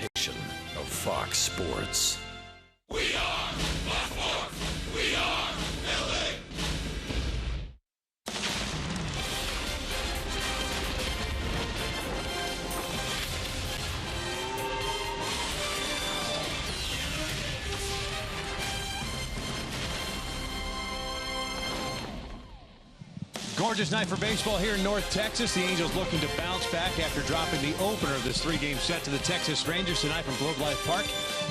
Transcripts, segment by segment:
presentation of Fox Sports. We are Baltimore. We are LA. Gorgeous night for baseball here in North Texas. The Angels looking to bounce back after dropping the opener of this three-game set to the Texas Rangers tonight from Globe Life Park.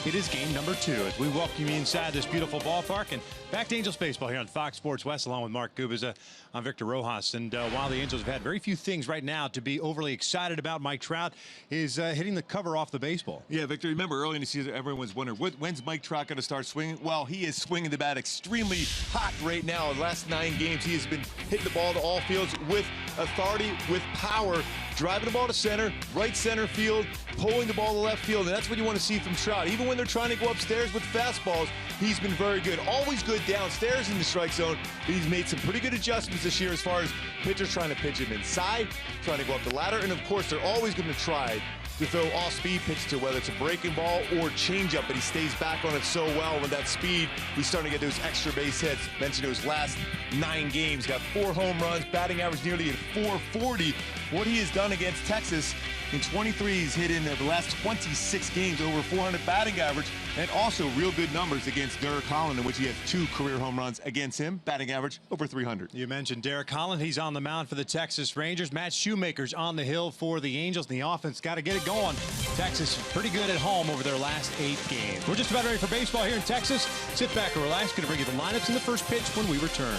It is game number 2 as we welcome you inside this beautiful ballpark. And back to Angels baseball here on Fox Sports West along with Mark Gubiza. I'm Victor Rojas. And while the Angels have had very few things right now to be overly excited about, Mike Trout is hitting the cover off the baseball. Yeah, Victor, remember early in the season, everyone was wondering, when's Mike Trout going to start swinging? Well, he is swinging the bat extremely hot right now. The last 9 games, he has been hitting the ball to all fields with authority, with power, driving the ball to center, right center field, pulling the ball to left field, and that's what you want to see from Trout. Even when they're trying to go upstairs with fastballs, he's been very good. Always good downstairs in the strike zone, but he's made some pretty good adjustments this year as far as pitchers trying to pitch him inside, trying to go up the ladder, and of course, they're always going to try to throw off-speed pitch to whether it's a breaking ball or changeup, but he stays back on it so well with that speed. He's starting to get those extra base hits. Mentioned those last 9 games, got 4 home runs, batting average nearly at 440. What he has done against Texas in 23, he's hit in the last 26 games over 400 batting average, and also real good numbers against Derek Holland, in which he has 2 career home runs against him, batting average over 300. You mentioned Derek Holland. He's on the mound for the Texas Rangers. Matt Shoemaker's on the hill for the Angels, and the offense got to get it going. Texas pretty good at home over their last 8 games. We're just about ready for baseball here in Texas. Sit back and relax. Going to bring you the lineups in the first pitch when we return.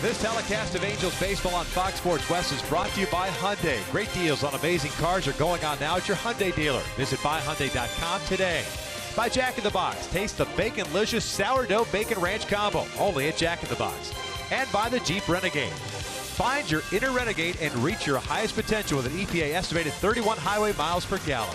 This telecast of Angels baseball on Fox Sports West is brought to you by Hyundai. Great deals on amazing cars are going on now at your Hyundai dealer. Visit buyhyundai.com today. By Jack in the Box. Taste the Bacon-licious Sourdough Bacon Ranch Combo. Only at Jack in the Box. And by the Jeep Renegade. Find your inner Renegade and reach your highest potential with an EPA estimated 31 highway miles per gallon.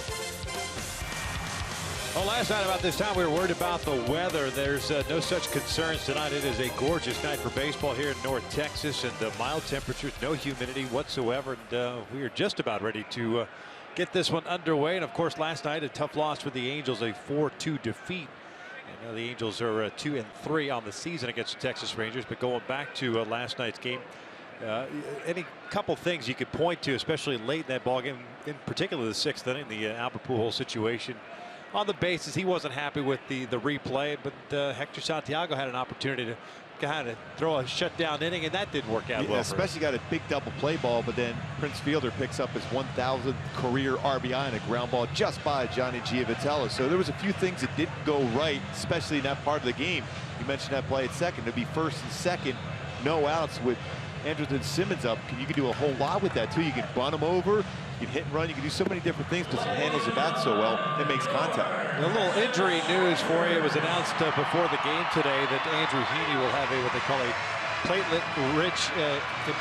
Well, last night about this time we were worried about the weather. There's no such concerns tonight. It is a gorgeous night for baseball here in North Texas, and mild temperatures, no humidity whatsoever. And we are just about ready to get this one underway. And of course, last night a tough loss for the Angels, a 4-2 defeat. And the Angels are 2-3 on the season against the Texas Rangers. But going back to last night's game, any couple things you could point to, especially late in that ball game, in particular the 6th inning, the Albert Pujols situation. On the bases, he wasn't happy with the replay, but Hector Santiago had an opportunity to kind of throw a shutdown inning, and that didn't work out well. Especially got a big double play ball, but then Prince Fielder picks up his 1,000th career RBI and a ground ball just by Johnny Giavitello. So there was a few things that didn't go right, especially in that part of the game. You mentioned that play at second. To be first and second, no outs with Andrelton Simmons up. You can do a whole lot with that too. You can bunt him over, you can hit and run, you can do so many different things because he handles the bat so well and makes contact. A little injury news for you. It was announced before the game today that Andrew Heaney will have what they call a platelet-rich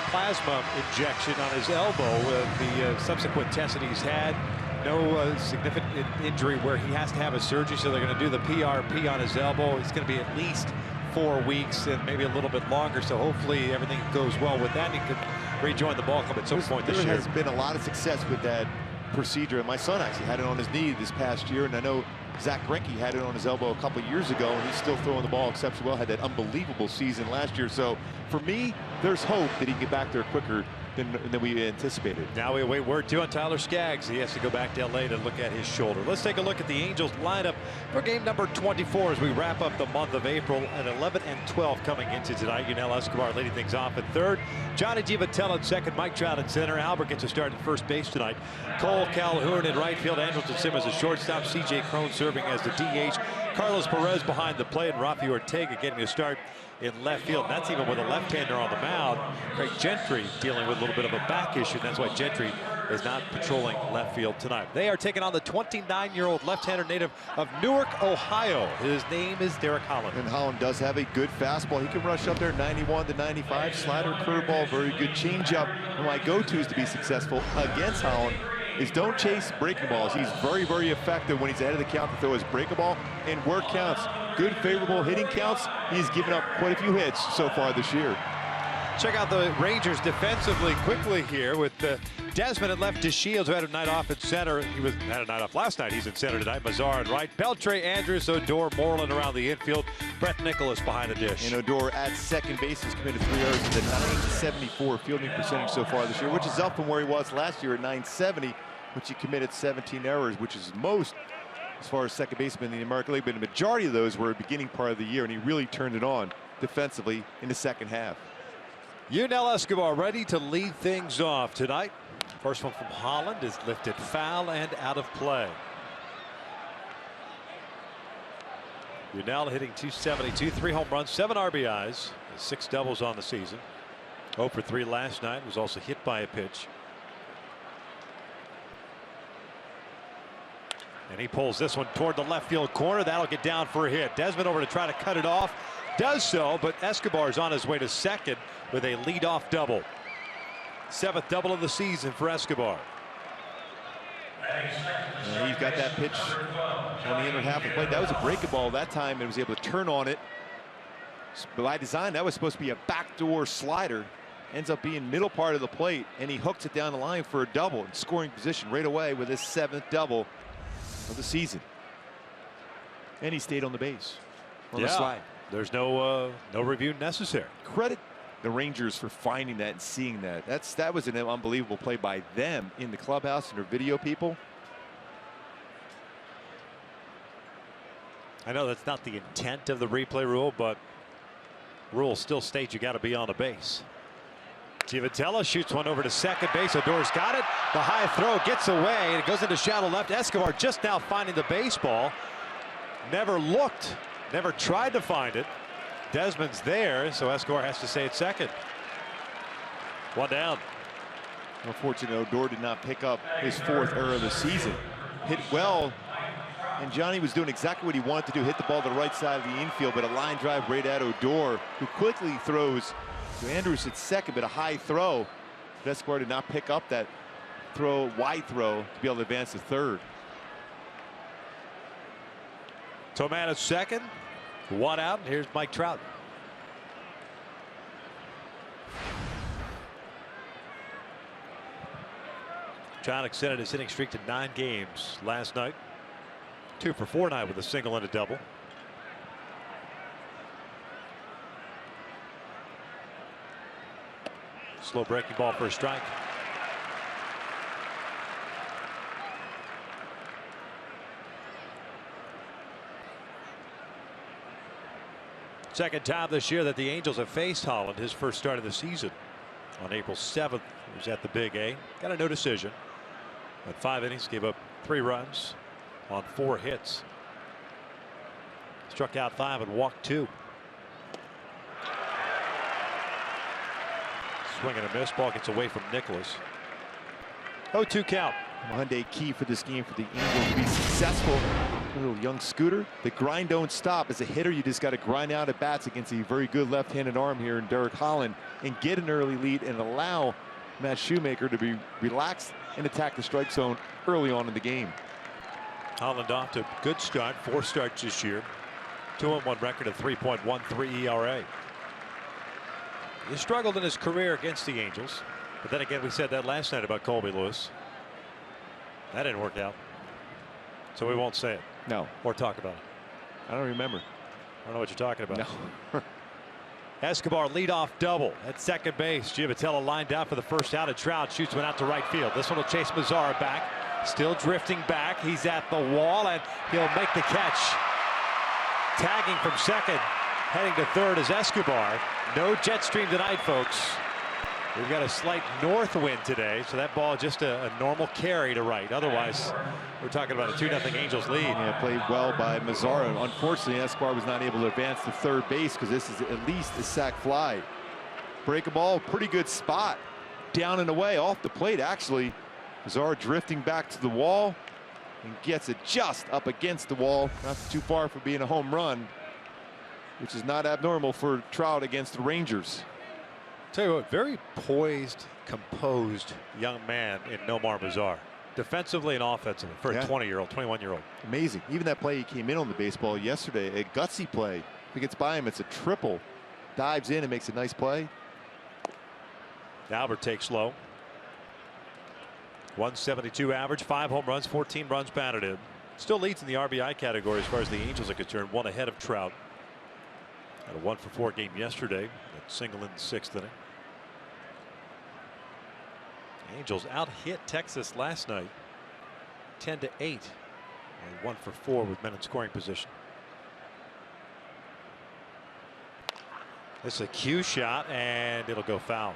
plasma injection on his elbow. The subsequent tests that he's had, no significant injury where he has to have a surgery, so they're going to do the PRP on his elbow. It's going to be at least 4 weeks and maybe a little bit longer, so hopefully everything goes well with that and he can rejoin the ball club at some point this year. There has been a lot of success with that procedure, and my son actually had it on his knee this past year, and I know Zach Greinke had it on his elbow a couple years ago, and he's still throwing the ball exceptionally well. Had that unbelievable season last year. So for me, there's hope that he can get back there quicker than we anticipated. Now we await word too on Tyler Skaggs. He has to go back to LA to look at his shoulder. Let's take a look at the Angels lineup for game number 24 as we wrap up the month of April at 11 and 12 coming into tonight. Yunel Escobar leading things off at third. Johnny Giavitello at second. Mike Trout at center. Albert gets a start at first base tonight. Cole Calhoun in right field. Andrelton Simmons as shortstop. CJ Cron serving as the DH. Carlos Perez behind the plate, and Rafi Ortega getting a start in left field. And that's even with a left-hander on the mound. Craig Gentry dealing with a little bit of a back issue, and that's why Gentry is not patrolling left field tonight. They are taking on the 29-year-old left-hander native of Newark, Ohio. His name is Derek Holland. And Holland does have a good fastball. He can rush up there 91 to 95. Slider, curveball, very good changeup. And my go-tos to be successful against Holland is don't chase breaking balls. He's very, very effective when he's ahead of the count to throw his breaking ball and work counts. Good, favorable hitting counts. He's given up quite a few hits so far this year. Check out the Rangers defensively quickly here with Desmond at left, DeShields, who had a night off at center. He had a night off last night. He's in center tonight. Mazar at right. Beltre, Andrews, Odor, Moreland around the infield. Brett Nicholas behind the dish. And Odor at second base has committed 3 errors with a 974 fielding percentage so far this year, which is up from where he was last year at 970, which he committed 17 errors, which is most as far as second baseman in the American League. But the majority of those were at the beginning part of the year, and he really turned it on defensively in the second half. Yunel Escobar ready to lead things off tonight. First one from Holland is lifted foul and out of play. Yunel hitting .272, 3 home runs, 7 RBIs, 6 doubles on the season. 0 for 3 last night, was also hit by a pitch. And he pulls this one toward the left field corner. That'll get down for a hit. Desmond over to try to cut it off. Does so, but Escobar's on his way to second with a leadoff double. 7th double of the season for Escobar. And he's got that pitch on the inner half of the plate. That was a breaking ball that time and was able to turn on it. But by design, that was supposed to be a backdoor slider. Ends up being middle part of the plate, and he hooks it down the line for a double in scoring position right away with his 7th double of the season. And he stayed on the base on the slide. There's no review necessary. Credit the Rangers for finding that and seeing that. That was an unbelievable play by them in the clubhouse and their video people. I know that's not the intent of the replay rule, but rules still state you got to be on the base. Giavitello shoots one over to second base. Odor's got it. The high throw gets away, and it goes into shallow left. Escobar just now finding the baseball. Never looked, never tried to find it. Desmond's there, so Escobar has to stay at second. 1 down. Unfortunately, Odor did not pick up his 4th error of the season. Hit well, and Johnny was doing exactly what he wanted to do, hit the ball to the right side of the infield, but a line drive right at Odor, who quickly throws to Andrews at second, but a high throw. But Escobar did not pick up that throw, wide throw, to be able to advance to third. Tomatis second. One out. And here's Mike Trout. Trout extended his hitting streak to 9 games last night. 2 for 4 night with a single and a double. Slow breaking ball for a strike. Second time this year that the Angels have faced Holland. His first start of the season on April 7th. He was at the Big A. Got a no decision. At 5 innings, gave up 3 runs on 4 hits. Struck out 5 and walked 2. Swing and a miss. Ball gets away from Nicholas. 0-2 count. Hyundai key for this game for the Angels to be successful. A little young Scooter. The grind don't stop. As a hitter, you just got to grind out at bats against a very good left-handed arm here in Derek Holland and get an early lead and allow Matt Shoemaker to be relaxed and attack the strike zone early on in the game. Holland off to a good start. 4 starts this year. 2-1 record of 3.13 ERA. He struggled in his career against the Angels. But then again, we said that last night about Colby Lewis. That didn't work out. So we won't say it. No. Or talk about it. I don't remember. I don't know what you're talking about. No. Escobar leadoff double at second base. Giovatello lined out for the first out, and Trout shoots one out to right field. This one will chase Mazzara back. Still drifting back. He's at the wall, and he'll make the catch. Tagging from second, heading to third is Escobar. No jet stream tonight, folks. We've got a slight north wind today, so that ball just a normal carry to right. Otherwise, we're talking about a 2-0 Angels lead. Yeah, played well by Mazzara. Unfortunately, Escobar was not able to advance to third base because this is at least a sac fly. Break a ball, pretty good spot. Down and away, off the plate, actually. Mazzara drifting back to the wall and gets it just up against the wall. Not too far from being a home run, which is not abnormal for Trout against the Rangers. Tell you what, very poised, composed young man in Nomar Mazar, defensively and offensively for a 20-year-old, 21-year-old. Amazing. Even that play he came in on the baseball yesterday, a gutsy play. If he gets by him, it's a triple. Dives in and makes a nice play. Albert takes low. 172 average, 5 home runs, 14 runs batted in. Still leads in the RBI category as far as the Angels are concerned, 1 ahead of Trout. Had a 1-for-4 game yesterday, that single in the 6th inning. Angels out-hit Texas last night 10-8. And 1-for-4 with men in scoring position. This is a cue shot, and it'll go foul.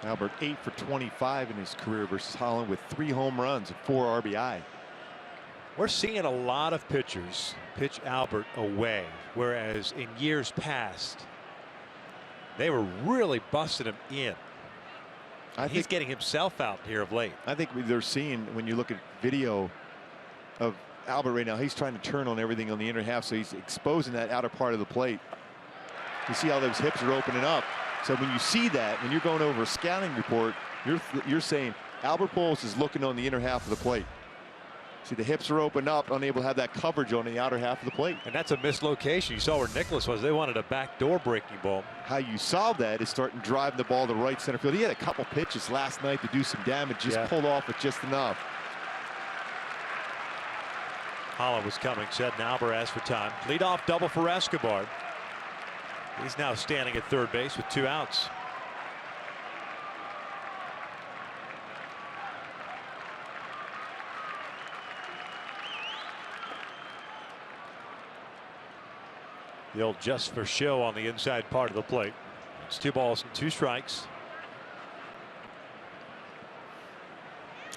Albert 8 for 25 in his career versus Holland with 3 home runs and 4 RBI. We're seeing a lot of pitchers pitch Albert away, whereas in years past they were really busting him in. He's getting himself out here of late. I think they're seeing, when you look at video of Albert right now, he's trying to turn on everything on the inner half, so he's exposing that outer part of the plate. You see how those hips are opening up. So when you see that, when you're going over a scouting report, you're saying Albert Pujols is looking on the inner half of the plate. See, the hips are opened up, unable to have that coverage on the outer half of the plate. And that's a mislocation. You saw where Nicholas was. They wanted a backdoor breaking ball. How you solve that is starting driving the ball to right center field. He had a couple pitches last night to do some damage, just pulled off with just enough. Holland was coming, said, and Albert asked for time. Leadoff double for Escobar. He's now standing at third base with 2 outs. The old just for show on the inside part of the plate. It's 2 balls and 2 strikes.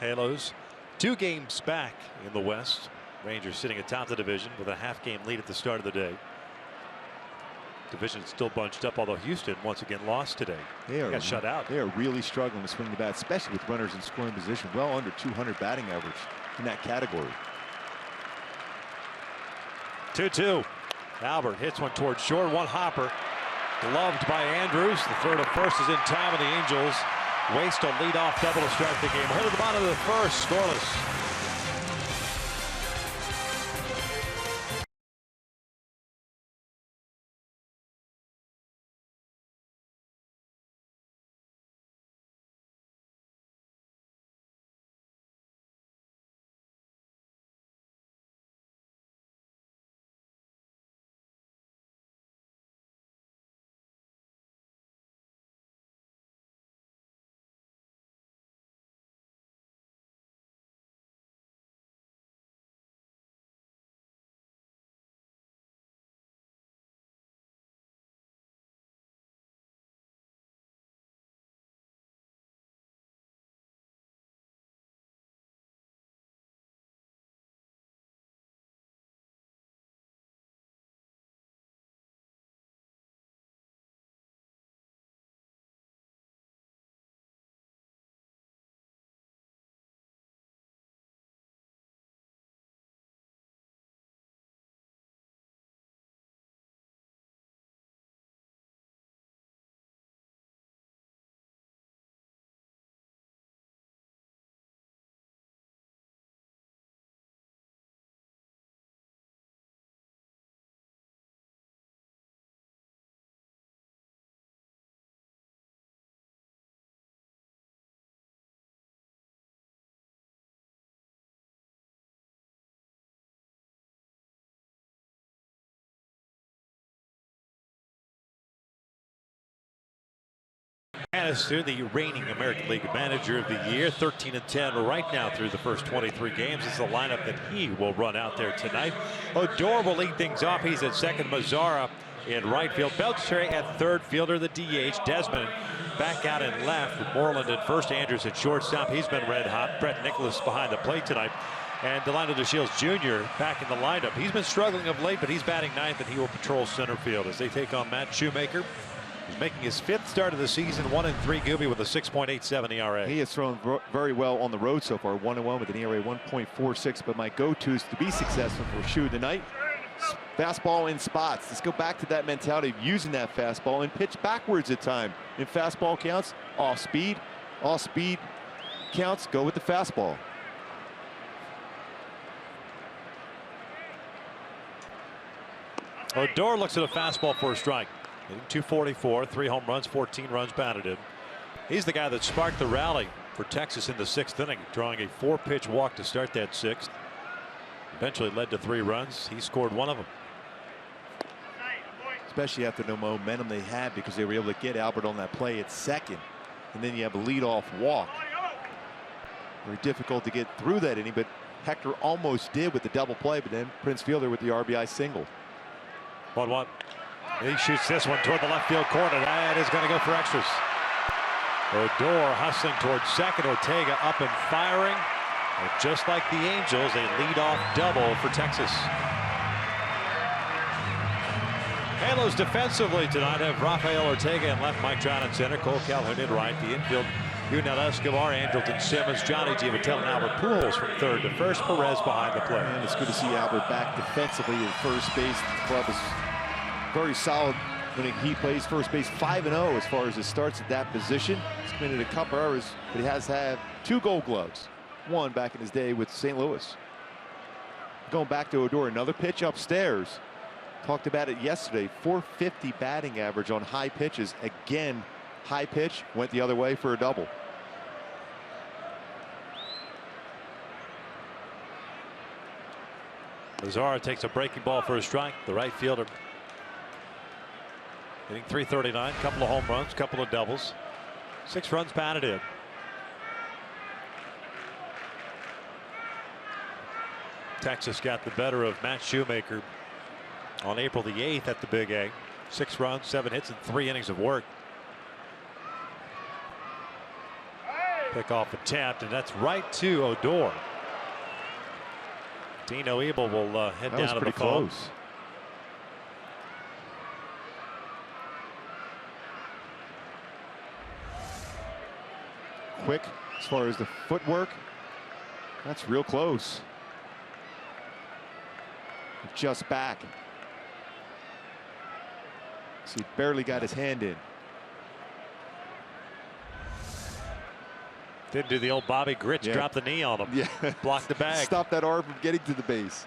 Halos 2 games back in the West. Rangers sitting atop the division with a half-game lead at the start of the day. Division still bunched up, although Houston once again lost today. They got shut out. They are really struggling to swing the bat, especially with runners in scoring position. Well under 200 batting average in that category. 2-2. Albert hits one towards short. One hopper. Gloved by Andrews. The third of first is in time, and the Angels waste a leadoff double to start the game. Ahead of the bottom of the first, scoreless. Hanister, the reigning American League Manager of the Year, 13-10 right now through the first 23 games. This is the lineup that he will run out there tonight. Odor will lead things off. He's at second. Mazzara in right field. Beltre at third. Fielder, the DH. Desmond back out in left. Moreland at first. Andrews at shortstop. He's been red hot. Brett Nicholas behind the plate tonight. And Delano DeShields Jr. back in the lineup. He's been struggling of late, but he's batting ninth, and he will patrol center field as they take on Matt Shoemaker. He's making his fifth start of the season, 1-3 Gooby with a 6.87 ERA. He has thrown very well on the road so far, 1-1 with an ERA 1.46. But my go-tos to be successful for Shu tonight, fastball in spots. Let's go back to that mentality of using that fastball and pitch backwards at time. In fastball counts, off speed counts, go with the fastball. Odor looks at a fastball for a strike. Hitting 244, 3 home runs, 14 runs batted in. He's the guy that sparked the rally for Texas in the 6th inning, drawing a 4-pitch walk to start that 6th. Eventually led to 3 runs. He scored 1 of them. Especially after the momentum they had because they were able to get Albert on that play at second. And then you have a leadoff walk. Very difficult to get through that inning, but Hector almost did with the double play, but then Prince Fielder with the RBI single. 1-1. He shoots this one toward the left field corner. That is going to go for extras. Odor hustling towards second. Ortega up and firing. And just like the Angels, a leadoff double for Texas. Halos defensively tonight have Rafael Ortega in left, Mike Trout in center, Cole Calhoun in right. The infield, Yunel Escobar, Andrelton Simmons, Johnny Giavatelli, and Albert Pujols from third to first. Perez behind the plate. And it's good to see Albert back defensively at first base. The club is very solid when he plays first base, 5-0 as far as his starts at that position. He's committed a couple errors, but he has had 2 Gold Gloves. 1 back in his day with St. Louis. Going back to Odor, another pitch upstairs. Talked about it yesterday. 450 batting average on high pitches. Again, high pitch went the other way for a double. Mazzara takes a breaking ball for a strike. The right fielder hitting 339, couple of home runs, couple of doubles, 6 runs batted in. Texas got the better of Matt Shoemaker on April the 8th at the Big A. 6 runs, 7 hits, and 3 innings of work. Pick off attempt, and that's right to Odor. Dino Ebel will head down to the phone. Close. Quick as far as the footwork. That's real close. Just back. See, barely got his hand in. Didn't do the old Bobby Grich, drop the knee on him. Yeah. Block the bag. Stop that arm from getting to the base.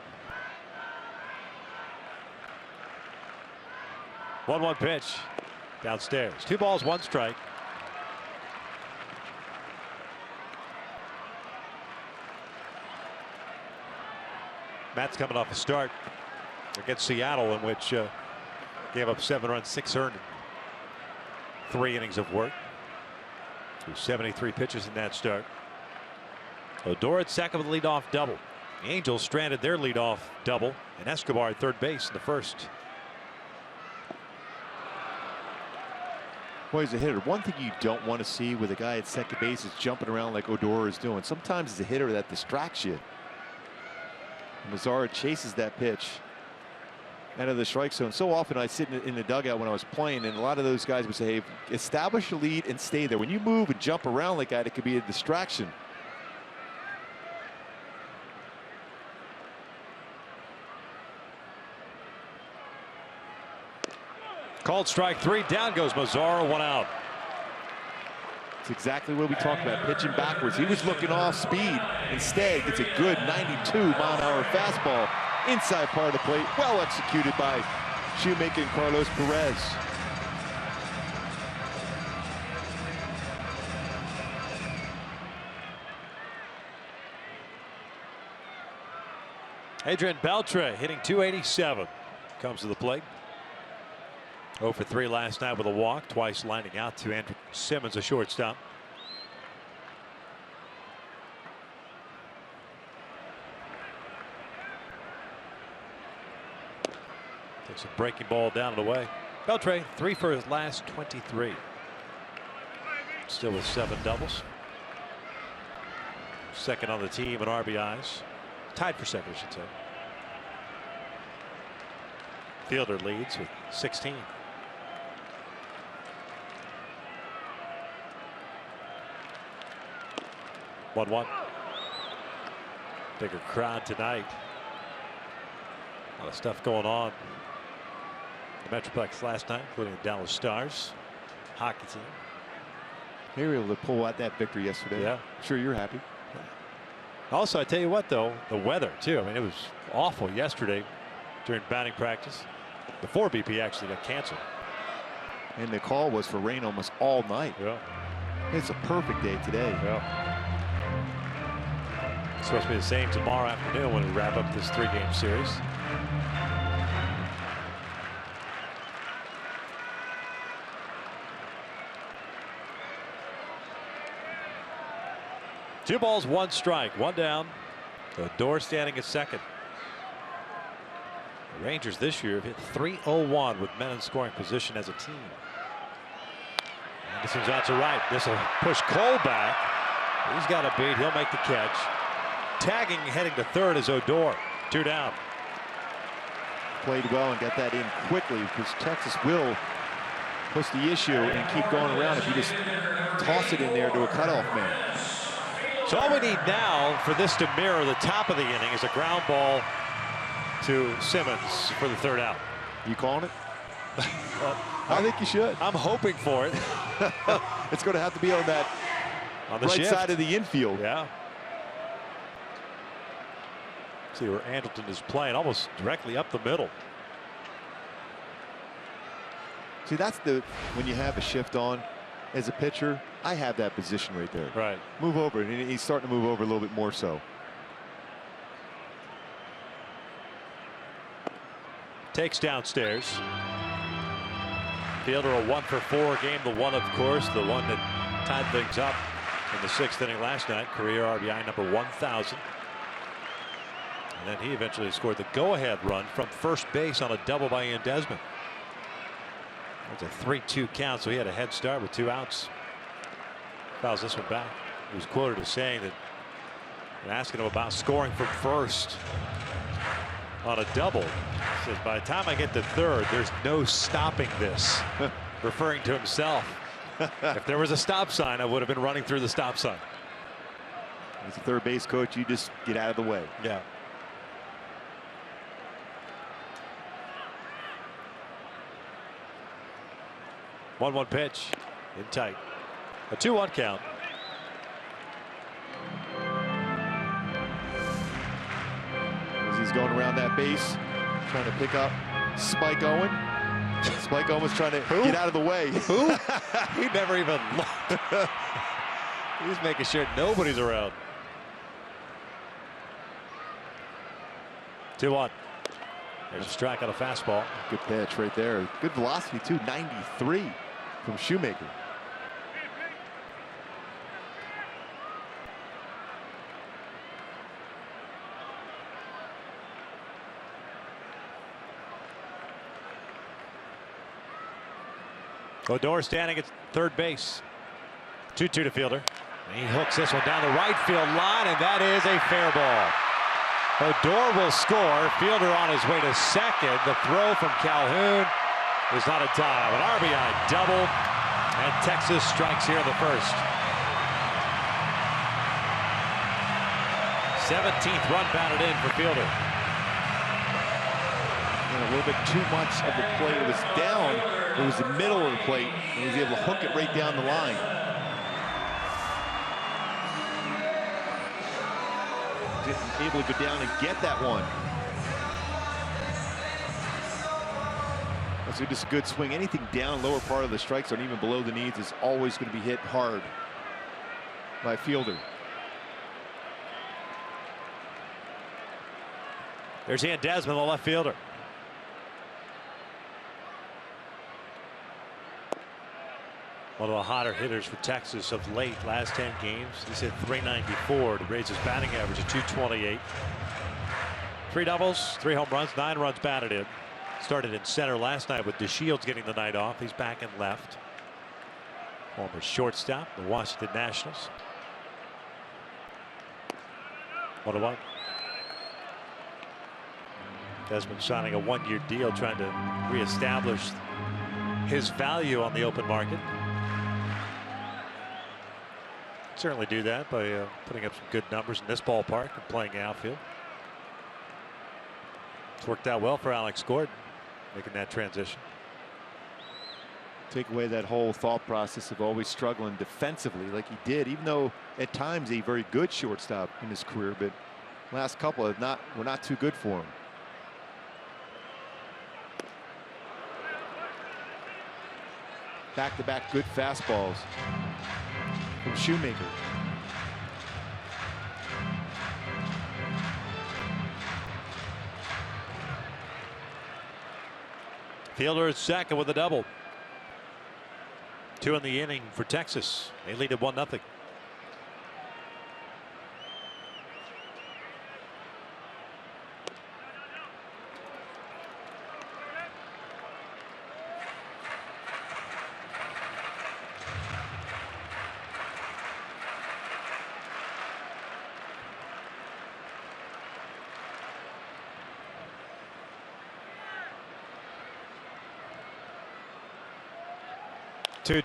1-1 pitch downstairs. 2 balls, 1 strike. Matt's coming off a start against Seattle in which gave up 7 runs, 6 earned, 3 innings of work. Through 73 pitches in that start. Odor at second with a leadoff double. The Angels stranded their leadoff double, and Escobar at third base in the first. Boy, as a hitter, one thing you don't want to see with a guy at second base is jumping around like Odor is doing. Sometimes as a hitter that distracts you. Mazzara chases that pitch out of the strike zone. So often I sit in the dugout when I was playing, and a lot of those guys would say, hey, establish a lead and stay there. When you move and jump around like that, it could be a distraction. Called strike 3. Down goes Mazzara, 1 out. It's exactly what we talked about, pitching backwards. He was looking off speed. Instead, gets a good 92-mile-an-hour fastball inside part of the plate. Well executed by Shoemaker and Carlos Perez. Adrian Beltre hitting 287. Comes to the plate. 0 for 3 last night with a walk, twice lining out to Andrew Simmons, a shortstop. Takes a breaking ball down and away. Beltre 3 for his last 23. Still with 7 doubles. Second on the team in RBIs. Tied for second, I should say. Fielder leads with 16. One. Bigger crowd tonight. A lot of stuff going on. The Metroplex last night, including the Dallas Stars hockey team. They were able to pull out that victory yesterday. Yeah. I'm sure you're happy. Also, I tell you what, though, the weather, too. I mean, it was awful yesterday during batting practice before BP actually got canceled. And the call was for rain almost all night. Yeah. It's a perfect day today. Yeah. It's supposed to be the same tomorrow afternoon when we wrap up this 3-game series. Two balls, 1 strike, 1 down. Odor standing at second. The Rangers this year have hit .301 with men in scoring position as a team. Anderson's out to right. This will push Cole back. He's got a beat. He'll make the catch. Tagging heading to third is Odor. 2 down. Played well and got that in quickly because Texas will push the issue and keep going around if you just toss it in there to a cutoff man. So all we need now for this to mirror the top of the inning is a ground ball to Simmons for the 3rd out. You calling it? I think you should. I'm hoping for it. It's going to have to be on that On the right shift. side of the infield. Yeah. See where Andleton is playing, almost directly up the middle. See, that's the when you have a shift on as a pitcher, I have that position right there. Right. Move over, and he's starting to move over a little bit more so. Takes downstairs. Fielder a 1 for 4 game. The one, of course, the one that tied things up in the 6th inning last night. Career RBI number 1,000. And then he eventually scored the go-ahead run from first base on a double by Ian Desmond. It's a 3-2 count, so he had a head start with 2 outs. Fouls this one back. He was quoted as saying that, and asking him about scoring from first on a double. He says, by the time I get to third, there's no stopping this. Referring to himself. If there was a stop sign, I would have been running through the stop sign. As a third base coach, you just get out of the way. Yeah. One pitch in tight. A 2-1 count. As he's going around that base, trying to pick up Spike Owen. Spike Owen was trying to get out of the way. Who? He never even looked. He's making sure nobody's around. 2-1. There's a strike on a fastball. Good pitch right there. Good velocity too. 93 from Shoemaker. Odor standing at third base. 2-2 to Fielder. And he hooks this one down the right field line, and that is a fair ball. Odor will score. Fielder on his way to second. The throw from Calhoun is not a dive. An RBI double, and Texas strikes here in the first. 17th run batted in for Fielder. And a little bit too much of the play. It was down. It was the middle of the plate, and he was able to hook it right down the line. Able to go down and get that one. That's just a good swing. Anything down lower part of the strike zone, even below the knees, is always going to be hit hard by Fielder. There's Ian Desmond, the left fielder. One of the hotter hitters for Texas of late. Last 10 games, he's hit .394 to raise his batting average to .228. 3 doubles, 3 home runs, 9 runs batted in. Started in center last night with DeShields getting the night off. He's back in left. Former shortstop, the Washington Nationals. 1-1. Desmond signing a 1-year deal, trying to reestablish his value on the open market. Certainly do that by putting up some good numbers in this ballpark and playing outfield. It's worked out well for Alex Gordon, making that transition. Take away that whole thought process of always struggling defensively like he did, even though at times a very good shortstop in his career, but last couple were not too good for him. Back-to-back good fastballs from Shoemaker. Fielder is second with a double. 2 in the inning for Texas. They lead at 1-0.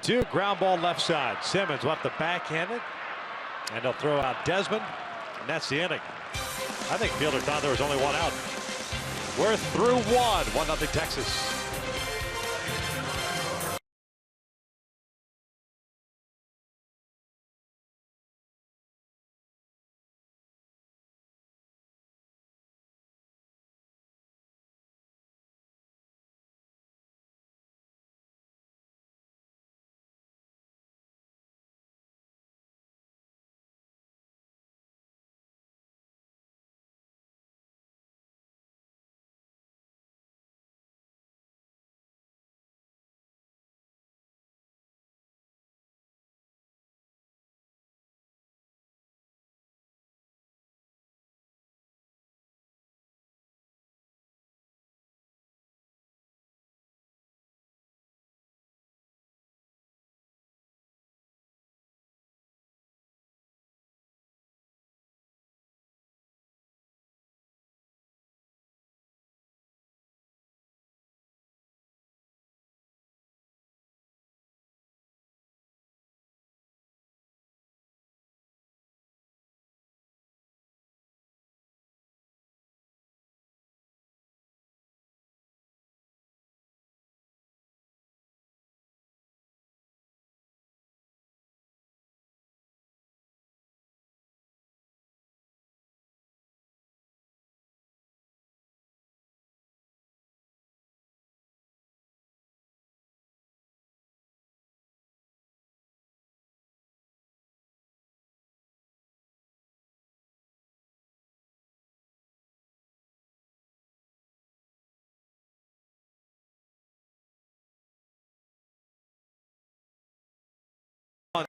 Two ground ball left side. Simmons will have to backhand it, and they'll throw out Desmond, and that's the inning. I think Fielder thought there was only 1 out. We're through 1-0 Texas.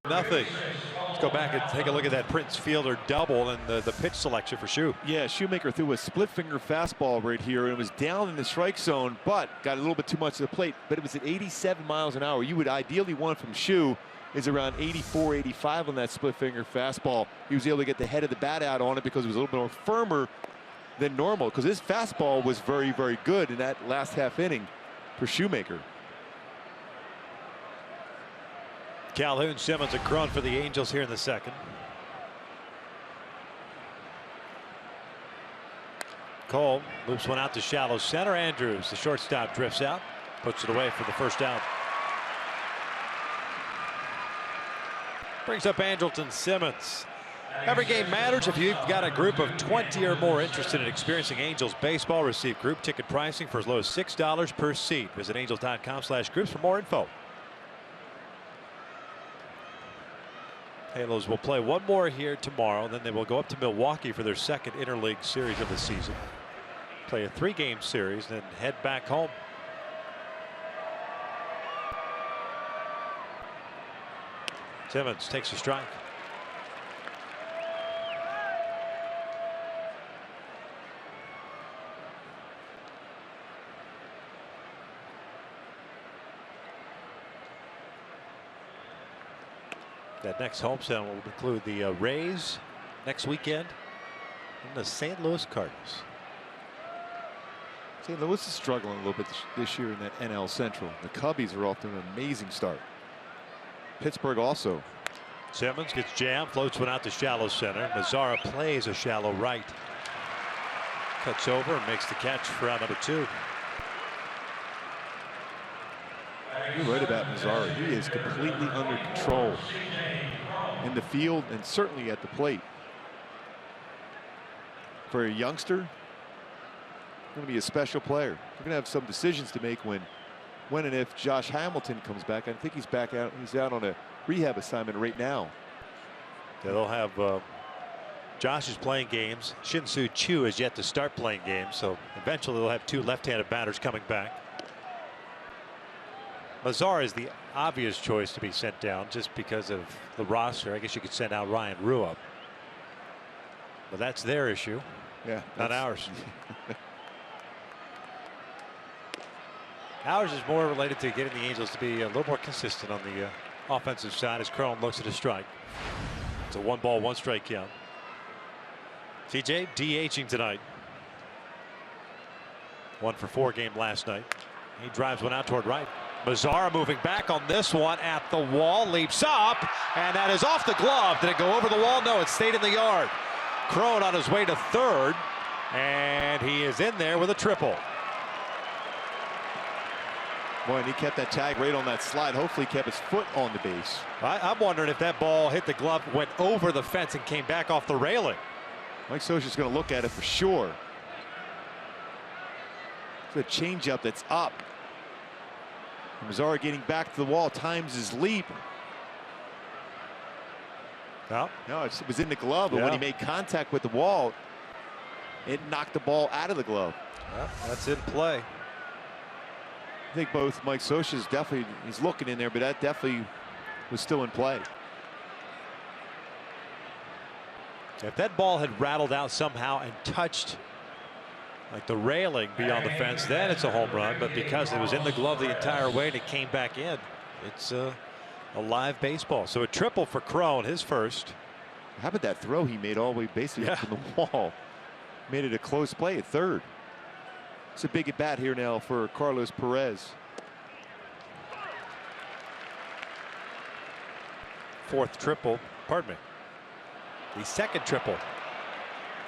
Nothing. Let's go back and take a look at that Prince Fielder double and the pitch selection for Shoe. Yeah, Shoemaker threw a split finger fastball right here, and it was down in the strike zone, but got a little bit too much to the plate. But it was at 87 miles an hour. You would ideally want from Shoe is around 84, 85 on that split finger fastball. He was able to get the head of the bat out on it because it was a little bit more firmer than normal, because his fastball was very, very good in that last half inning for Shoemaker. Calhoun, Simmons, and Cron for the Angels here in the second. Cole loops one out to shallow center. Andrews, the shortstop, drifts out, puts it away for the first out. Brings up Andrelton Simmons. Every game matters. If you've got a group of 20 or more interested in experiencing Angels baseball, receive group ticket pricing for as low as $6 per seat. Visit angels.com/groups for more info. Halos will play one more here tomorrow, then they will go up to Milwaukee for their second interleague series of the season. Play a 3-game series, then head back home. Simmons takes a strike. That next homestand will include the Rays next weekend and the St. Louis Cardinals. St. Louis is struggling a little bit this year in that NL Central. The Cubbies are off to an amazing start. Pittsburgh also. Simmons gets jammed, floats one out to shallow center. Mazzara plays a shallow right. Cuts over and makes the catch for out number 2. You're right about Mazzara. He is completely under control in the field and certainly at the plate. For a youngster, going to be a special player. We're going to have some decisions to make when and if Josh Hamilton comes back. I think he's back out. He's out on a rehab assignment right now. Yeah, they'll have Josh is playing games. Shin-Soo Choo is yet to start playing games, so eventually they'll have 2 left-handed batters coming back. Mazzara is the obvious choice to be sent down just because of the roster. I guess you could send out Ryan Rua, but that's their issue. Yeah, not ours. Ours is more related to getting the Angels to be a little more consistent on the offensive side as Cron looks at a strike. It's a 1-ball, 1-strike count. TJ DHing tonight. 1 for 4 game last night. He drives one out toward right. Mazzara moving back on this one at the wall, leaps up, and that is off the glove. Did it go over the wall? No, it stayed in the yard. Cron on his way to third, and he is in there with a triple. Boy, and he kept that tag right on that slide. Hopefully he kept his foot on the base. I'm wondering if that ball hit the glove, went over the fence, and came back off the railing. Mike Scioscia's going to look at it for sure. It's a changeup that's up. Mazzara getting back to the wall, times his leap. No, it was in the glove, but when he made contact with the wall, it knocked the ball out of the glove. Yeah, that's in play. I think both Mike Scioscia's definitely, he's looking in there, but that definitely was still in play. If that ball had rattled out somehow and touched like the railing beyond the fence, then it's a home run. But because it was in the glove the entire way and it came back in, it's a live baseball. So a triple for Cron, his first. How about that throw he made all the way basically from the wall? Made it a close play at third. It's a big at bat here now for Carlos Perez. 4th triple, pardon me. The 2nd triple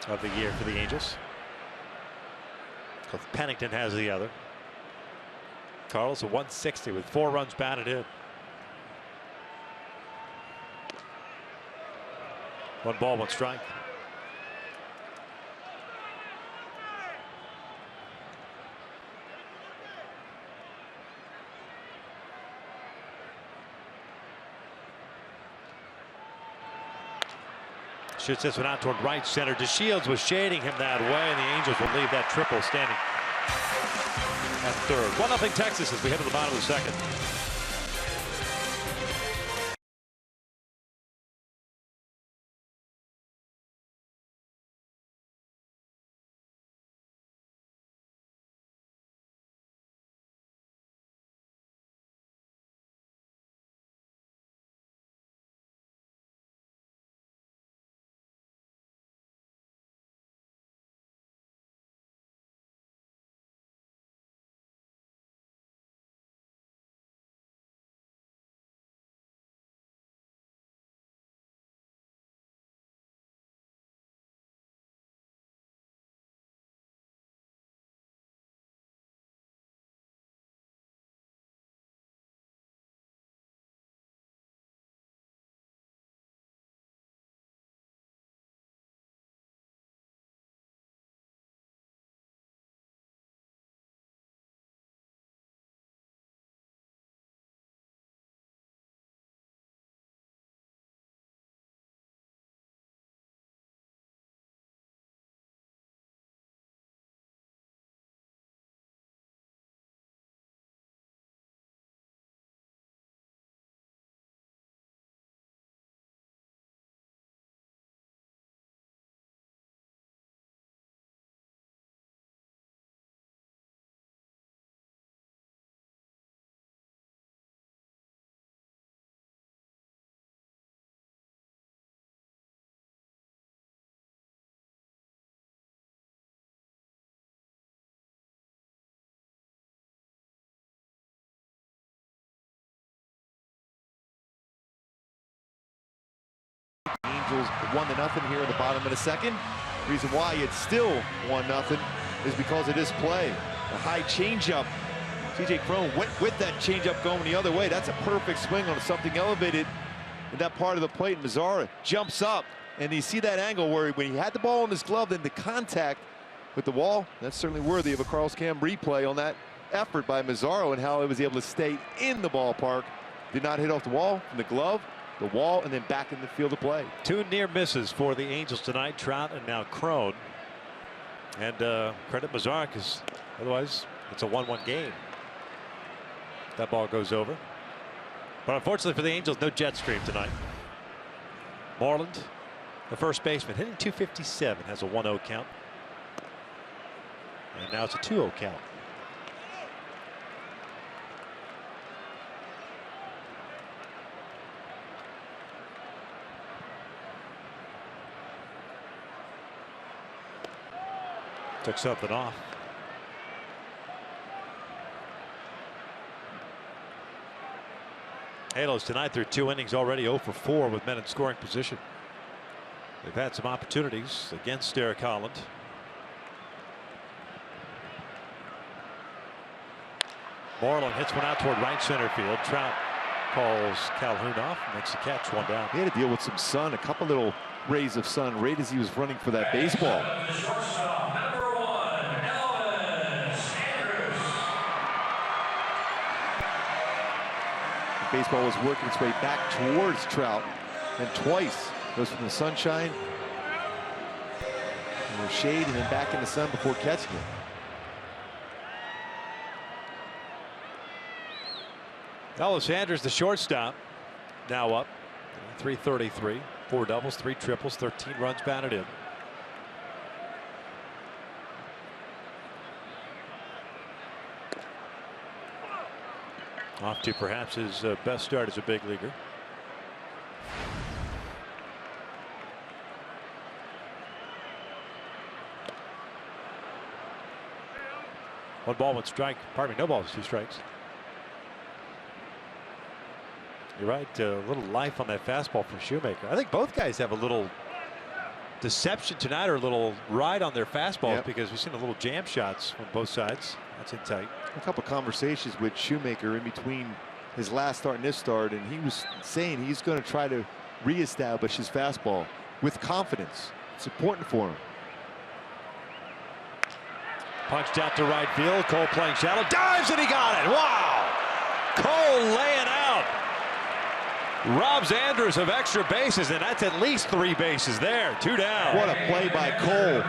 of the year for the Angels. Because Pennington has the other. Carlos a 160 with 4 runs batted in. 1-ball, 1-strike. Shoots this one out toward right center. DeShields was shading him that way, and the Angels will leave that triple standing at third. 1-0 Texas as we head to the bottom of the 2nd. Angels 1-0 here in the bottom of the second. Reason why it's still 1-0 is because of this play. A high changeup. C.J. Cron went with that changeup going the other way. That's a perfect swing on something elevated in that part of the plate. Mazzara jumps up, and you see that angle where when he had the ball in his glove, then the contact with the wall. That's certainly worthy of a Carl's Cam replay on that effort by Mazzaro and how he was able to stay in the ballpark. Did not hit off the wall, from the glove, the wall, and then back in the field of play. 2 near misses for the Angels tonight. Trout and now Cron. And credit Mazzaro, because otherwise it's a 1-1 game. That ball goes over. But unfortunately for the Angels, no jet stream tonight. Moreland, the first baseman, hitting .257, has a 1-0 count. And now it's a 2-0 count. Took something off. Halos tonight through 2 innings already, 0 for 4 with men in scoring position. They've had some opportunities against Derek Holland. Moreland hits one out toward right center field. Trout calls Calhoun off, makes the catch, 1 down. He had to deal with some sun, a couple little rays of sun right as he was running for that baseball. The baseball was working its way back towards Trout, and twice goes from the sunshine and the shade and then back in the sun before catching it. Ellis Sanders, the shortstop, now up 333, 4 doubles, 3 triples, 13 runs batted in. Off to perhaps his best start as a big leaguer. One ball, 1 strike. Pardon me, no balls, 2 strikes. You're right, a little life on that fastball for Shoemaker. I think both guys have a little deception tonight, or a little ride on their fastball, because we've seen a little jam shots on both sides. That's in tight. A couple conversations with Shoemaker in between his last start and this start, and he was saying he's going to try to reestablish his fastball with confidence. It's important for him. Punched out to right field. Cole playing shallow, dives, and he got it. Wow! Cole laying out. Robs Andrus of extra bases, and that's at least 3 bases there. 2 down. What a play by Cole.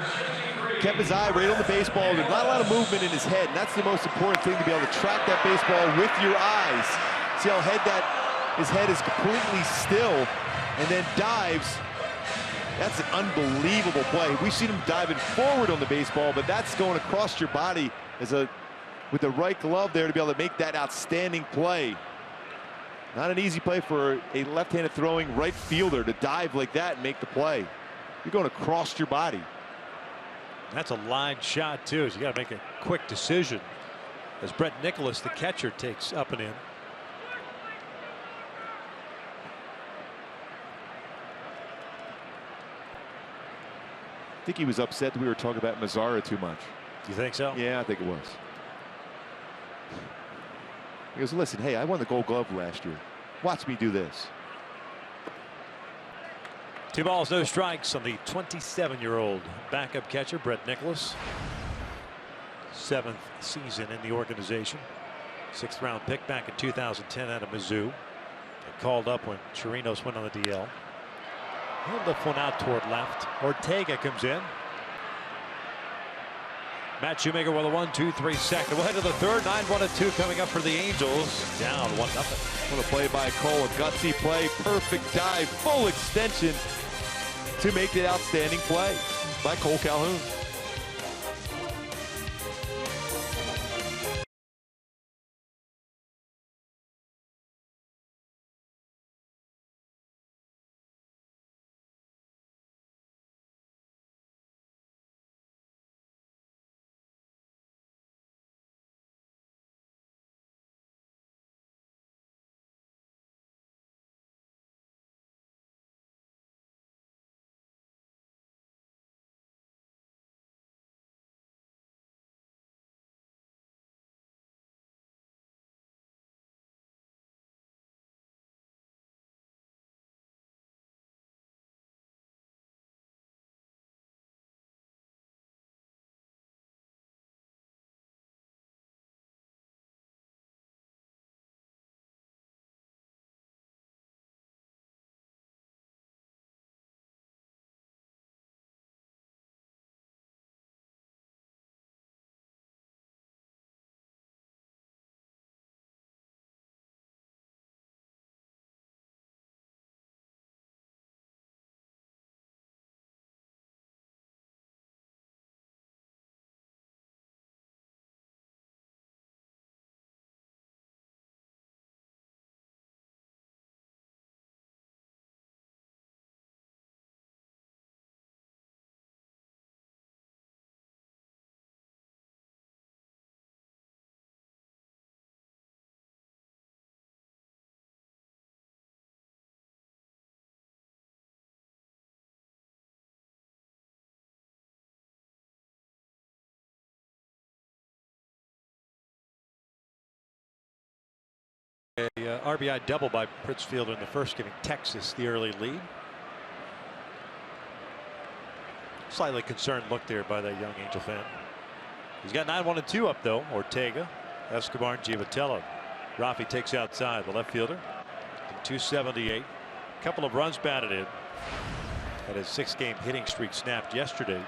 Kept his eye right on the baseball. There's not a lot of movement in his head, and that's the most important thing, to be able to track that baseball with your eyes. See how his head is completely still, and then dives. That's an unbelievable play. We've seen him diving forward on the baseball, but that's going across your body with the right glove there to be able to make that outstanding play. Not an easy play for a left-handed throwing right fielder to dive like that and make the play. You're going across your body. That's a line shot too, so you got to make a quick decision as Brett Nicholas, the catcher, takes up and in. I think he was upset that we were talking about Mazzara too much. Do you think so? Yeah, I think it was. He goes, listen, hey, I won the Gold Glove last year. Watch me do this. 2 balls, no strikes on the 27-year-old backup catcher, Brett Nicholas. 7th season in the organization. 6th round pick back in 2010 out of Mizzou. They called up when Chirinos went on the DL. He'll lift one out toward left. Ortega comes in. Matt Shoemaker with a 1-2-3 second. We'll head to the third. 9-1-2 coming up for the Angels. Down 1-0. What a play by Cole. A gutsy play. Perfect dive. Full extension to make the outstanding play by Cole Calhoun. RBI double by Pritzfield in the first, giving Texas the early lead. Slightly concerned look there by that young Angel fan. He's got 9-1-2 up though. Ortega, Escobar, and Giavatello. Rafi takes outside the left fielder. 278. A couple of runs batted in. Had his 6-game hitting streak snapped yesterday.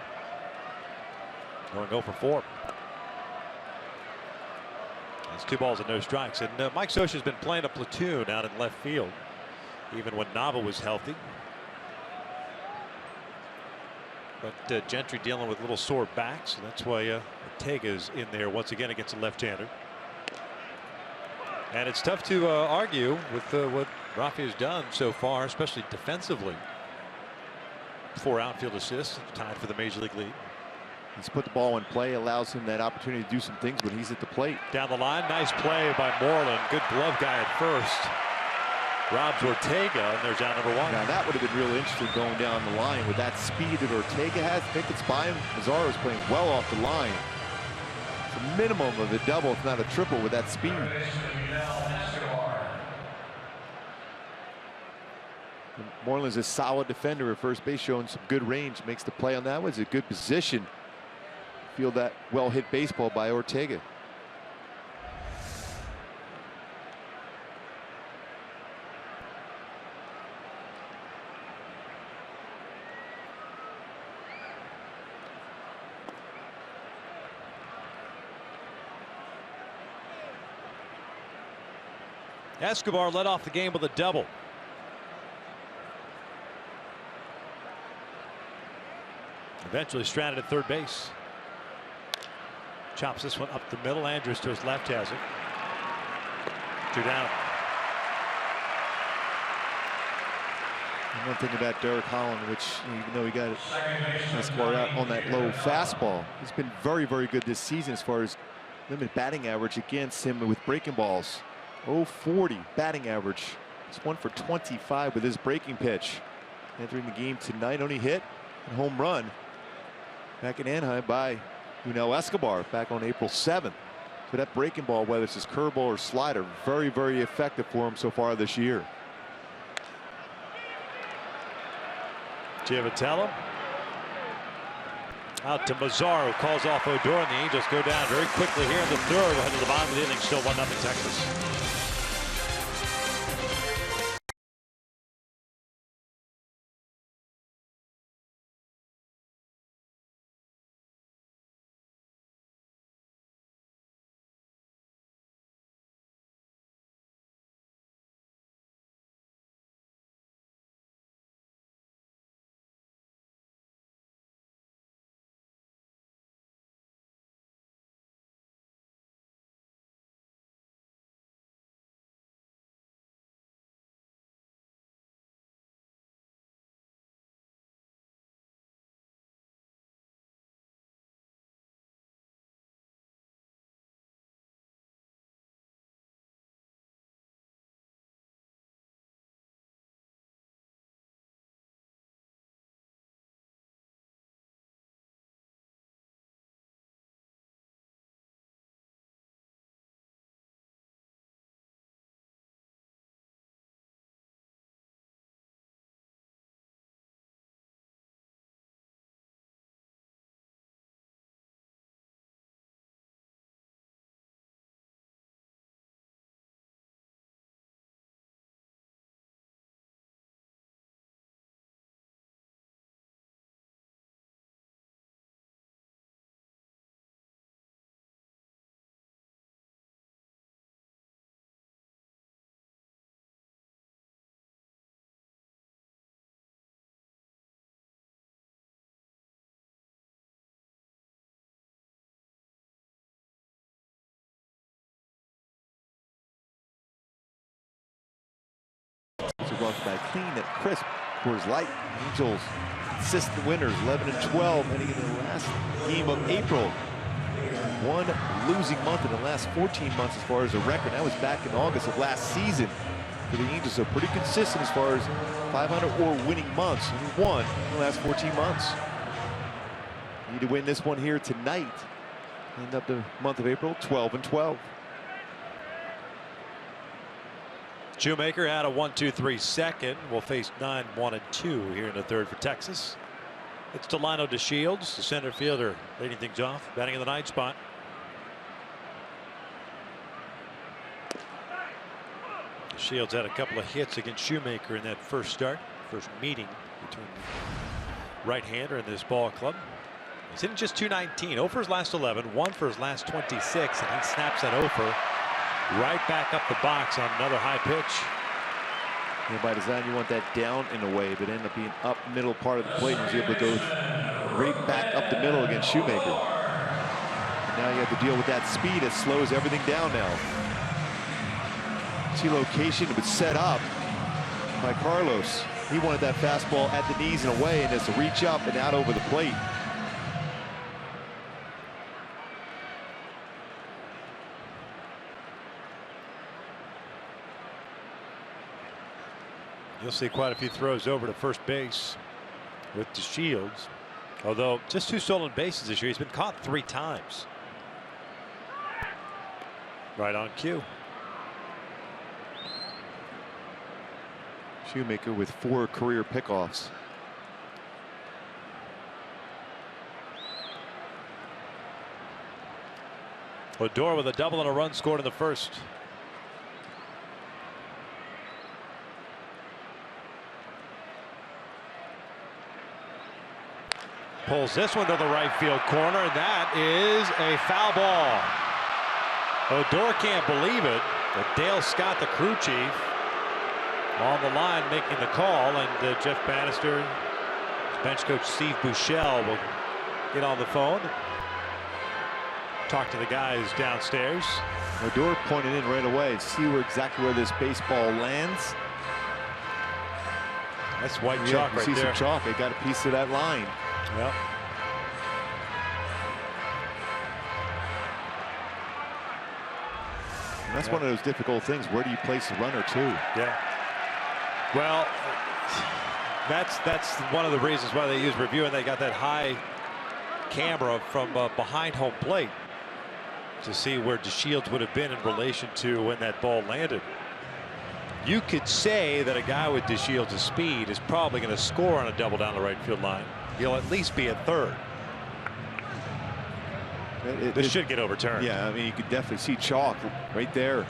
Going 0 for 4. It's 2 balls and no strikes. And Mike Scioscia's been playing a platoon out in left field, even when Nava was healthy. But Gentry dealing with a little sore back, so that's why Ortega's in there once again against a left-hander. And it's tough to argue with what Rafi has done so far, especially defensively. 4 outfield assists, tied for the major league lead. He's put the ball in play, allows him that opportunity to do some things when he's at the plate. Down the line, nice play by Moreland. Good glove guy at first. Robs Ortega, and there's out number 1. Now that would have been really interesting going down the line with that speed that Ortega has. I think it's by him. Mazzaro's playing well off the line. It's a minimum of a double, if not a triple, with that speed. Moreland's a solid defender at first base, showing some good range. Makes the play on that. Was a good position. Feel that well hit baseball by Ortega. Escobar led off the game with a double. Eventually stranded at third base. Chops this one up the middle. Andrews to his left has it. 2 down. And one thing about Derek Holland, which even though he got Escobar out on that low fastball, he's been very, very good this season as far as limited batting average against him with breaking balls. 0.40 batting average. He's 1 for 25 with his breaking pitch. Entering the game tonight, only hit and home run back in Anaheim by Escobar back on April 7th. So that breaking ball, whether it's his curveball or slider, very, very effective for him so far this year. Giavatello out to Mazzaro, calls off Odor, and the Angels go down very quickly here in the third. We'll head to the bottom of the inning, still 1-0 Texas. By clean and crisp Coors Light. Angels consistent winners, 11-12, heading into the last game of April. 1 losing month in the last 14 months as far as a record. That was back in August of last season for the Angels. So pretty consistent as far as 500 or winning months. Only 1 in the last 14 months. Need to win this one here tonight. End up the month of April 12-12. Shoemaker had a 1-2-3 second. Will face 9, 1, and 2 here in the third for Texas. It's Delino DeShields, the center fielder, leading things off, batting in the 9th spot. Shields had a couple of hits against Shoemaker in that first meeting between the right-hander and this ball club. He's hitting just .219, 0 for his last 11, 1 for his last 26, and he snaps that 0 for right back up the box on another high pitch. By design, you want that down in a way, but ended up being up middle part of the plate and was able to go right back up the middle against Shoemaker. And now you have to deal with that speed that slows everything down now. See location was set up by Carlos. He wanted that fastball at the knees and away, and has to reach up and out over the plate. You'll see quite a few throws over to first base with DeShields. Although just 2 stolen bases this year. He's been caught 3 times. Right on cue. Shoemaker with 4 career pickoffs. Odor with a double and a run scored in the first. Pulls this one to the right field corner, and that is a foul ball. Odor can't believe it, but Dale Scott, the crew chief, on the line making the call, and Jeff Bannister, bench coach Steve Buechele will get on the phone, talk to the guys downstairs. Odor pointed in right away. See exactly where this baseball lands. That's white chalk right there. See some chalk. They got a piece of that line. Yep. And that's one of those difficult things. Where do you place the runner too? Yeah. Well, that's one of the reasons why they use review, and they got that high camera from behind home plate to see where DeShields would have been in relation to when that ball landed. You could say that a guy with DeShields' speed is probably going to score on a double down the right field line. He'll at least be at third. This should get overturned. Yeah, I mean, you could definitely see chalk right there.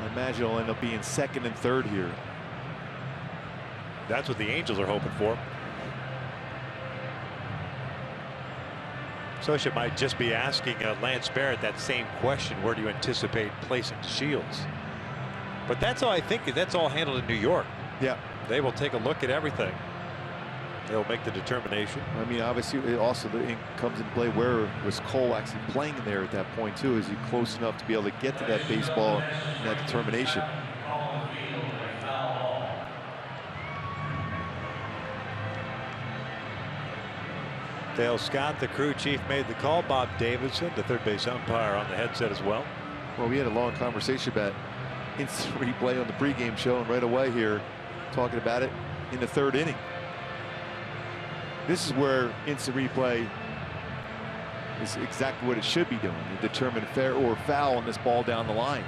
I imagine it'll end up being second and third here. That's what the Angels are hoping for. Scioscia might just be asking Lance Barrett that same question. Where do you anticipate placing DeShields? But that's all, I think that's all handled in New York. Yeah. They will take a look at everything. They'll make the determination. I mean, obviously, it also comes into play. Where was Cole actually playing there at that point, too? Is he close enough to be able to get to that baseball and that determination? Dale Scott, the crew chief, made the call. Bob Davidson, the third base umpire, on the headset as well. Well, we had a long conversation about instant replay on the pregame show, and right away here, talking about it in the third inning. This is where instant replay is exactly what it should be doing to determine fair or foul on this ball down the line.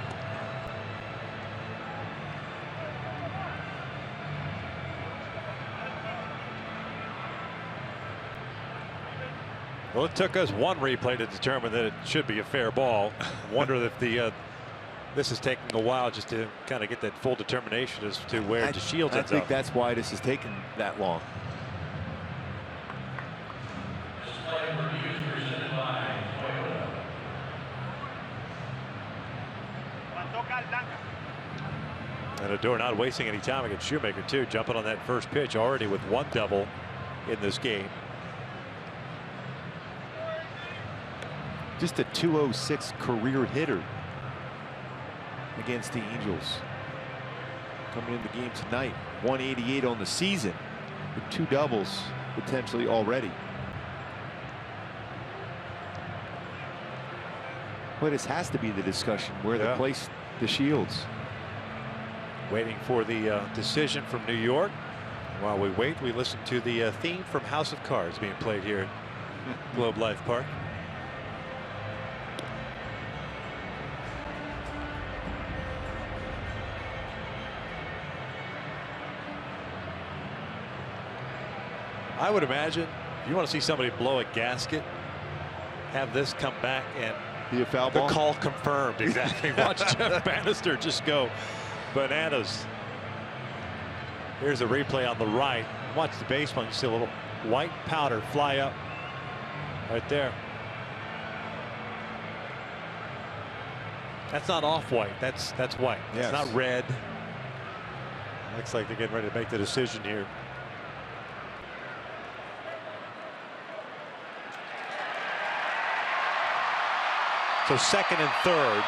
Well, it took us one replay to determine that it should be a fair ball. Wonder if this is taking a while just to kind of get that full determination as to where DeShields ends up. I think that's why this is taking that long. And Odor not wasting any time against Shoemaker, too, jumping on that first pitch already with 1 double in this game. Just a .206 career hitter against the Angels. Coming in the game tonight, 188 on the season with 2 doubles potentially already. But this has to be the discussion where they place DeShields. Waiting for the decision from New York. While we wait, we listen to the theme from House of Cards being played here at Globe Life Park. I would imagine if you want to see somebody blow a gasket, have this come back and be a foul the ball. call confirmed. Exactly. Watch Jeff Bannister just go bananas. Here's a replay on the right. Watch the baseline. You see a little white powder fly up right there. That's not off-white. That's white. Yes. It's not red. Looks like they're getting ready to make the decision here. So second and third.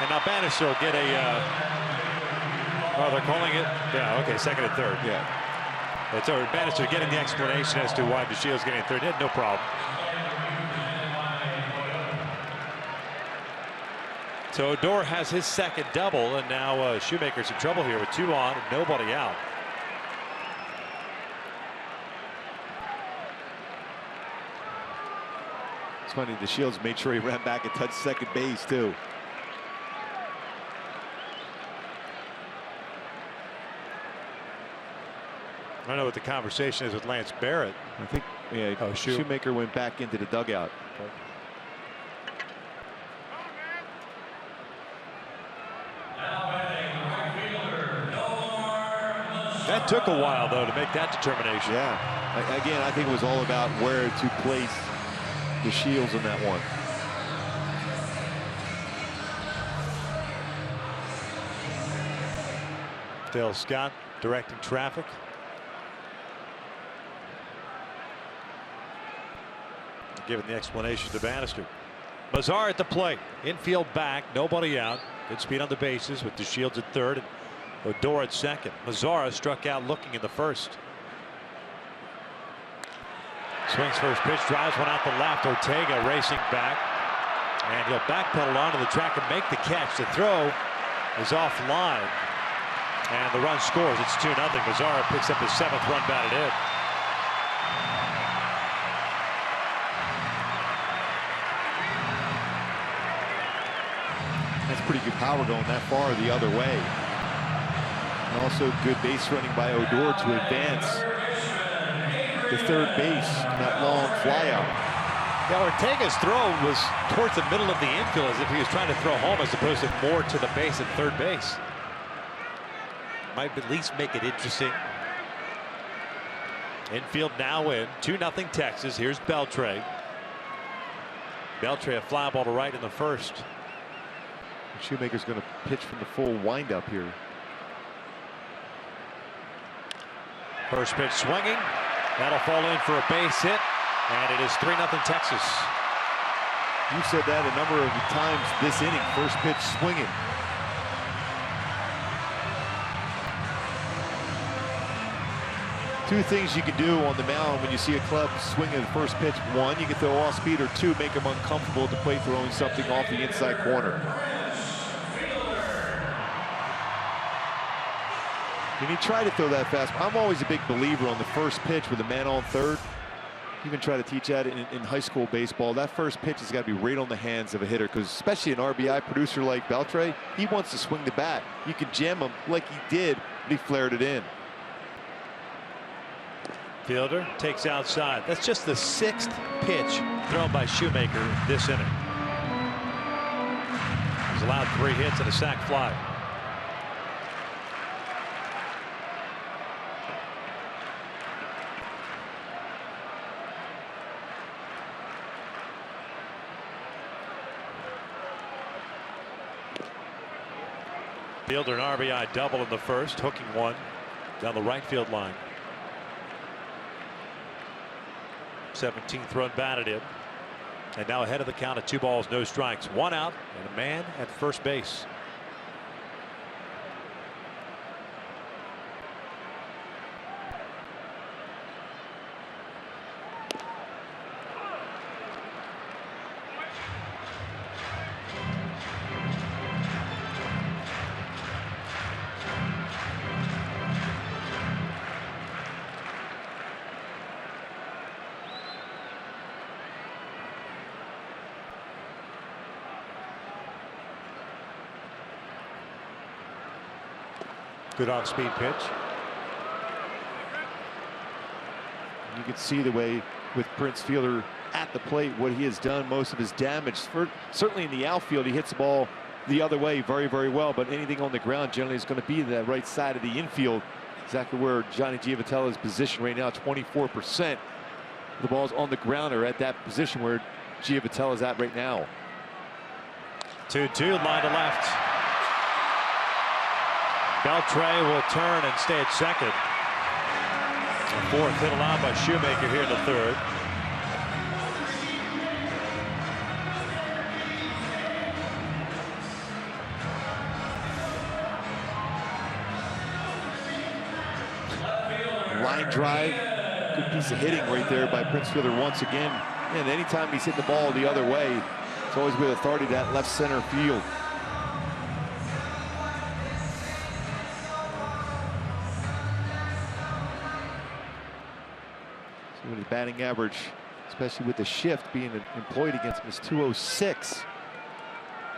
And now Bannister will get a. Oh, they're calling it. Yeah, okay, second and third. Yeah. It's over. Bannister getting the explanation as to why DeShields getting third. He had no problem. So Odor has his second double, and now Shoemaker's in trouble here with 2 on and nobody out. It's funny, DeShields made sure he ran back and touched second base too. I don't know what the conversation is with Lance Barrett. I think Shoemaker went back into the dugout. That took a while, though, to make that determination. Yeah. Again, I think it was all about where to place DeShields in that one. Dale Scott directing traffic. Giving the explanation to Bannister. Mazar at the plate. Infield back. Nobody out. Good speed on the bases with DeShields at third and Odor at second. Mazzara struck out looking in the first. Swings first pitch. Drives one out the left. Ortega racing back. And he'll backpedal onto the track and make the catch. The throw is offline. And the run scores. It's 2-0. Mazzara picks up his 7th run batted in. That's pretty good power going that far the other way. And also good base running by Odor to advance to third base. That long flyout. Yeah, Ortega's throw was towards the middle of the infield as if he was trying to throw home as opposed to more to the base at third base. Might at least make it interesting. Infield now in. 2-0 Texas. Here's Beltre. Beltre a fly ball to right in the first. Shoemaker's going to pitch from the full windup here. First pitch swinging. That'll fall in for a base hit. And it is 3-0 Texas. You said that a number of times this inning. First pitch swinging. Two things you can do on the mound when you see a club swinging the first pitch. One, you can throw off speed, or two, make them uncomfortable at the plate throwing something off the inside corner. When you try to throw that fastball, I'm always a big believer on the first pitch with a man on third. Even try to teach that in high school baseball. That first pitch has got to be right on the hands of a hitter, because especially an RBI producer like Beltre, he wants to swing the bat. You can jam him like he did, but he flared it in. Fielder takes outside. That's just the 6th pitch thrown by Shoemaker this inning. He's allowed 3 hits and a sac fly. Fielder an RBI double in the first, hooking one down the right field line. 17th run batted in, and now ahead of the count at 2 balls, no strikes, 1 out, and a man at first base. Good on-speed pitch. You can see the way with Prince Fielder at the plate, what he has done, most of his damage. Certainly in the outfield, he hits the ball the other way very, very well, but anything on the ground generally is going to be that right side of the infield. Exactly where Johnny Giavotella is positioned right now. 24% of the balls on the ground are at that position where Giavotella is at right now. 2-2, line to left. Beltre will turn and stay at second. The fourth hit allowed by Shoemaker here in the third. Line drive, good piece of hitting right there by Prince Fielder once again. And anytime he's hitting the ball the other way, it's always with authority to that left center field. So his batting average, especially with the shift being employed against him, is .206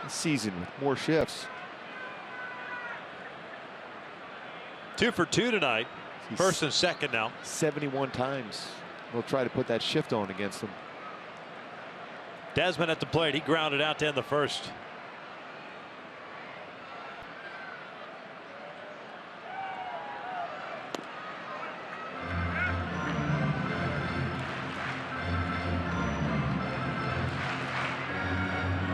this season with more shifts. 2 for 2 tonight. He's First and second now. 71 times. We'll try to put that shift on against him. Desmond at the plate. He grounded out to end the first.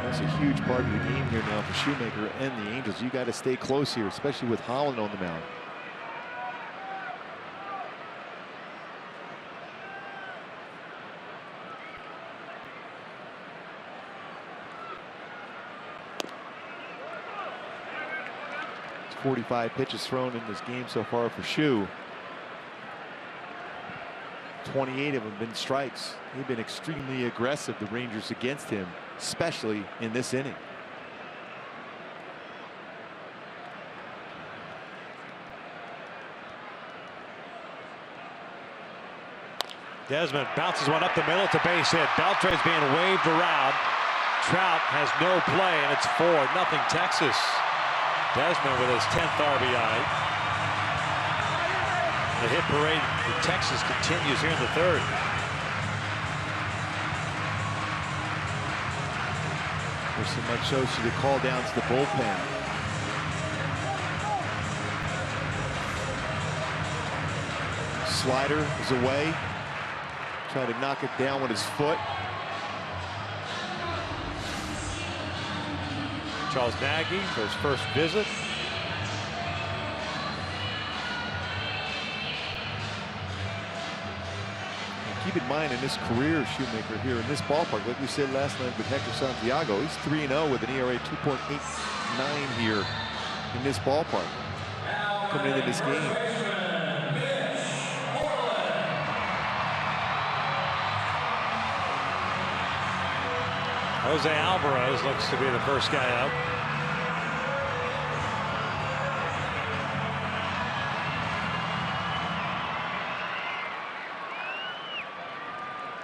That's a huge part of the game here now for Shoemaker and the Angels. You got to stay close here, especially with Holland on the mound. It's 45 pitches thrown in this game so far for Shu. 28 of them have been strikes. They've been extremely aggressive, the Rangers, against him, especially in this inning. Desmond bounces one up the middle. It's a base hit. Beltre's being waved around. Trout has no play, and it's 4-0 Texas. Desmond with his 10th RBI. The hit parade for Texas continues here in the third. There's some Mike shows you the call down to the bullpen. Slider is away. Trying to knock it down with his foot. Charles Nagy for his first visit. And keep in mind, in his career, Shoemaker here in this ballpark, like we said last night with Hector Santiago, he's 3-0 with an ERA 2.89 here in this ballpark coming into this game. Jose Alvarez looks to be the first guy up.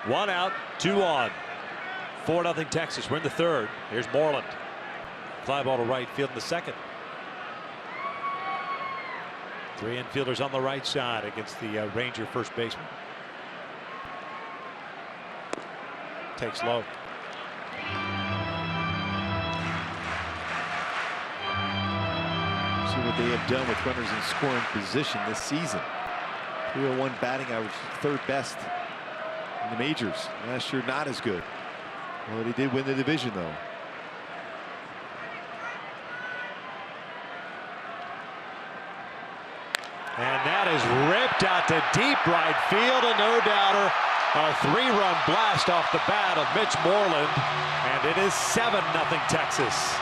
One out, 2 on. 4-0 Texas. We're in the third. Here's Moreland. Fly ball to right field in the second. 3 infielders on the right side against the Ranger first baseman. Takes low. See what they have done with runners in scoring position this season. 301 batting average, third best in the majors. Last year, not as good. Well, they did win the division, though. And that is ripped out to deep right field, a no-doubter. A 3-run blast off the bat of Mitch Moreland, and it is 7-0 Texas.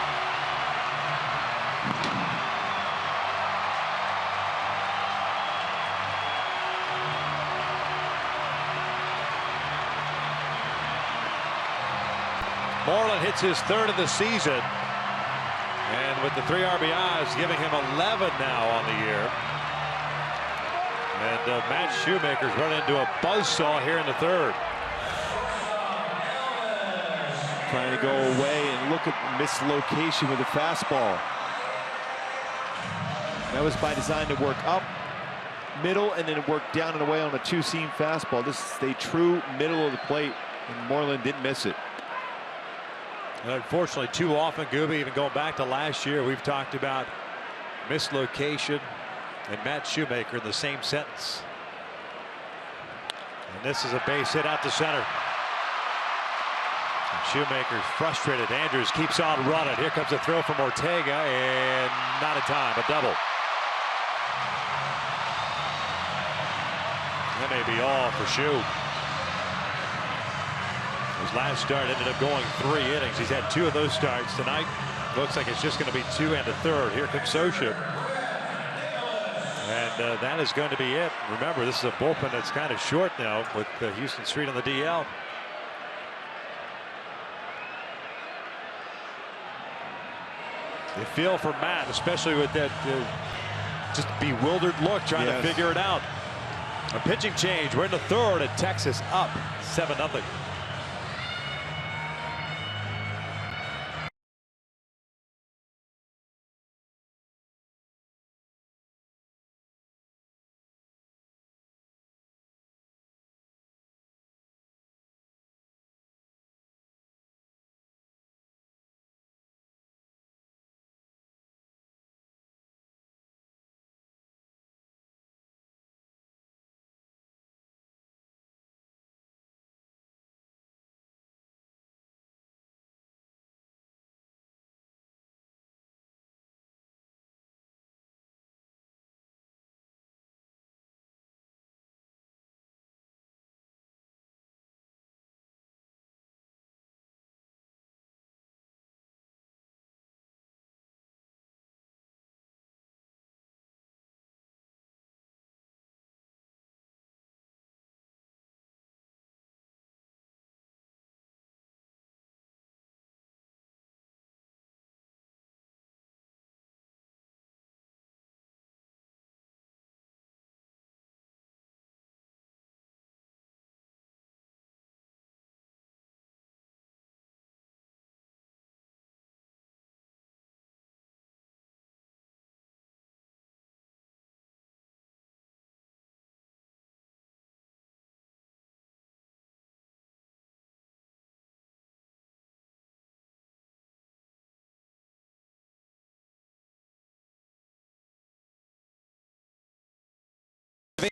Moreland hits his third of the season, and with the 3 RBIs, giving him 11 now on the year. And Matt Shoemaker's run into a buzzsaw here in the third. Trying to go away and look at mislocation with the fastball. That was by design to work up middle and then work down and away on a two-seam fastball. This is a true middle of the plate, and Moreland didn't miss it. And unfortunately, too often, Gooby, even going back to last year, we've talked about mislocation and Matt Shoemaker in the same sentence. And this is a base hit out to center. And Shoemaker's frustrated. Andrews keeps on running. Here comes a throw from Ortega, and not in time. A double. That may be all for Shoe. His last start ended up going 3 innings. He's had 2 of those starts tonight. Looks like it's just going to be 2 and a third. Here comes Sosha. And that is going to be it. Remember, this is a bullpen that's kind of short now with Houston Street on the DL. You feel for Matt, especially with that just bewildered look trying to figure it out. A pitching change. We're in the third, and Texas up 7-0.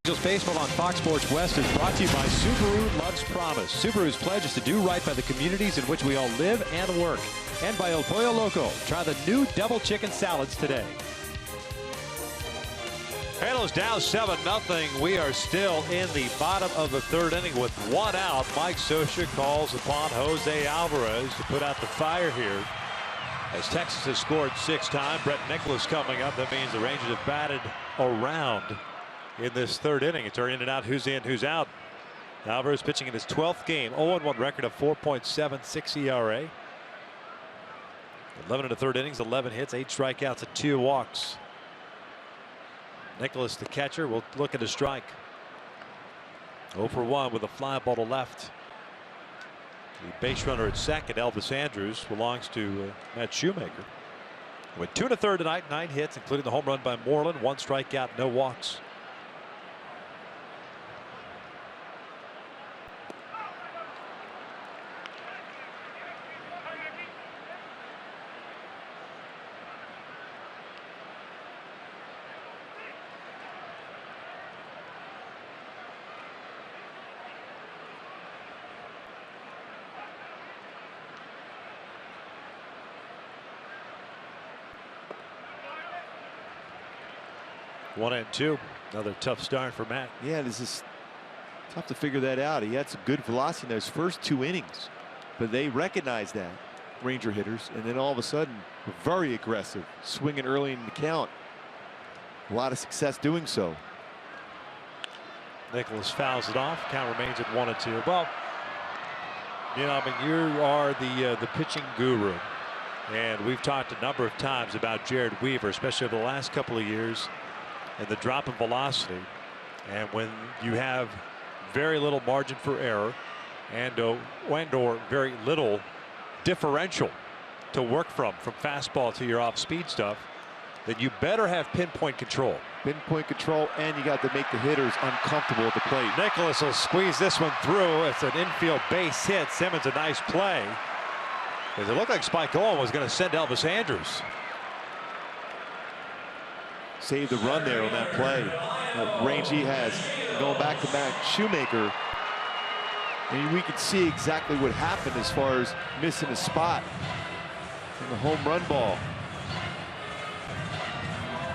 Angels baseball on Fox Sports West is brought to you by Subaru Loves Promise. Subaru's pledge is to do right by the communities in which we all live and work. And by El Pollo Loco. Try the new double chicken salads today. Halos down 7-0. We are still in the bottom of the third inning with 1 out. Mike Scioscia calls upon Jose Alvarez to put out the fire here. As Texas has scored 6 times, Brett Nicholas coming up. That means the Rangers have batted around in this third inning. It's our in and out, who's in, who's out. Alvarez pitching in his 12th game, 0-1 record of 4.76 ERA. 11 in the third innings, 11 hits, 8 strikeouts, and 2 walks. Nicholas, the catcher, will look at a strike. 0 for 1 with a fly ball to left. The base runner at second, Elvis Andrews, belongs to Matt Shoemaker. With 2 1/3 tonight, 9 hits, including the home run by Moreland, 1 strikeout, no walks. One and 2. Another tough start for Matt. Yeah, this is tough to figure that out. He had some good velocity in those first 2 innings, but they recognized that, Ranger hitters, and then all of a sudden, very aggressive, swinging early in the count. A lot of success doing so. Nicholas fouls it off. Count remains at 1 and 2. Well, you know, I mean, you are the pitching guru, and we've talked a number of times about Jared Weaver, especially over the last couple of years, and the drop in velocity. And when you have very little margin for error and or very little differential to work from fastball to your off speed stuff, then you better have pinpoint control. Pinpoint control, and you got to make the hitters uncomfortable at the plate. Nicholas will squeeze this one through. It's an infield base hit. Simmons a nice play. Because it looked like Spike Owen was going to send Elvis Andrus. Saved the run there on that play. That range he has. Going back to back, Shoemaker. And we could see exactly what happened as far as missing a spot in the home run ball.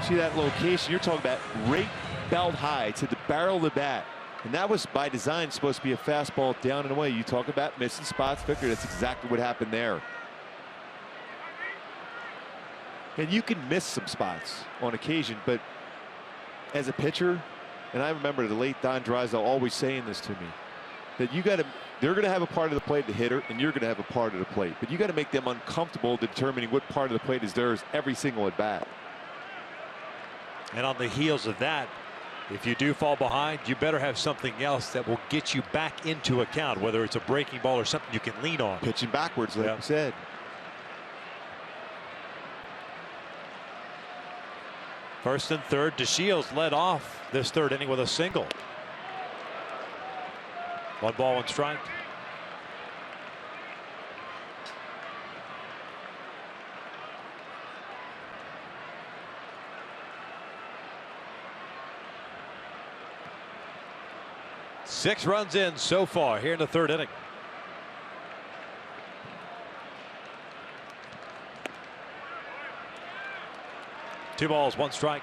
See that location? You're talking about right belt high to the barrel of the bat. And that was by design supposed to be a fastball down and away. You talk about missing spots, Victor. That's exactly what happened there. And you can miss some spots on occasion, but as a pitcher, and I remember the late Don Drysdale always saying this to me, that you got to, they're going to have a part of the plate, the hitter, and you're going to have a part of the plate. But you got to make them uncomfortable determining what part of the plate is theirs every single at bat. And on the heels of that, if you do fall behind, you better have something else that will get you back into account, whether it's a breaking ball or something you can lean on. Pitching backwards, like I said. First and third, DeShields led off this third inning with a single. 1 ball, 1 strike. Six runs in so far here in the third inning. Two balls, 1 strike.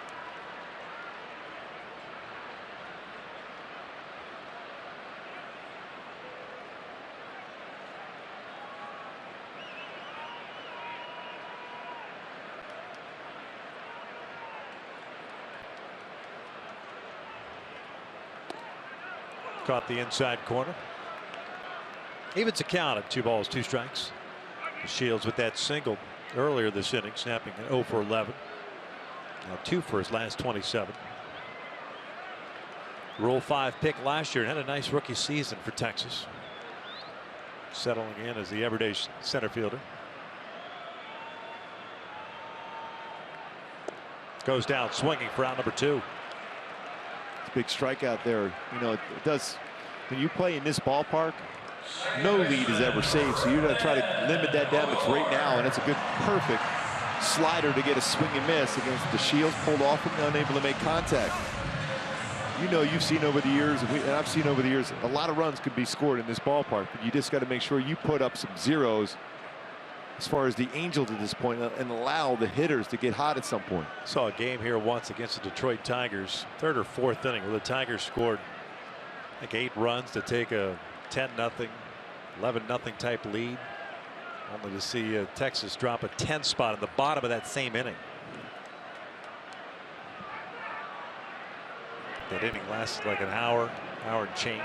Caught the inside corner. Evens a count at 2 balls, 2 strikes. Shields with that single earlier this inning, snapping an 0 for 11. Now 2 for his last 27. Rule 5 pick last year and had a nice rookie season for Texas. Settling in as the everyday center fielder. Goes down swinging for out number 2. Big strikeout there. You know, it does, when you play in this ballpark, no lead is ever safe, so you're going to try to limit that damage right now, and it's a good, perfect slider to get a swing and miss against DeShields, pulled off and unable to make contact. You know, you've seen over the years, and I've seen over the years, a lot of runs could be scored in this ballpark, but you just got to make sure you put up some zeros as far as the Angels at this point and allow the hitters to get hot at some point. Saw a game here once against the Detroit Tigers, 3rd or 4th inning, where the Tigers scored like 8 runs to take a 10-0, 11-0 type lead, only to see Texas drop a 10 spot in the bottom of that same inning. That inning lasted like an hour and change.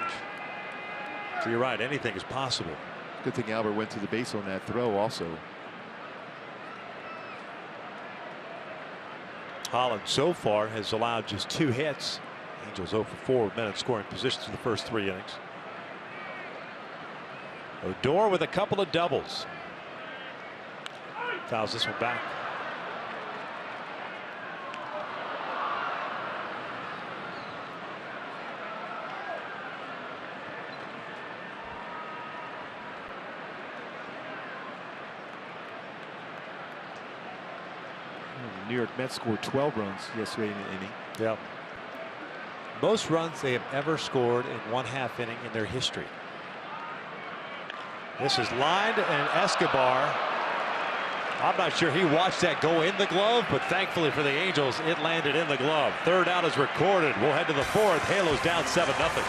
So you're right, anything is possible. Good thing Albert went to the base on that throw also. Holland so far has allowed just 2 hits. Angels 0 for 4 with men in scoring positions in the first 3 innings. Odor with a couple of doubles. Fouls this one back. The New York Mets scored 12 runs yesterday in the inning. Yep. Most runs they have ever scored in 1/2 inning in their history. This is lined, and Escobar, I'm not sure he watched that go in the glove, but thankfully for the Angels, it landed in the glove. 3rd out is recorded. We'll head to the 4th. Halos down 7-0.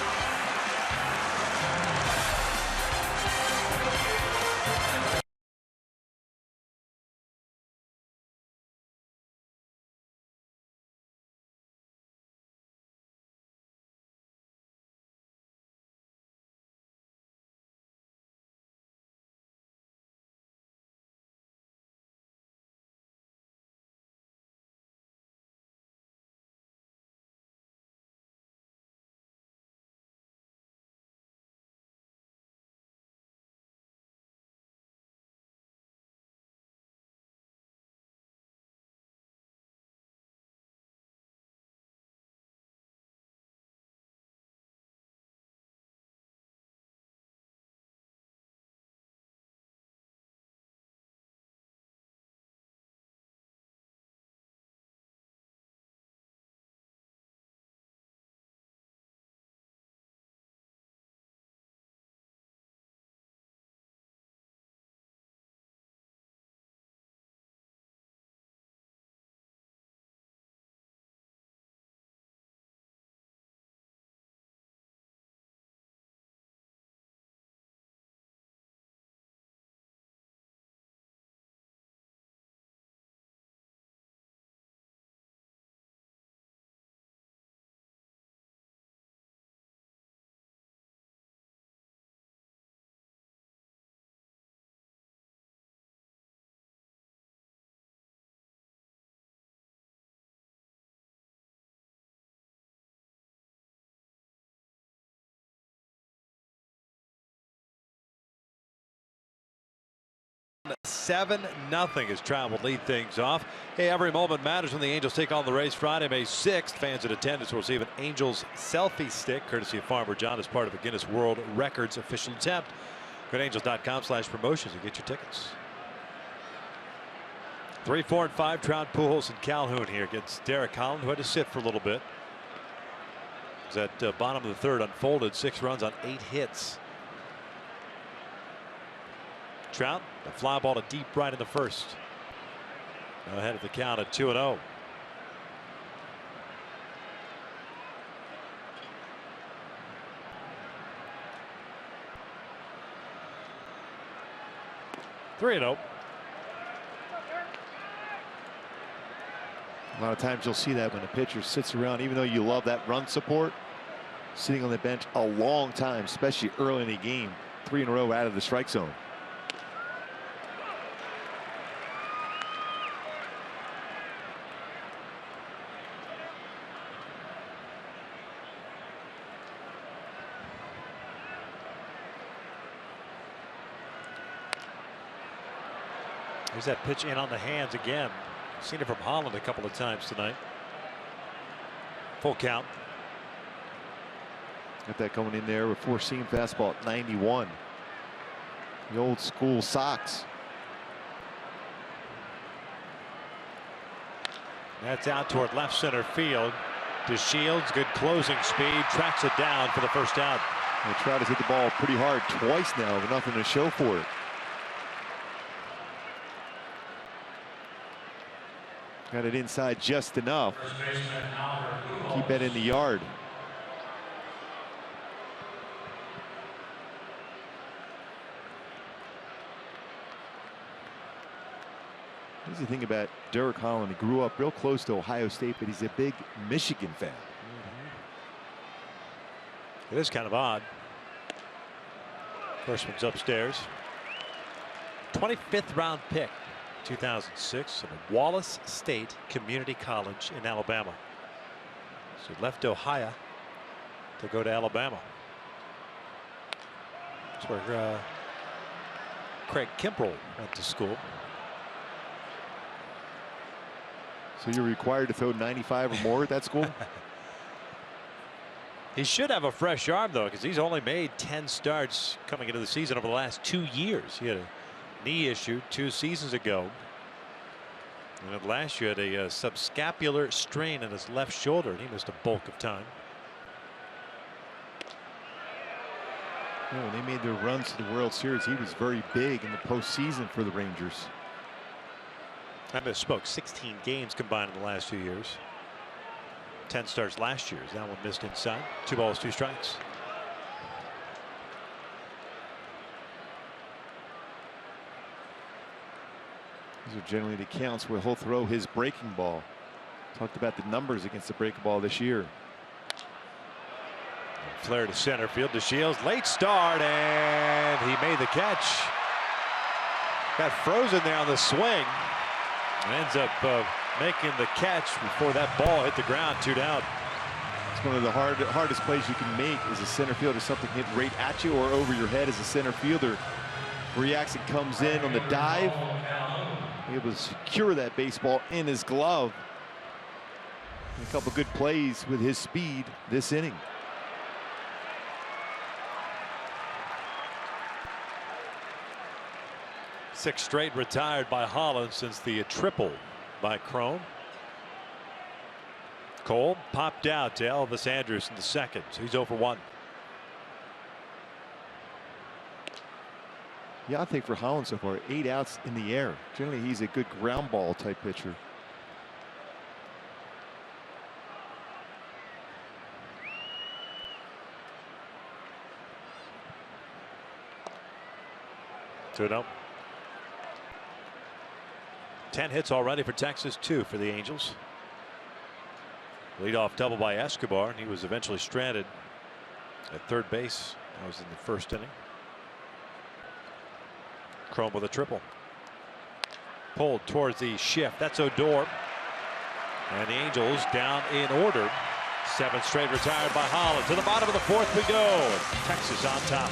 7-0 as Trout will lead things off. Hey, every moment matters when the Angels take on the Rays Friday, May 6th. Fans in attendance will receive an Angels selfie stick courtesy of Farmer John as part of a Guinness World Records official attempt. Go to angels.com/promotions and get your tickets. 3, 4, and 5. Trout, Pujols, and Calhoun here against Derek Holland, who had to sit for a little bit. As that bottom of the third unfolded, 6 runs on 8 hits. Trout, a fly ball to deep right in the first. Now ahead of the count at 2-0. A lot of times you'll see that when a pitcher sits around, even though you love that run support, sitting on the bench a long time, especially early in a game. 3 in a row out of the strike zone. There's that pitch in on the hands again. Seen it from Holland a couple of times tonight. Full count. Got that going in there with 4-seam fastball at 91. The old school Sox. That's out toward left center field. DeShields, good closing speed, tracks it down for the first out. And Trout has hit the ball pretty hard twice now, but nothing to show for it. Got it inside just enough. Keep that in the yard. Here's the thing about Derek Holland. He grew up real close to Ohio State, but he's a big Michigan fan. It is kind of odd. First one's upstairs. 25th round pick. 2006 at Wallace State Community College in Alabama. So he left Ohio to go to Alabama. That's where Craig Kimbrell went to school. So you're required to throw 95 or more at that school? He should have a fresh arm though, because he's only made 10 starts coming into the season over the last 2 years. He had a knee issue 2 seasons ago. And last year had a subscapular strain in his left shoulder, and he missed a bulk of time. When they made their runs to the World Series, he was very big in the postseason for the Rangers. I misspoke. 16 games combined in the last 2 years. 10 starts last year. That one missed inside. 2 balls, 2 strikes. These are generally the counts where he'll throw his breaking ball. Talked about the numbers against the breaking ball this year. Flare to center field. DeShields, late start, and he made the catch. Got frozen there on the swing. Ends up making the catch before that ball hit the ground. 2 down. It's one of the hardest plays you can make as a center fielder. Something hit right at you or over your head as a center fielder. Reacts and comes in on the dive. Able to secure that baseball in his glove. And a couple good plays with his speed this inning. Six straight retired by Holland since the triple by Chrome. Cole popped out to Elvis Andrus in the second. So he's 0 for 1. Yeah, I think for Holland so far, 8 outs in the air. Generally, he's a good ground ball type pitcher. Two down. 10 hits already for Texas, 2 for the Angels. Leadoff double by Escobar, and he was eventually stranded at third base. That was in the first inning. Chrome with a triple. Pulled towards the shift. That's Odor. And the Angels down in order. 7 straight retired by Holland. To the bottom of the 4th we go. Texas on top.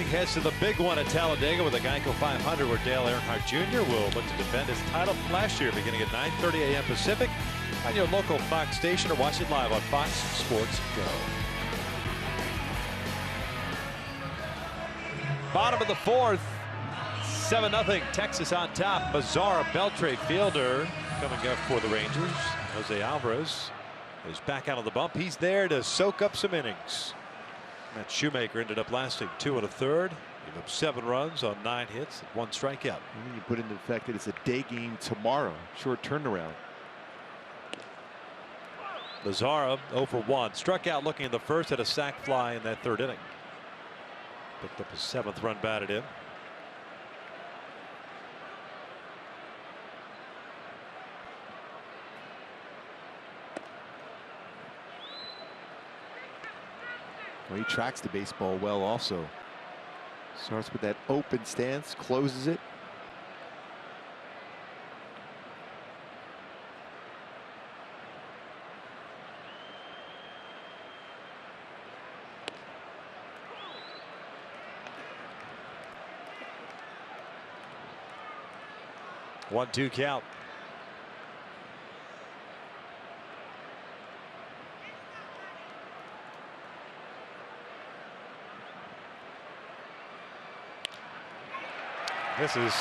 Racing heads to the big one at Talladega with a Geico 500 where Dale Earnhardt Jr. will look to defend his title from last year beginning at 9:30 a.m. Pacific on your local Fox station or watch it live on Fox Sports Go. Bottom of the fourth, 7-0 Texas on top. Mazara Beltre fielder coming up for the Rangers. Jose Alvarez is back out of the bump. He's there to soak up some innings. Matt Shoemaker ended up lasting 2 1/3. Gave up 7 runs on 9 hits, 1 strikeout. And then you put into the fact that it's a day game tomorrow. Short turnaround. Lazara 0 for 1. Struck out looking in the first, had a sac fly in that 3rd inning. Picked up his 7th run batted in. Well, he tracks the baseball well also. Starts with that open stance, closes it. One-two count. This is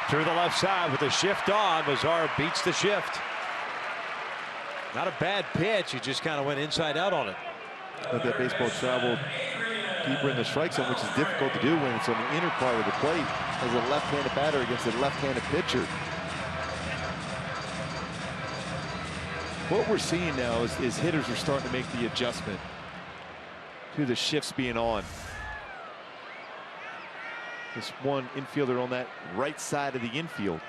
through the left side with the shift on. Mazara beats the shift. Not a bad pitch. He just kind of went inside out on it. Let that baseball travel deeper in the strike zone, which is difficult to do when it's on the inner part of the plate as a left-handed batter against a left-handed pitcher. What we're seeing now is hitters are starting to make the adjustment to the shifts being on. This one infielder on that right side of the infield.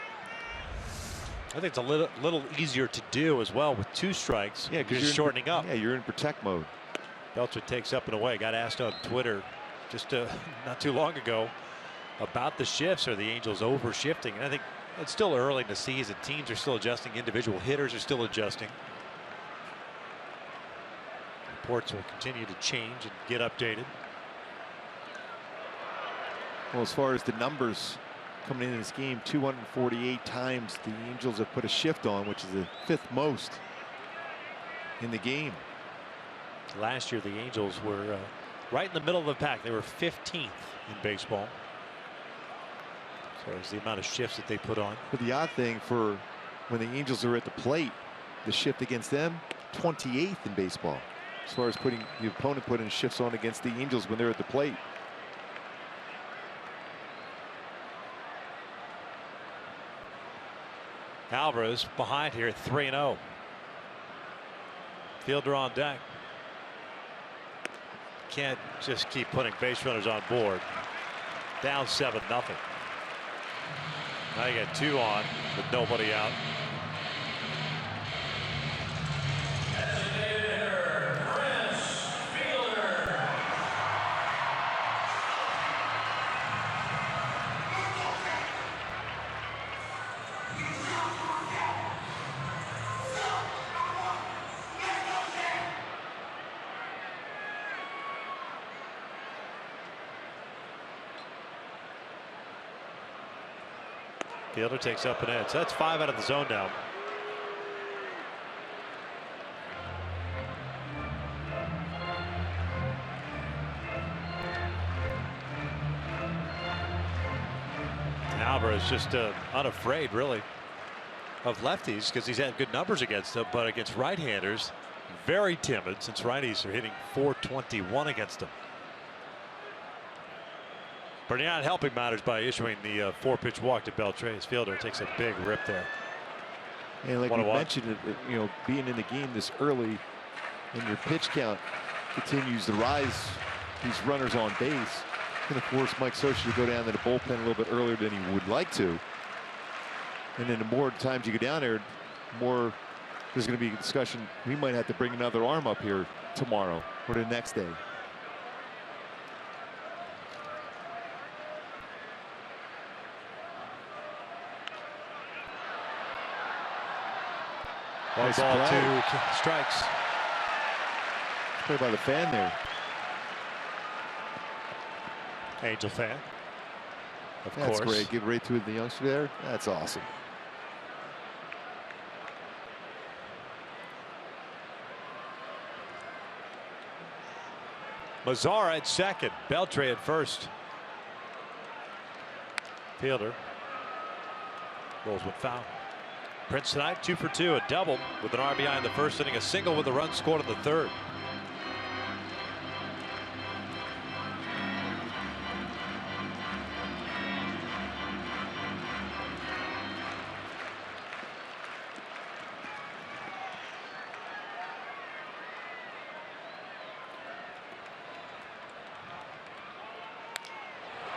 I think it's a little easier to do as well with 2 strikes. Yeah, because you're shortening up. Yeah, you're in protect mode. Beltre takes up and away. Got asked on Twitter just not too long ago about the shifts. Are the Angels over shifting? And I think it's still early in the season. Teams are still adjusting. Individual hitters are still adjusting. Reports will continue to change and get updated. Well, as far as the numbers coming into this game, 248 times the Angels have put a shift on, which is the 5th most in the game. Last year, the Angels were right in the middle of the pack. They were 15th in baseball as far as the amount of shifts that they put on. But the odd thing for when the Angels are at the plate, the shift against them, 28th in baseball. As far as putting the opponent putting shifts on against the Angels when they're at the plate. Alvarez behind here at 3-0. Fielder on deck. Can't just keep putting base runners on board. Down 7-0. Now you got 2 on with nobody out. Fielder takes up and in. So that's 5 out of the zone now. Alvarez just unafraid, really, of lefties because he's had good numbers against them, but against right-handers, very timid since righties are hitting .421 against him. But not helping matters by issuing the 4-pitch walk to Beltre. His fielder takes a big rip there. And like we mentioned, you know, being in the game this early and your pitch count continues to rise, these runners on base, going to force Mike Scioscia to go down to the bullpen a little bit earlier than he would like to. And then the more times you go down there, more there's going to be a discussion. We might have to bring another arm up here tomorrow or the next day. Nice ball, 2 strikes. Play by the fan there. Angel fan. Of That's course. great. Give right to the youngster there. That's awesome. Mazzara at second. Beltre at first. Fielder rolls with foul. Prince tonight 2 for 2, a double with an RBI in the first inning, a single with a run scored in the third.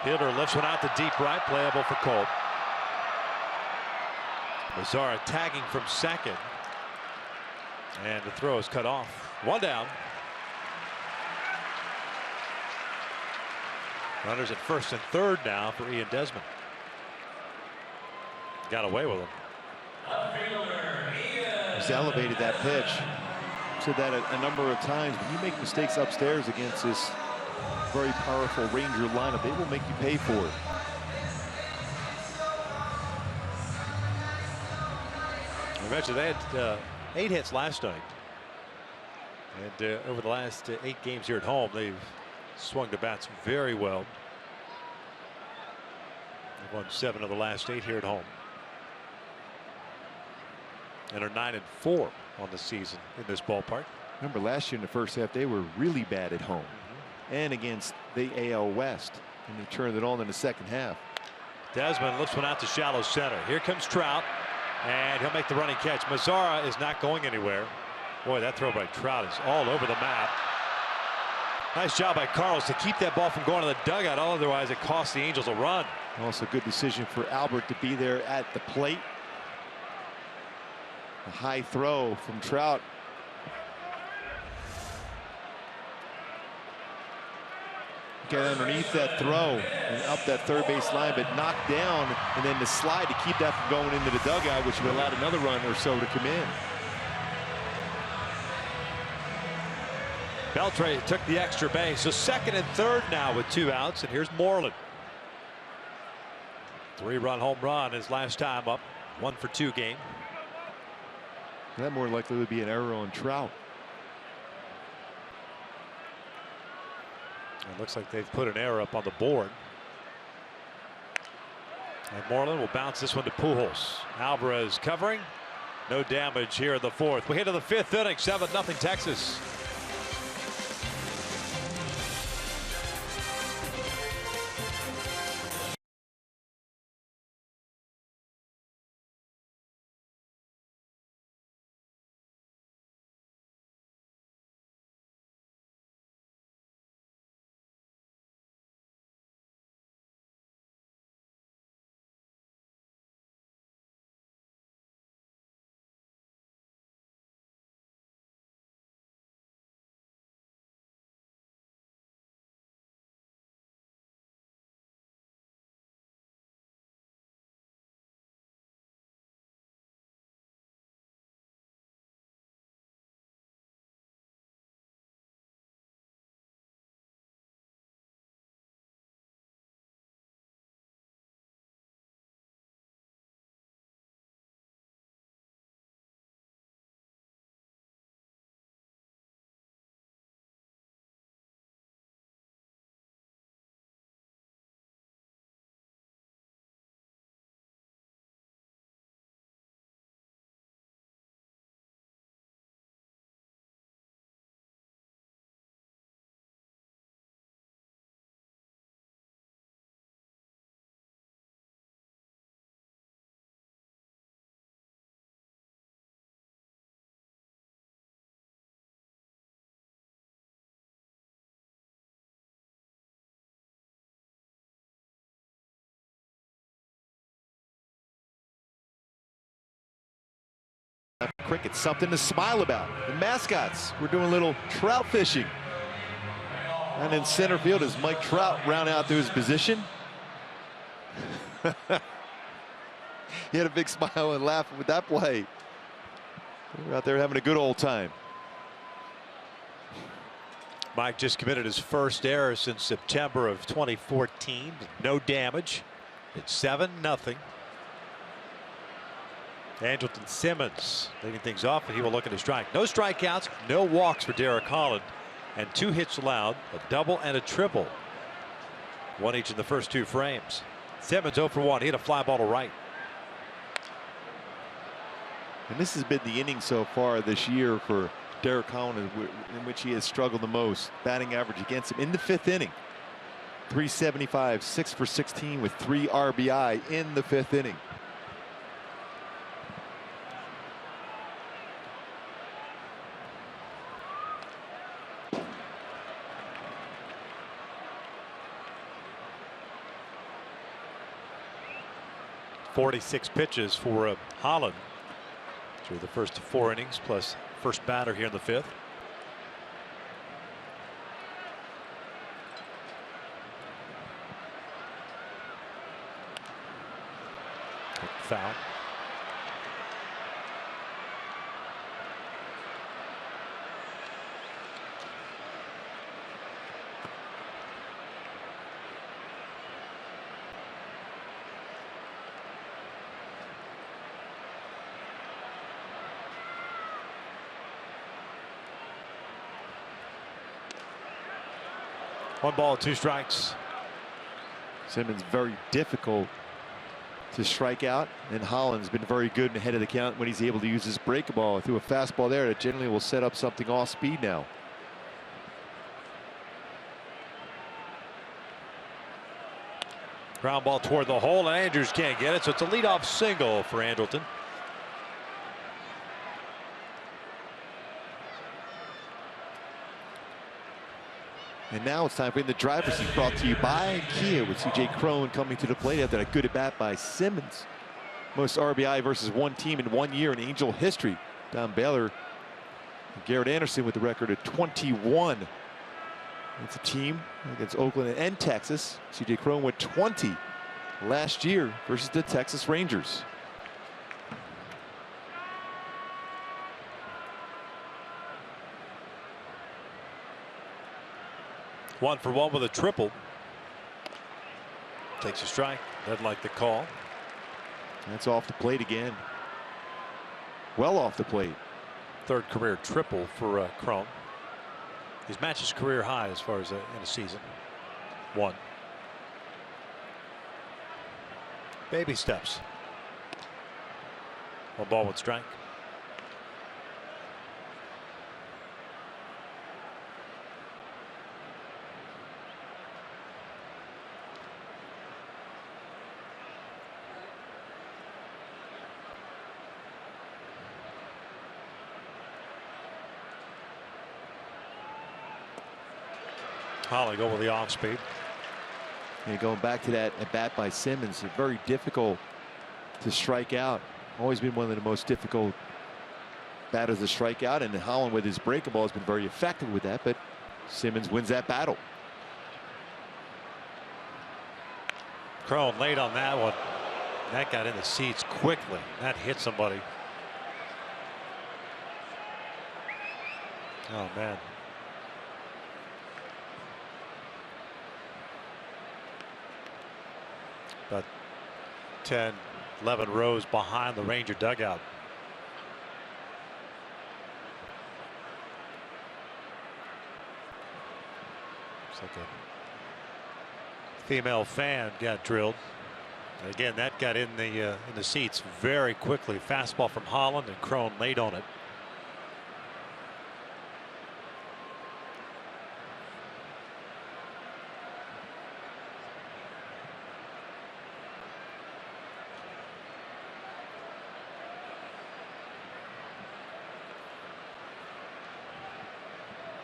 Fielder lifts one out to deep right, playable for Colt. Mazzara tagging from second, and the throw is cut off. One down. Runners at first and third now for Ian Desmond. Got away with him. He's elevated that pitch. Said that a number of times. When you make mistakes upstairs against this very powerful Ranger lineup, they will make you pay for it. I mentioned they had 8 hits last night, and over the last 8 games here at home, they've swung the bats very well. They've won 7 of the last 8 here at home, and are 9-4 on the season in this ballpark. Remember last year in the first half, they were really bad at home and against the AL West, and they turned it on in the second half. Desmond lifts one out to shallow center. Here comes Trout, and he'll make the running catch. Mazzara is not going anywhere. Boy, that throw by Trout is all over the map. Nice job by Carlos to keep that ball from going to the dugout. Otherwise, it costs the Angels a run. Also, good decision for Albert to be there at the plate. A high throw from Trout. Get underneath that throw and up that third base line, but knocked down, and then the slide to keep that from going into the dugout, which would allow another run or so to come in. Beltre took the extra base, so second and third now with 2 outs, and here's Moreland. 3-run home run his last time up. 1 for 2 game. That more likely would be an error on Trout. It looks like they've put an error up on the board. And Moreland will bounce this one to Pujols. Alvarez covering. No damage here in the 4th. We hit to the 5th inning. 7-0 Texas. Cricket, something to smile about. The mascots, we're doing a little trout fishing. And in center field is Mike Trout round out to his position. He had a big smile and laugh with that play. We're out there having a good old time. Mike just committed his first error since September of 2014. No damage. It's 7-0. Andrelton Simmons leading things off, and he will look at a strike. No strikeouts, no walks for Derek Holland, and 2 hits allowed, a double and a triple. One each in the first 2 frames. Simmons 0 for 1. He hit a fly ball to right. And this has been the inning so far this year for Derek Holland, in which he has struggled the most. Batting average against him in the 5th inning. 375, 6 for 16 with 3 RBI in the 5th inning. .46 pitches for Holland through the first 4 innings, plus first batter here in the 5th. Foul. One ball, 2 strikes. Simmons very difficult to strike out, and Holland's been very good in the head of the count when he's able to use his breakable. Threw a fastball there that generally will set up something off speed now. Ground ball toward the hole, and Andrews can't get it, so it's a leadoff single for Andrelton. And now it's time for the driver's seat, brought to you by Kia, with C.J. Cron coming to the plate after a good at bat by Simmons. Most RBI versus one team in 1 year in Angel history. Don Baylor and Garrett Anderson with the record of 21. It's a team against Oakland and Texas. C.J. Cron with 20 last year versus the Texas Rangers. One for one with a triple. Takes a strike. Doesn't like the call. That's off the plate again. Well off the plate. 3rd career triple for Cron. He's matched his career high as far as in a season. 1. Baby steps. 1 ball, 1 strike. Holland go with the off speed. And going back to that at bat by Simmons, it's very difficult to strike out. Always been one of the most difficult batters to strike out, and Holland with his breakable has been very effective with that, but Simmons wins that battle. Cron late on that one. That got in the seats quickly. That hit somebody. Oh man. About 10, 11 rows behind the Ranger dugout. Looks like a female fan got drilled. And again, that got in the seats very quickly. Fastball from Holland, and Cron late on it.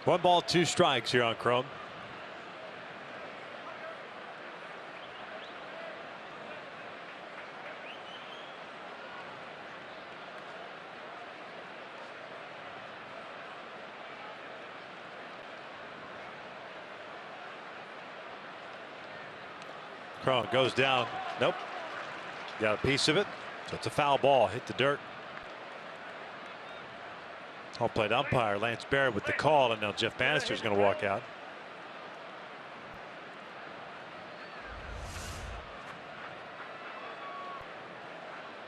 One ball, 2 strikes here on Cron. Cron goes down. Nope. Got a piece of it. So it's a foul ball. Hit the dirt. Home plate umpire Lance Barrett with the call, and now Jeff Bannister is going to walk out.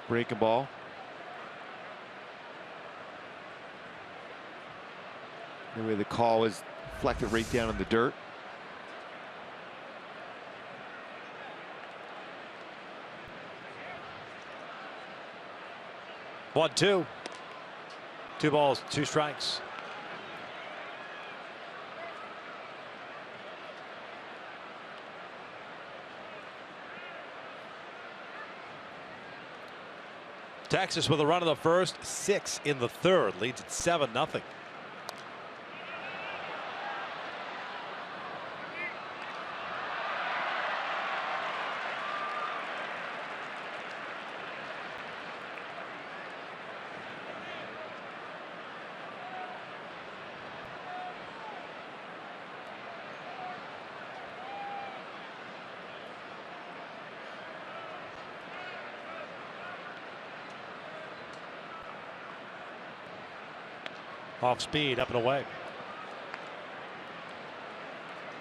Breaking ball. Anyway, the call is deflected right down in the dirt. One, two. 2 balls, 2 strikes. Texas with a run in the first, 6 in the third, leads at 7-0. Off speed, up and away.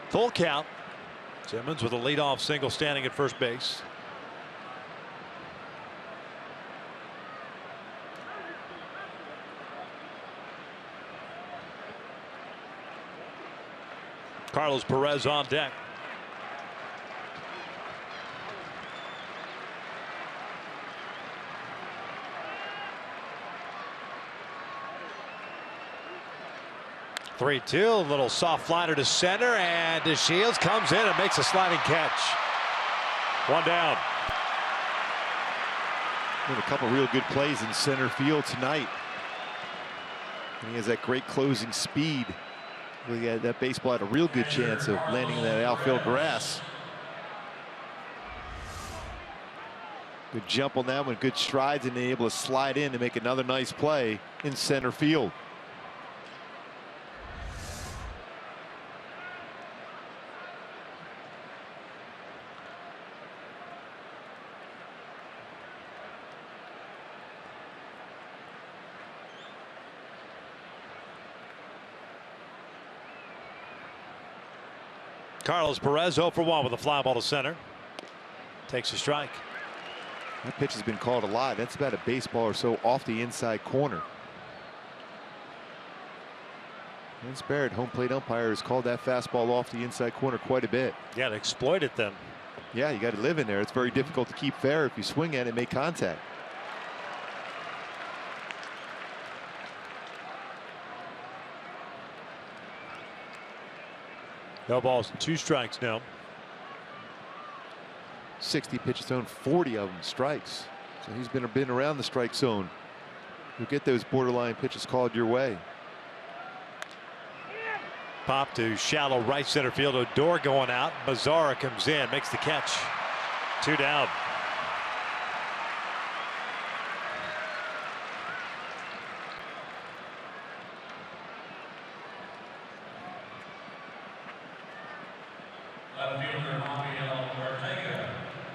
Full count. Simmons with a leadoff single standing at first base. Carlos Perez on deck. Three-two, a little soft liner to center, and DeShields comes in and makes a sliding catch. One down. Made a couple real good plays in center field tonight. And he has that great closing speed. Really had that baseball had a real good chance of landing in that outfield grass. Good jump on that one, good strides, and able to slide in to make another nice play in center field. Carlos Perez 0 for 1 with a fly ball to center. Takes a strike. That pitch has been called a lot. That's about a baseball or so off the inside corner. Lance Barrett, home plate umpire, has called that fastball off the inside corner quite a bit. Yeah, to exploit it then. Yeah, you got to live in there. It's very difficult to keep fair if you swing at it and make contact. No balls, 2 strikes now. 60 pitches thrown, 40 of them strikes. So he's been around the strike zone. You'll get those borderline pitches called your way. Pop to shallow right center field. Odor going out. Mazzara comes in, makes the catch. 2 down.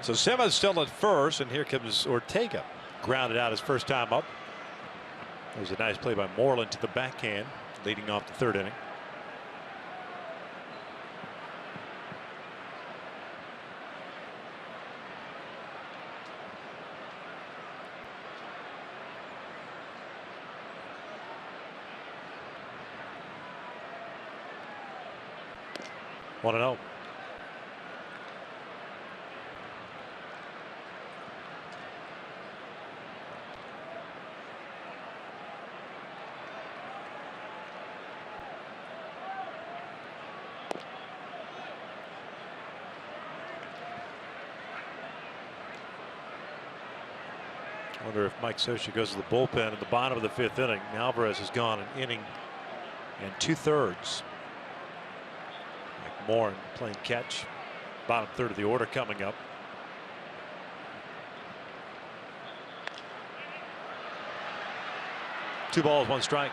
So Simmons still at first, and here comes Ortega. Grounded out his first time up. There's a nice play by Moreland to the backhand, leading off the 3rd inning. One and 0. Wonder if Mike Scioscia goes to the bullpen at the bottom of the 5th inning. Alvarez has gone an inning and 2/3. Mike Moore playing catch. Bottom 3rd of the order coming up. Two balls, 1 strike.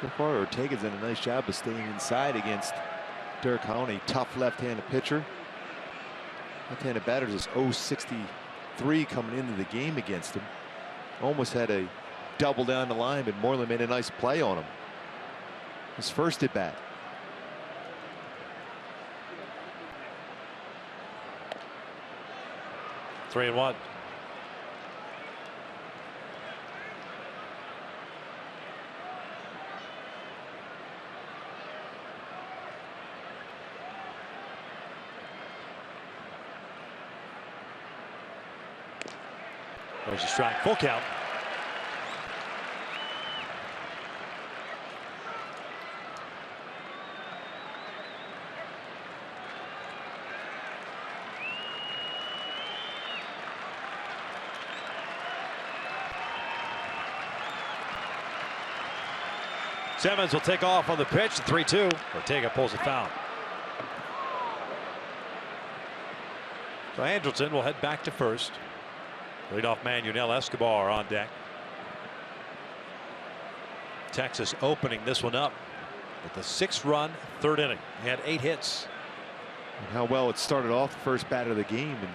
So far, Ortega's done a nice job of staying inside against Derek Holland, a tough left-handed pitcher. Left-handed batters is 0.63 coming into the game against him. Almost had a double down the line, but Moreland made a nice play on him. His first at bat. Three and one. There's a strike. Full count. Simmons will take off on the pitch. 3-2. Ortega pulls it foul. So Andrelton will head back to first. Leadoff man Yunel Escobar on deck. Texas opening this one up with a 6-run third inning. He had 8 hits. And how well it started off the first bat of the game, and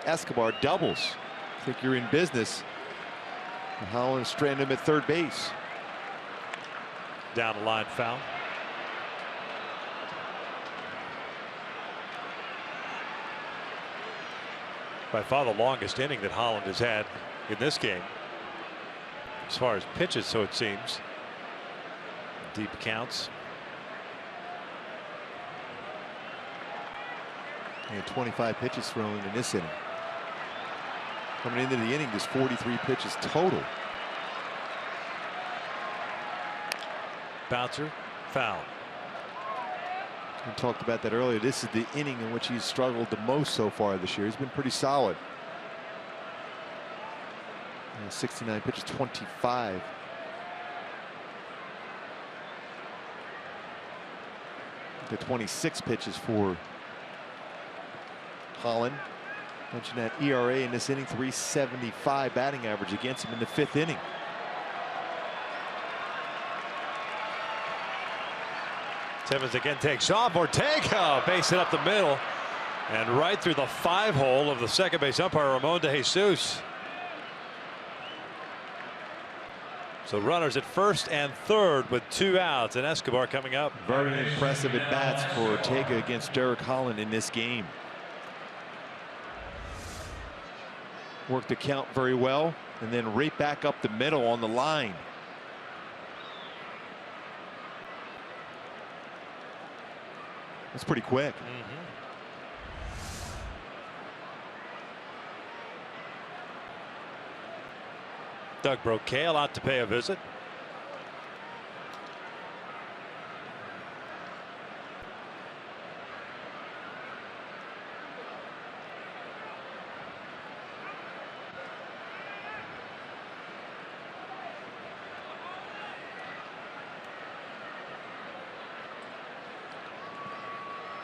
Escobar doubles. I think you're in business. And Holland stranded him at third base. Down the line foul. By far the longest inning that Holland has had in this game, as far as pitches, so it seems. Deep counts. He had 25 pitches thrown in this inning. Coming into the inning, there's 43 pitches total. Bouncer, foul. We talked about that earlier. This is the inning in which he's struggled the most so far this year. He's been pretty solid. 69 pitches, 25. The 26 pitches for Holland. Mentioned that ERA in this inning, 3.75 batting average against him in the 5th inning. Simmons again takes off. Ortega base it up the middle and right through the 5-hole of the second base umpire Ramon de Jesus. So runners at first and third with 2 outs, and Escobar coming up. Very impressive at bats for Ortega against Derek Holland in this game. Worked the count very well, and then right back up the middle on the line. That's pretty quick. Doug Brocale out to pay a visit.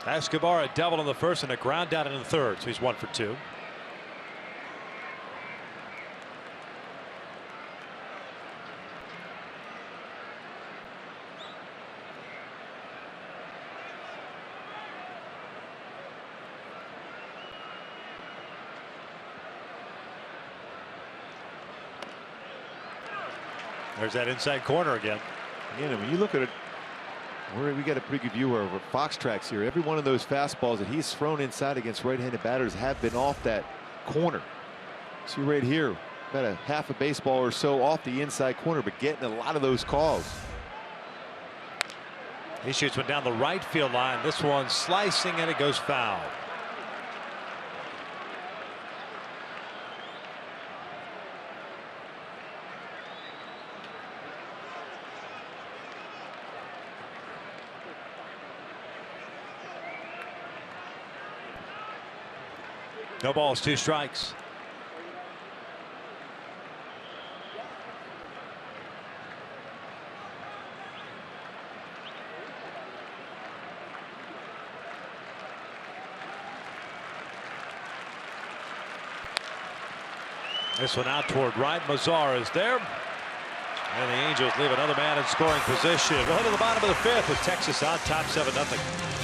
Escobar a double in the first and a ground out in the third, so he's 1 for 2. There's that inside corner again. Again, when you look at it, we got a pretty good view of Fox Tracks here. Every one of those fastballs that he's thrown inside against right-handed batters have been off that corner. See right here, about a half a baseball or so off the inside corner, but getting a lot of those calls. He shoots one down the right field line. This one slicing and it goes foul. No balls, 2 strikes. This one out toward right. Mazar is there. And the Angels leave another man in scoring position. Right to the bottom of the 5th with Texas out top 7-0.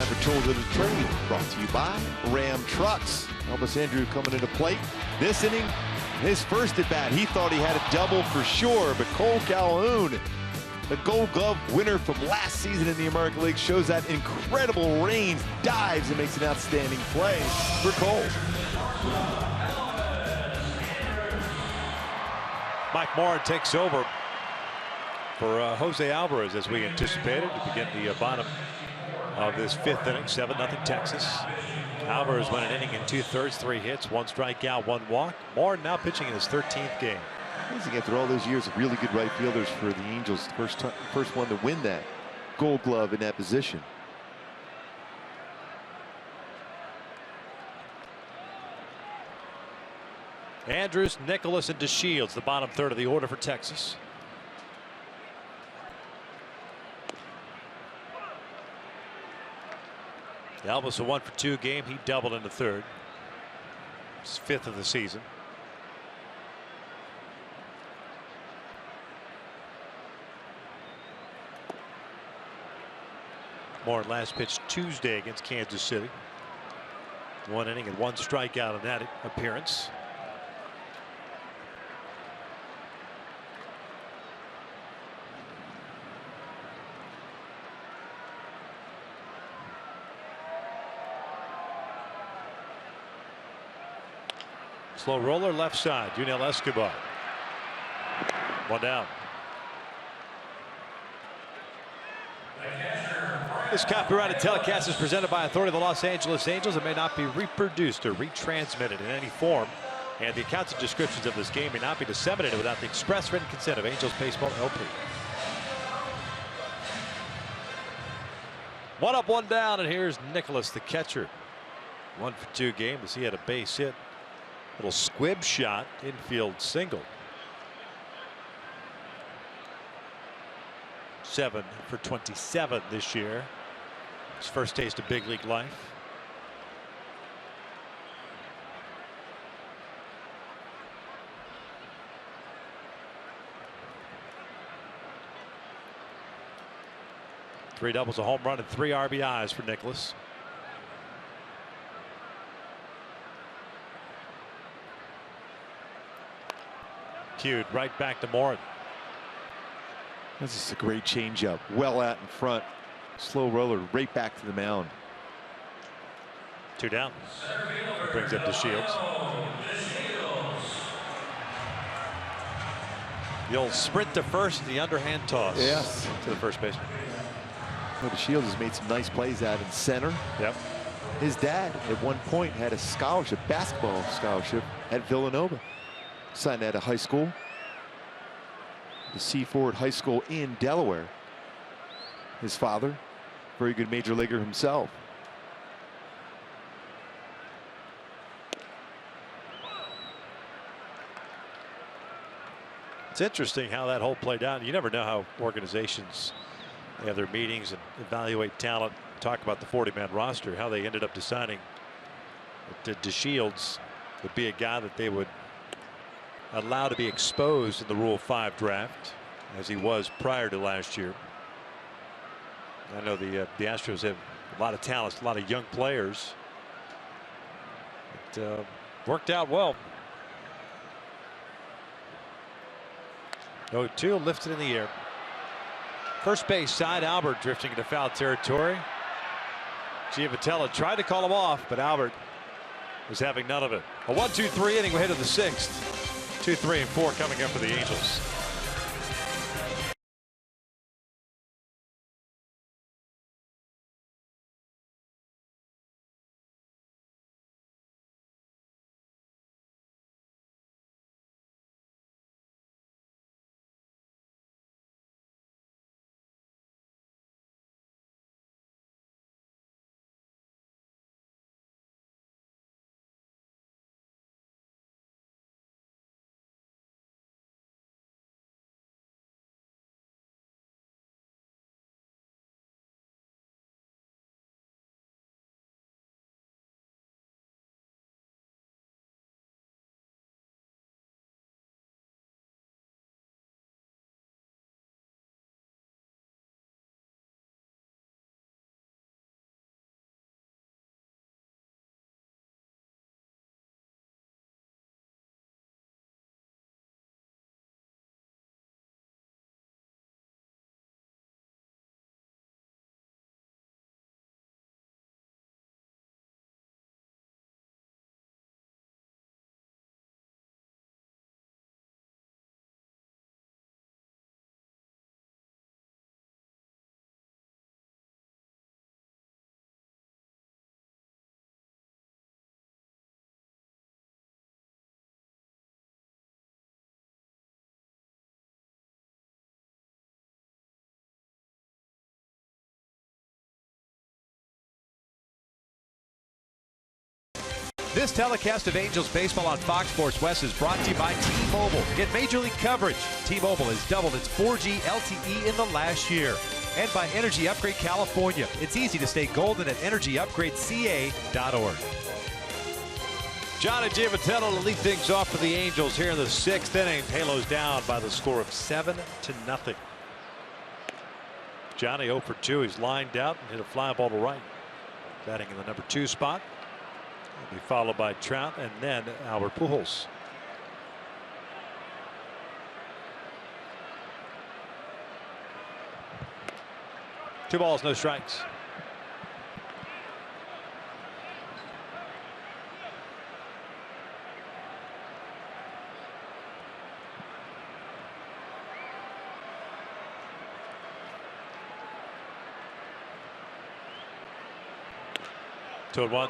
Patrol to the trade, brought to you by Ram Trucks. Elvis Andrew coming into plate. This inning, his first at bat, he thought he had a double for sure, but Cole Calhoun, the Gold Glove winner from last season in the American League, shows that incredible range, dives, and makes an outstanding play for Cole. Mike Moore takes over for Jose Alvarez, as we anticipated, to begin the bottom of this fifth inning. 7-0 Texas. Alvarez went an inning in 2/3, 3 hits, 1 strikeout, 1 walk. Moore now pitching in his 13th game. Amazing, after all those years of really good right fielders for the Angels, first one to win that Gold Glove in that position. Andrews, Nicholas, and DeShields, the bottom third of the order for Texas. Elvis a 1-for-2 game. He doubled in the third. His 5th of the season. Moore last pitched Tuesday against Kansas City. 1 inning and 1 strikeout in that appearance. Slow roller left side. Yunel Escobar. 1 down. This copyrighted telecast is presented by authority of the Los Angeles Angels. It may not be reproduced or retransmitted in any form, and the accounts and descriptions of this game may not be disseminated without the express written consent of Angels Baseball LP. 1 up, 1 down, and here's Nicholas, the catcher. 1-for-2 game as he had a base hit. Little squib shot, infield single. 7 for 27 this year. His first taste of big league life. Three doubles, a home run, and 3 RBIs for Nicholas. Cued right back to Moore. This is a great changeup. Well out in front. Slow roller right back to the mound. 2 down. Brings up DeShields. The old sprint to first, the underhand toss. Yes. To the first baseman. Well, DeShields has made some nice plays out in center. Yep. His dad at one point had a scholarship, basketball scholarship at Villanova. Signed at a high school, the Seaford High School in Delaware. His father, very good major leaguer himself. It's interesting how that whole played out. You never know how organizations have their meetings and evaluate talent, talk about the 40-man roster, how they ended up deciding that DeShields would be a guy that they would allow to be exposed in the Rule 5 draft, as he was prior to last year. I know the Astros have a lot of talent, a lot of young players. It worked out well. 0-2, lifted in the air. First base side, Albert drifting into foul territory. Giavotella tried to call him off, but Albert was having none of it. A 1-2-3 inning. We're headed to the 6th. 2, 3, and 4 coming up for the Angels. This telecast of Angels baseball on Fox Sports West is brought to you by T-Mobile. Get Major League coverage. T-Mobile has doubled its 4G LTE in the last year. And by Energy Upgrade California. It's easy to stay golden at energyupgradeca.org. Johnny Giavitello to lead things off for the Angels here in the 6th inning. Halos down by the score of 7-0. Johnny 0 for 2. He's lined out and hit a fly ball to right. Batting in the number 2 spot. He'll be followed by Trout and then Albert Pujols. Two balls, no strikes. Two and one.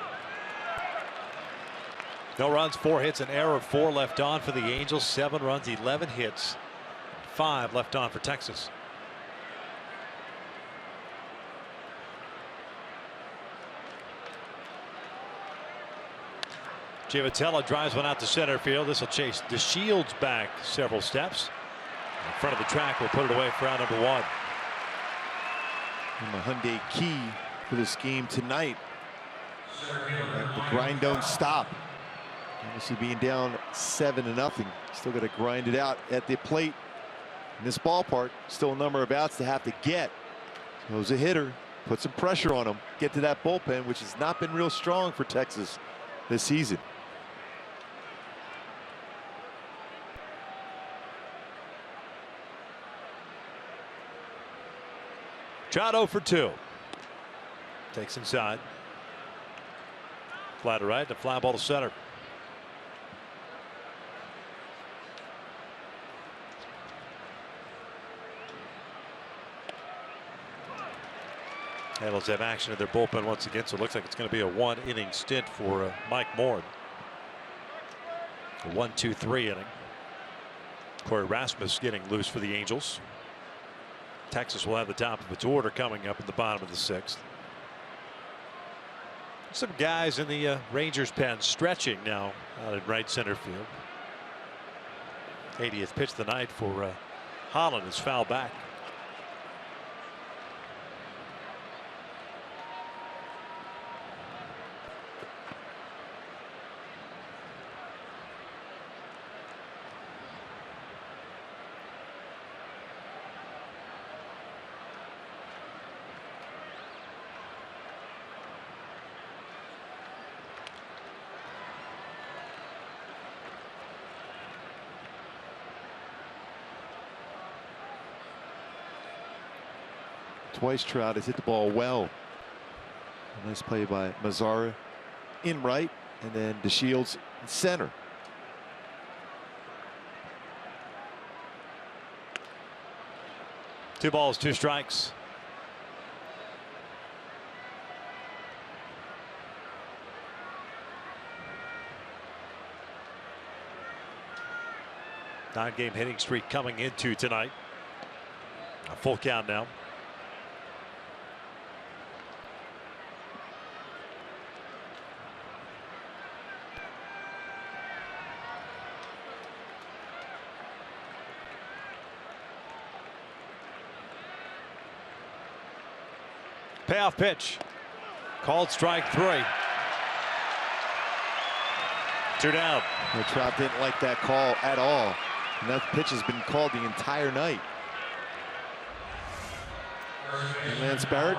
No runs, 4 hits, an error, 4 left on for the Angels. 7 runs, 11 hits, 5 left on for Texas. Giavitello drives one out to center field. This will chase DeShields back several steps. In front of the track, will put it away for out number 1. And the Hyundai key for this game tonight. The grind don't stop. Obviously being down 7-0. Still got to grind it out at the plate. In this ballpark, still a number of outs to have to get. So as a hitter, put some pressure on him. Get to that bullpen, which has not been real strong for Texas this season. Trout 0 for 2. Takes inside. Fly to right, the fly ball to center. Angels have action at their bullpen once again, so it looks like it's going to be a 1-inning stint for Mike Moore. A 1-2-3 inning. Corey Rasmus getting loose for the Angels. Texas will have the top of its order coming up at the bottom of the 6th. Some guys in the Rangers pen stretching now out in right center field. 80th pitch of the night for Holland is foul back. Twice Trout has hit the ball well. A nice play by Mazzara in right, and then DeShields in center. Two balls, 2 strikes. Nine-game hitting streak coming into tonight. A full count now. Payoff pitch. Called strike 3. 2 down. Well, Trout didn't like that call at all. And that pitch has been called the entire night. And Lance Barrett.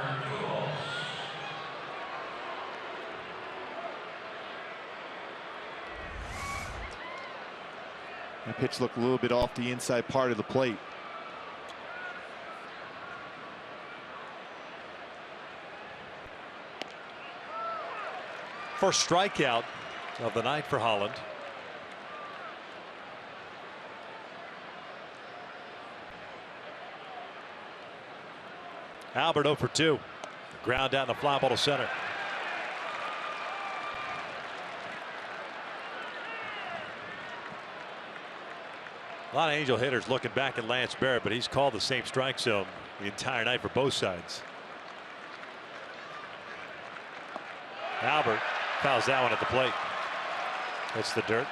That pitch looked a little bit off the inside part of the plate. First strikeout of the night for Holland. Albert 0 for 2. Ground down the fly ball to center. A lot of Angel hitters looking back at Lance Barrett, but he's called the same strike zone the entire night for both sides. Albert fouls that one at the plate. Hits the dirt.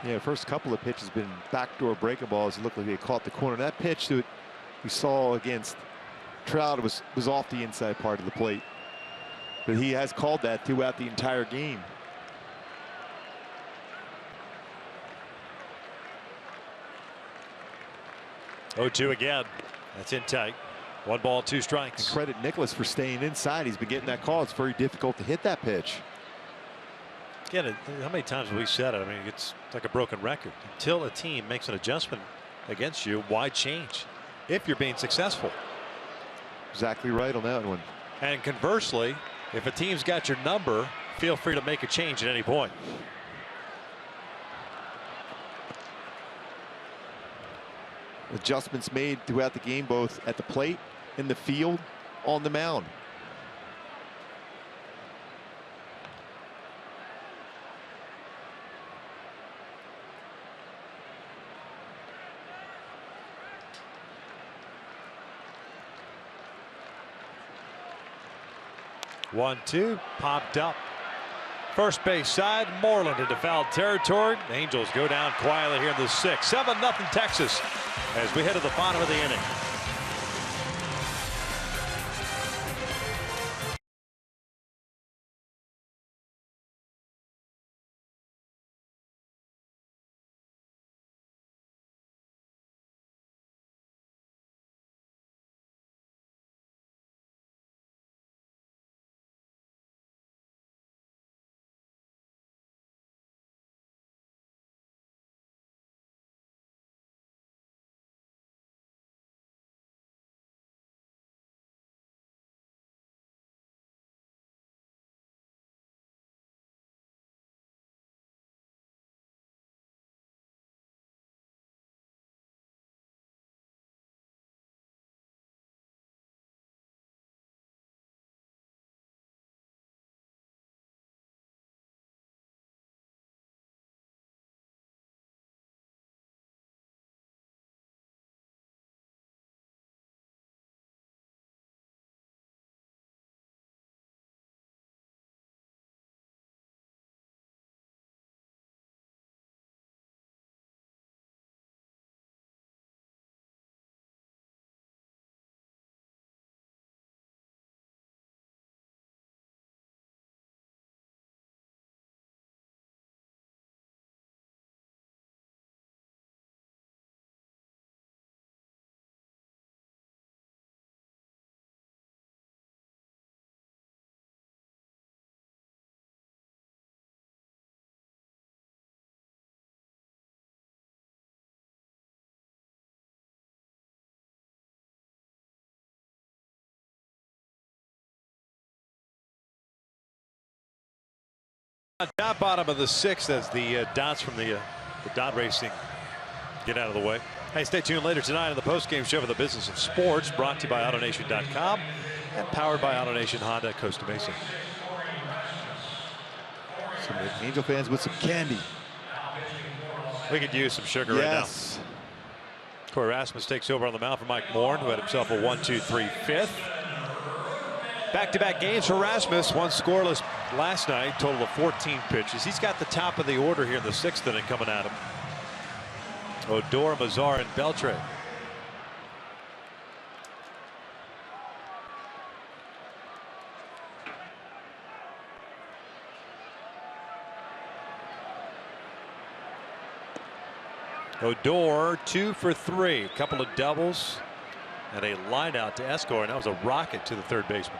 Yeah, first couple of pitches been backdoor breaking balls. It looked like they caught the corner. That pitch that we saw against Trout was off the inside part of the plate. But he has called that throughout the entire game. Oh, 2 again. That's in tight. 1 ball, 2 strikes. And credit Nicholas for staying inside. He's been getting that call. It's very difficult to hit that pitch. Again, how many times have we said it? I mean, it's like a broken record. Until a team makes an adjustment against you, why change if you're being successful? Exactly right on that one. And conversely, if a team's got your number, feel free to make a change at any point. Adjustments made throughout the game, both at the plate, in the field, on the mound. One, two, popped up. First base side, Moreland into foul territory. The Angels go down quietly here in the 6th. 7-0 Texas as we head to the bottom of the inning. Top bottom of the 6th as the dots from the dot racing get out of the way. Hey, stay tuned later tonight on the postgame show for the business of sports, brought to you by AutoNation.com and powered by AutoNation Honda Costa Mesa. Some Angel fans with some candy. We could use some sugar right now. Corey Rasmus takes over on the mound for Mike Moore, who had himself a 1-2-3 fifth. Back-to-back games for Rasmus, one scoreless last night, total of 14 pitches. He's got the top of the order here in the 6th inning coming at him. Odor, Mazar, and Beltre. Odor 2 for 3, a couple of doubles and a line out to Escobar, and that was a rocket to the third baseman.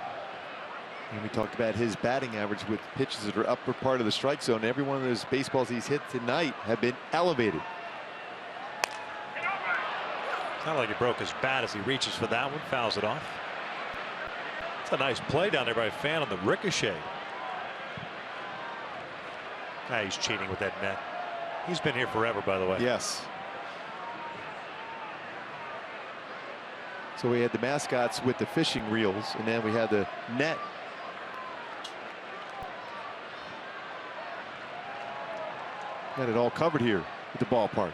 And we talked about his batting average with pitches that are upper part of the strike zone. Every one of those baseballs he's hit tonight have been elevated. It's not like he broke his bat as he reaches for that one, fouls it off. It's a nice play down there by a fan on the ricochet. He's cheating with that net. He's been here forever, by the way. Yes. So we had the mascots with the fishing reels, and then we had the net. Got it all covered here at the ballpark.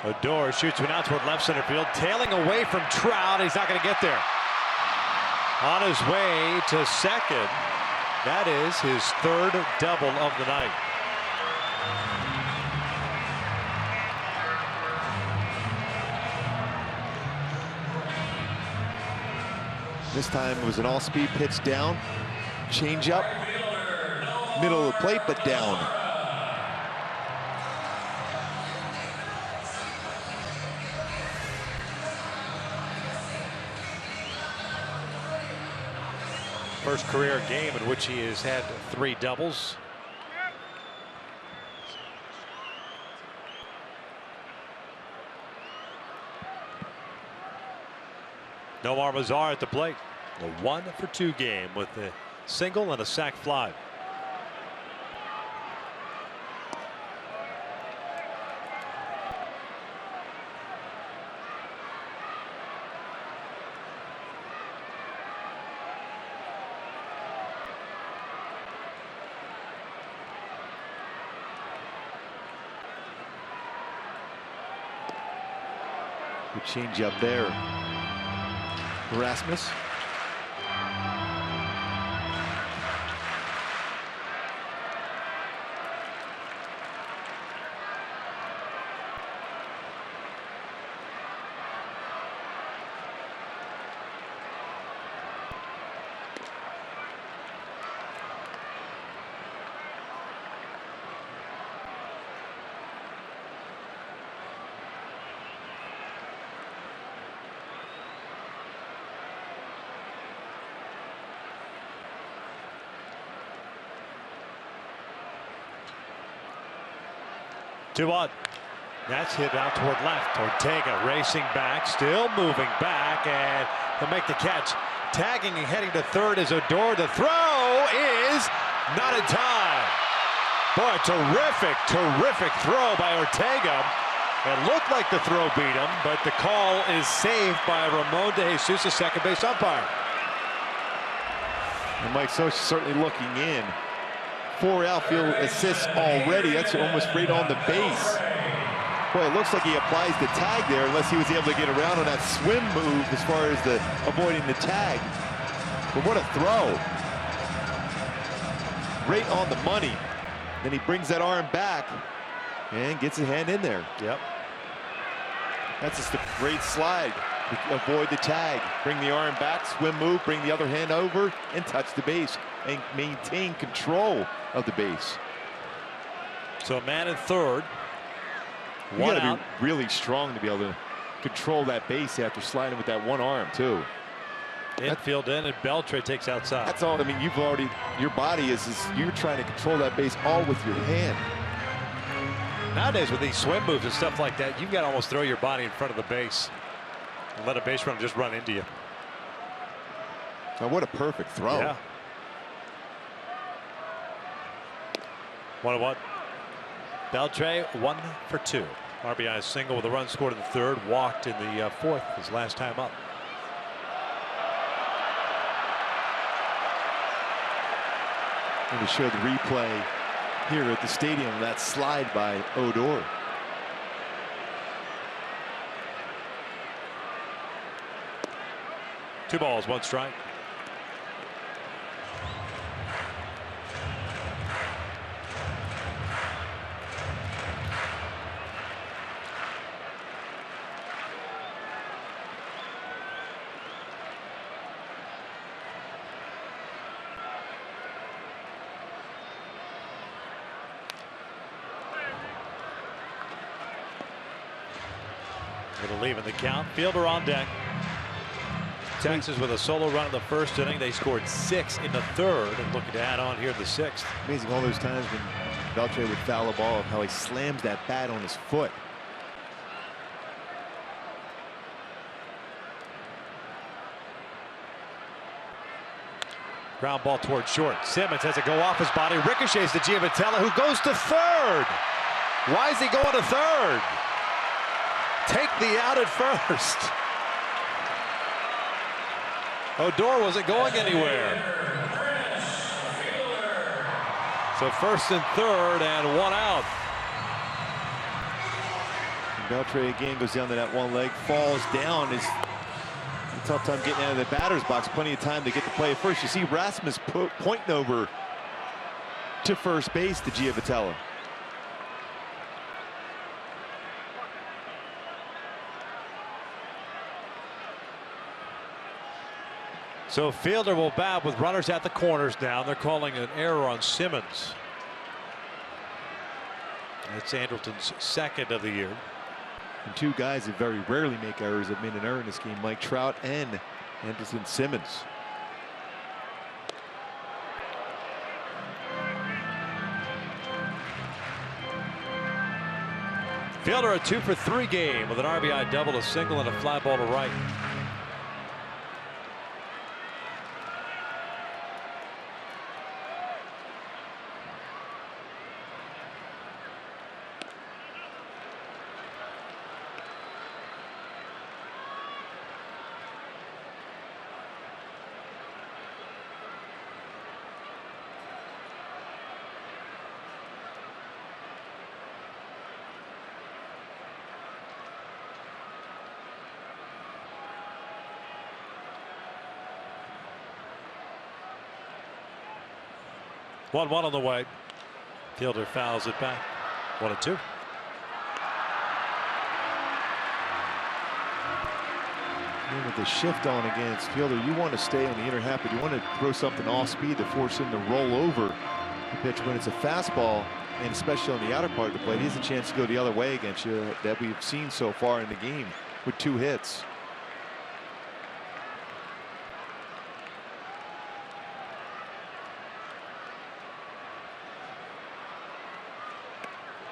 Odor shoots one out toward left center field, tailing away from Trout. He's not going to get there. On his way to second. That is his third double of the night. This time it was an all-speed pitch down, change up, middle of the plate, but down. First career game in which he has had 3 doubles. Nomar Mazar at the plate. A 1-for-2 game with a single and a sac fly. Good change up there. Rasmus. Two on. That's hit out toward left. Ortega racing back, still moving back, and he'll make the catch. Tagging and heading to third is Odor. The throw is not in time. Boy, terrific throw by Ortega. It looked like the throw beat him, but the call is saved by Ramon De Jesus, the second base umpire. And Mike Soch certainly looking in. 4 outfield assists already. That's almost right on the base. Boy, it looks like he applies the tag there, unless he was able to get around on that swim move as far as the avoiding the tag. But what a throw. Right on the money. Then he brings that arm back and gets a hand in there. Yep. That's just a great slide. Avoid the tag, bring the arm back, swim move, bring the other hand over, and touch the base, and maintain control of the base. So a man in third. You gotta be really strong to be able to control that base after sliding with that one arm too. Infield in, and Beltre takes outside. That's all. I mean, you've already, your body is you're trying to control that base all with your hand. Nowadays with these swim moves and stuff like that, you've got to almost throw your body in front of the base and let a base runner just run into you. Now, what a perfect throw. Yeah. 1-1. Beltre 1-for-2. RBI single with a run scored in the third, walked in the fourth his last time up. And to show the replay here at the stadium, that slide by Odor. Two balls, one strike. It'll leave in the count. Fielder on deck. Texas with a solo run in the first inning. They scored 6 in the third and looking to add on here in the sixth. Amazing all those times when Beltre would foul a ball, how he slams that bat on his foot. Ground ball toward short. Simmons has it go off his body. Ricochets to Giavotella, who goes to third. Why is he going to third? Take the out at first. Odor wasn't going anywhere. So first and third and one out. Beltre again goes down to that one leg, falls down. It's a tough time getting out of the batter's box. Plenty of time to get the play first. You see Rasmus pointing over to first base to Giavotella. So Fielder will bat with runners at the corners now. They're calling an error on Simmons. It's Andrelton's second of the year. And two guys that very rarely make errors have made an error in this game, Mike Trout and Andrelton Simmons. Fielder a 2-for-3 game with an RBI double, a single, and a fly ball to right. One on the way. Fielder fouls it back. 1-2. With the shift on against Fielder, you want to stay on the inner half, but you want to throw something off speed to force him to roll over the pitch. When it's a fastball, and especially on the outer part of the plate, he has a chance to go the other way against you that we've seen so far in the game with 2 hits.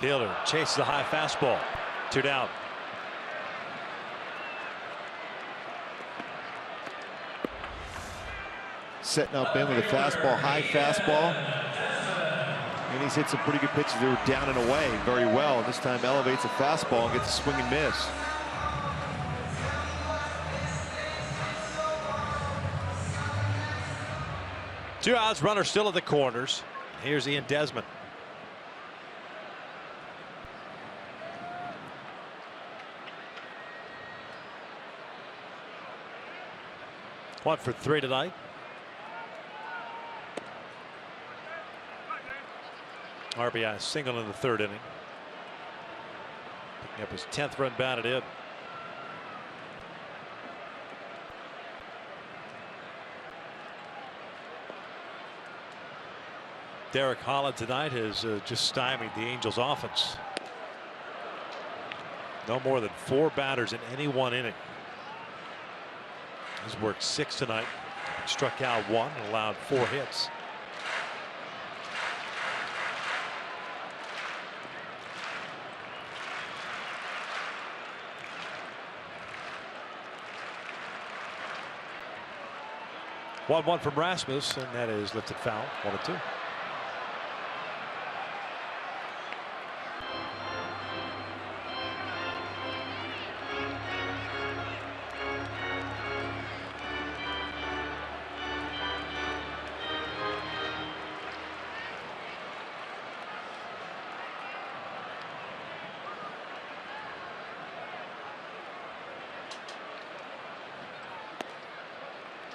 Fielder chases the high fastball. 2 down. Setting up in with a fastball, high fastball. And he's hit some pretty good pitches. They were down and away very well. And this time elevates a fastball and gets a swing and miss. Two outs, runner still at the corners. Here's Ian Desmond. One for 3 tonight. RBI single in the 3rd inning. Picking up his 10th run batted in. Derek Holland tonight has just stymied the Angels offense. No more than 4 batters in any one inning. He's worked 6 tonight, struck out 1 and allowed 4 hits. One from Rasmus, and that is lifted foul. 1-2.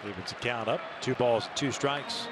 Evens a count up. 2 balls, 2 strikes.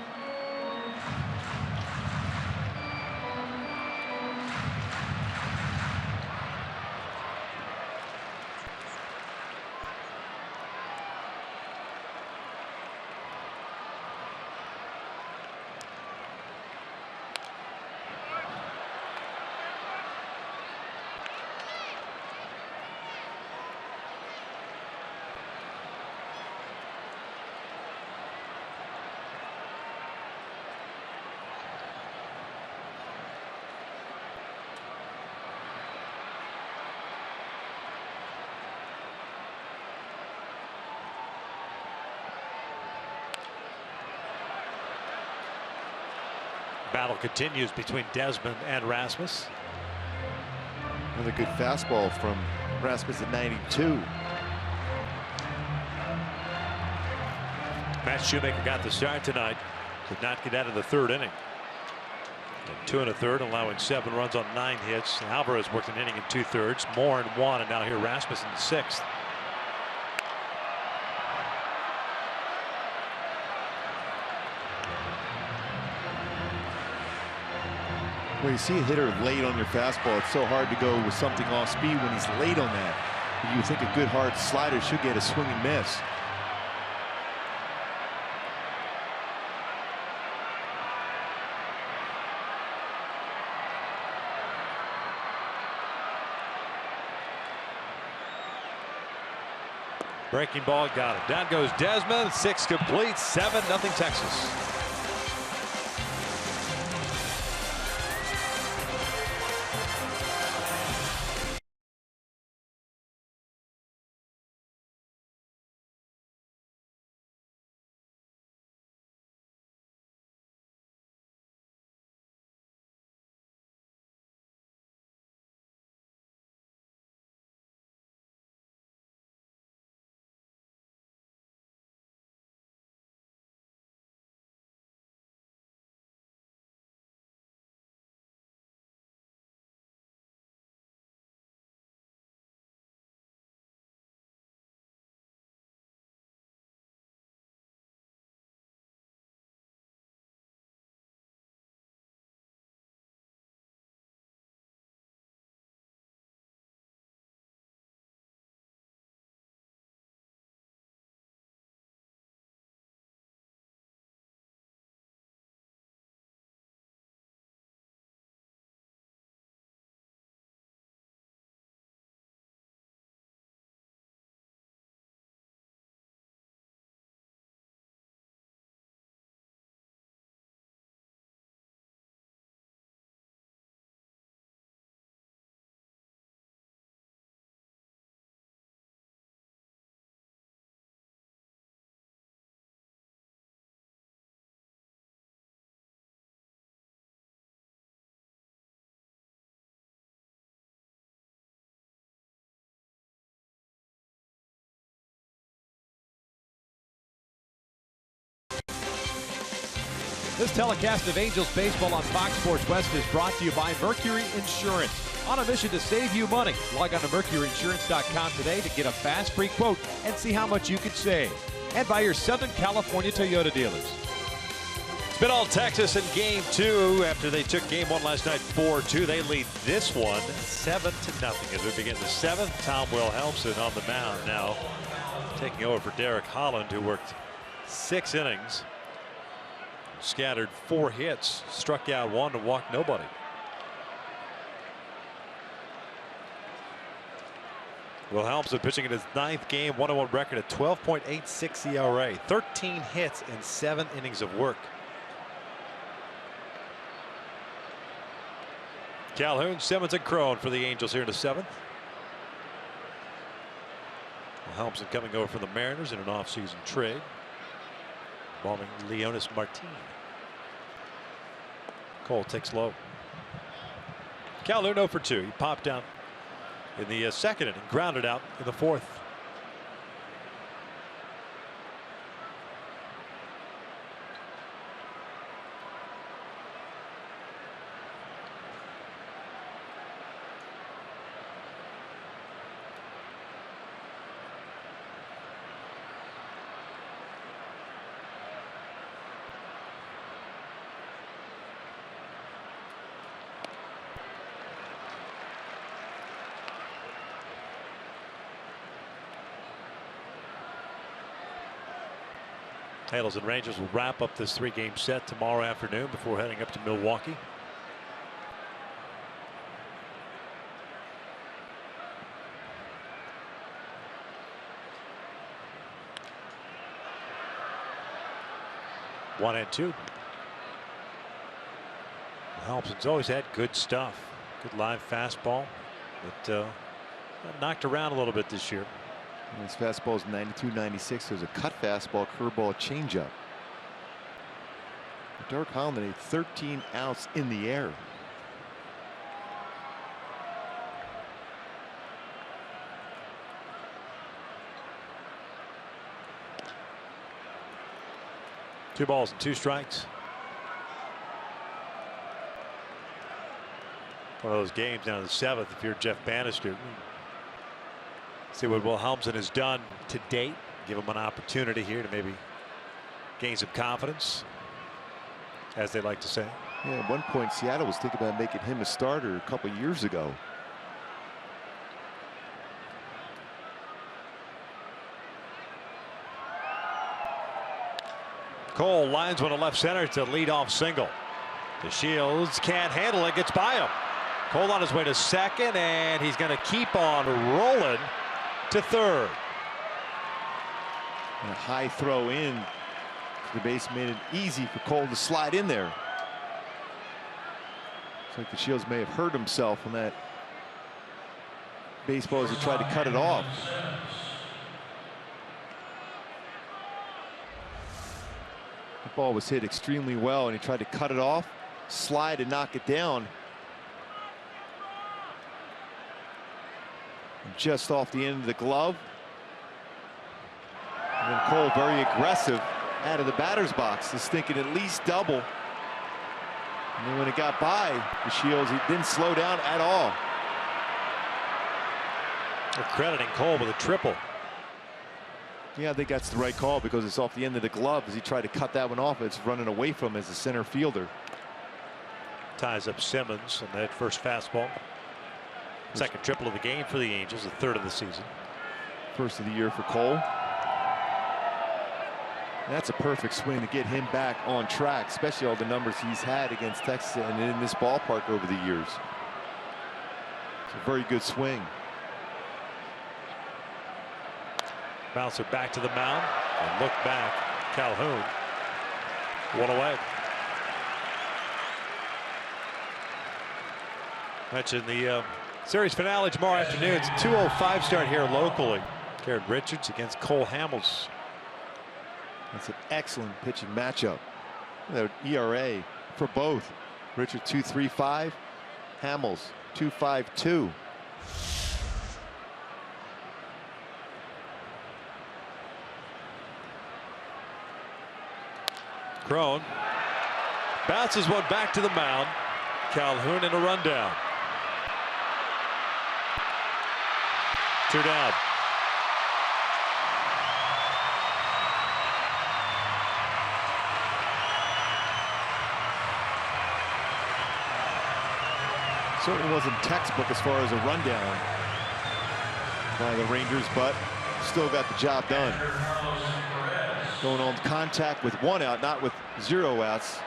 Battle continues between Desmond and Rasmus. Another good fastball from Rasmus at 92. Matt Shoemaker got the start tonight. Did not get out of the 3rd inning. 2 1/3, allowing 7 runs on 9 hits. Alvarez worked an inning in 2/3. Moore in 1, and now here Rasmussen in 6th. When you see a hitter late on your fastball, it's so hard to go with something off speed when he's late on that. You would think a good hard slider should get a swing and miss. Breaking ball, got it. Down goes Desmond. 6 complete. 7-0 Texas. This telecast of Angels baseball on Fox Sports West is brought to you by Mercury Insurance. On a mission to save you money, log on to MercuryInsurance.com today to get a fast free quote and see how much you could save. And by your Southern California Toyota dealers. It's been all Texas in Game 2 after they took Game 1 last night 4-2. They lead this one 7-0 as we begin the 7th. Tom Wilhelmsen on the mound now, taking over for Derek Holland, who worked 6 innings. Scattered 4 hits, struck out 1 to walk nobody. Wilhelmsen pitching in his 9th game, 1-1 record at 12.86 ERA, 13 hits and 7 innings of work. Calhoun, Simmons, and Crone for the Angels here in the 7th. Wilhelmsen coming over from the Mariners in an offseason trade involving Leonis Martin. Cole takes low. Calhoun 0 for 2. He popped down in the 2nd inning, grounded out in the 4th. Halos and Rangers will wrap up this 3-game set tomorrow afternoon before heading up to Milwaukee. One and two. Wilhelmsen's always had good stuff. Good live fastball, but knocked around a little bit this year. His fastball is 92, 96. There's a cut fastball, curveball, changeup. Derek Holland had 13 outs in the air. Two balls and 2 strikes. One of those games down to the 7th if you're Jeff Bannister. See what Wilhelmsen has done to date. Give him an opportunity here to maybe gain some confidence, as they like to say. Yeah, at one point Seattle was thinking about making him a starter a couple years ago. Cole lines one to left center. It's a leadoff single. The Shields can't handle it. Gets by him. Cole on his way to second, and he's going to keep on rolling to third. And a high throw in. The base made it easy for Cole to slide in there. It's like the Shields may have hurt himself on that baseball as he tried to cut it off. The ball was hit extremely well, and he tried to cut it off, slide, and knock it down. And just off the end of the glove. And then Cole, very aggressive out of the batter's box, is thinking at least double. And then when it got by the Shields, he didn't slow down at all. They're crediting Cole with a triple. Yeah, I think that's the right call because it's off the end of the glove as he tried to cut that one off. It's running away from him as a center fielder. Ties up Simmons on that first fastball. Second triple of the game for the Angels, the third of the season. First of the year for Cole. That's a perfect swing to get him back on track, especially all the numbers he's had against Texas and in this ballpark over the years. It's a very good swing. Bouncer back to the mound and look back. Calhoun. One away. Mentioned the series finale tomorrow afternoon. It's a 2:05 start here locally. Garrett Richards against Cole Hamels. That's an excellent pitching matchup. Their ERA for both. Richard 2.35, Hamels 2.52. Crone bounces one back to the mound. Calhoun in a rundown. 2 down. Certainly wasn't textbook as far as a rundown by the Rangers, but still got the job done. Going on contact with 1 out, not with 0 outs.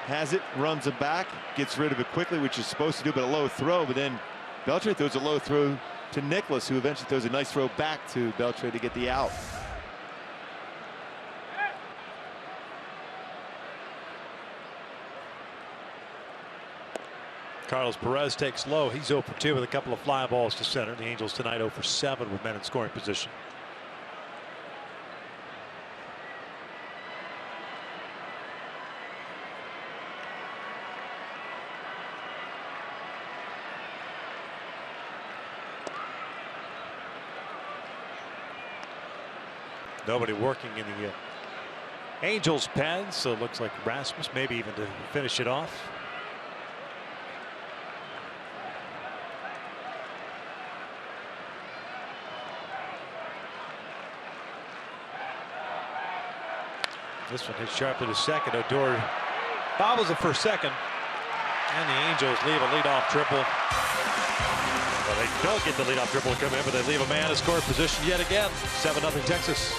Has it, runs it back, gets rid of it quickly, which is supposed to do, but a low throw. But then Beltre throws a low throw to Nicholas, who eventually throws a nice throw back to Beltre to get the out. Carlos Perez takes low. He's 0 for 2 with a couple of fly balls to center. The Angels tonight 0 for 7 with men in scoring position. Nobody working in the Angels pen, so it looks like Rasmus maybe even to finish it off. This one hits sharply to second. Odor bobbles it for second, and the Angels leave a leadoff triple. Well, they don't get the leadoff triple to come in, but they leave a man in scoring position yet again. 7-0 Texas.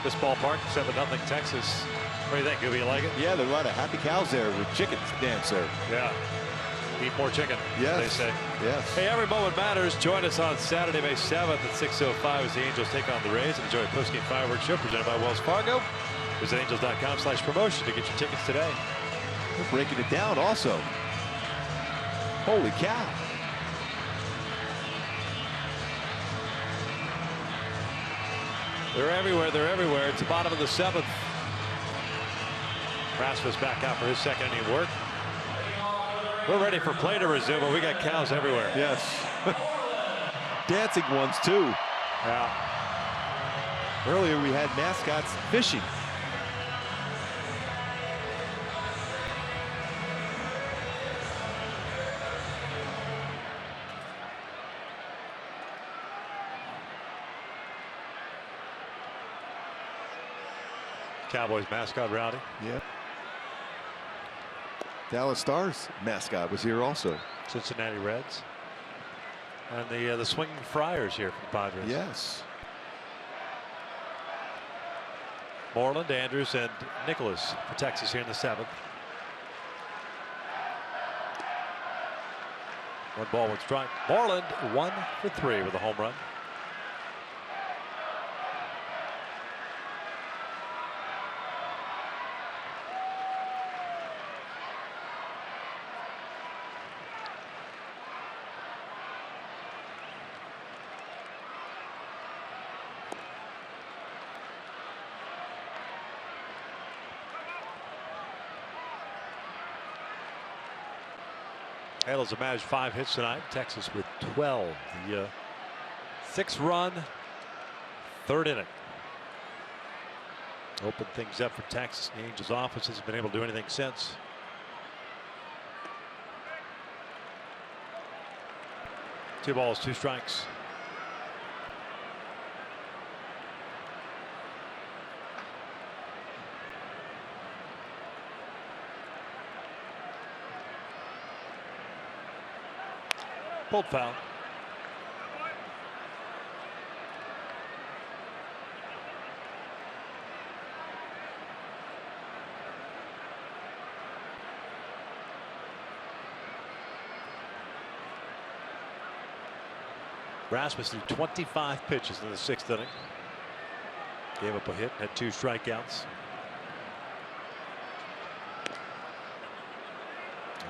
This ballpark, 7-0 Texas. What do you think, Gooby? You like it? Yeah, there are a lot of happy cows there with chickens dance there. Yeah. Eat more chicken, yes. They say. Yes. Hey, every moment matters. Join us on Saturday, May 7th at 6:05 as the Angels take on the Rays. Enjoy a postgame fireworks show presented by Wells Fargo. Visit angels.com/promotion to get your tickets today. We're breaking it down also. Holy cow. They're everywhere. They're everywhere. It's the bottom of the 7th. Rasmus back out for his second inning work. We're ready for play to resume, but we got cows everywhere. Yes. Dancing ones, too. Yeah. Earlier, we had mascots fishing. Cowboys mascot Rowdy. Yep. Dallas Stars mascot was here also. Cincinnati Reds. And the swinging Friars here from the Padres. Yes. Moreland, Andrews, and Nicholas for Texas here in the 7th. 1 ball, 1 strike. Moreland 1 for 3 with a home run. Halos have managed 5 hits tonight. Texas with 12. The 6-run 3rd inning. Open things up for Texas. The Angels offense hasn't been able to do anything since. Two balls, 2 strikes. Pulled foul. Rasmus threw 25 pitches in the 6th inning. Gave up a hit, had 2 strikeouts.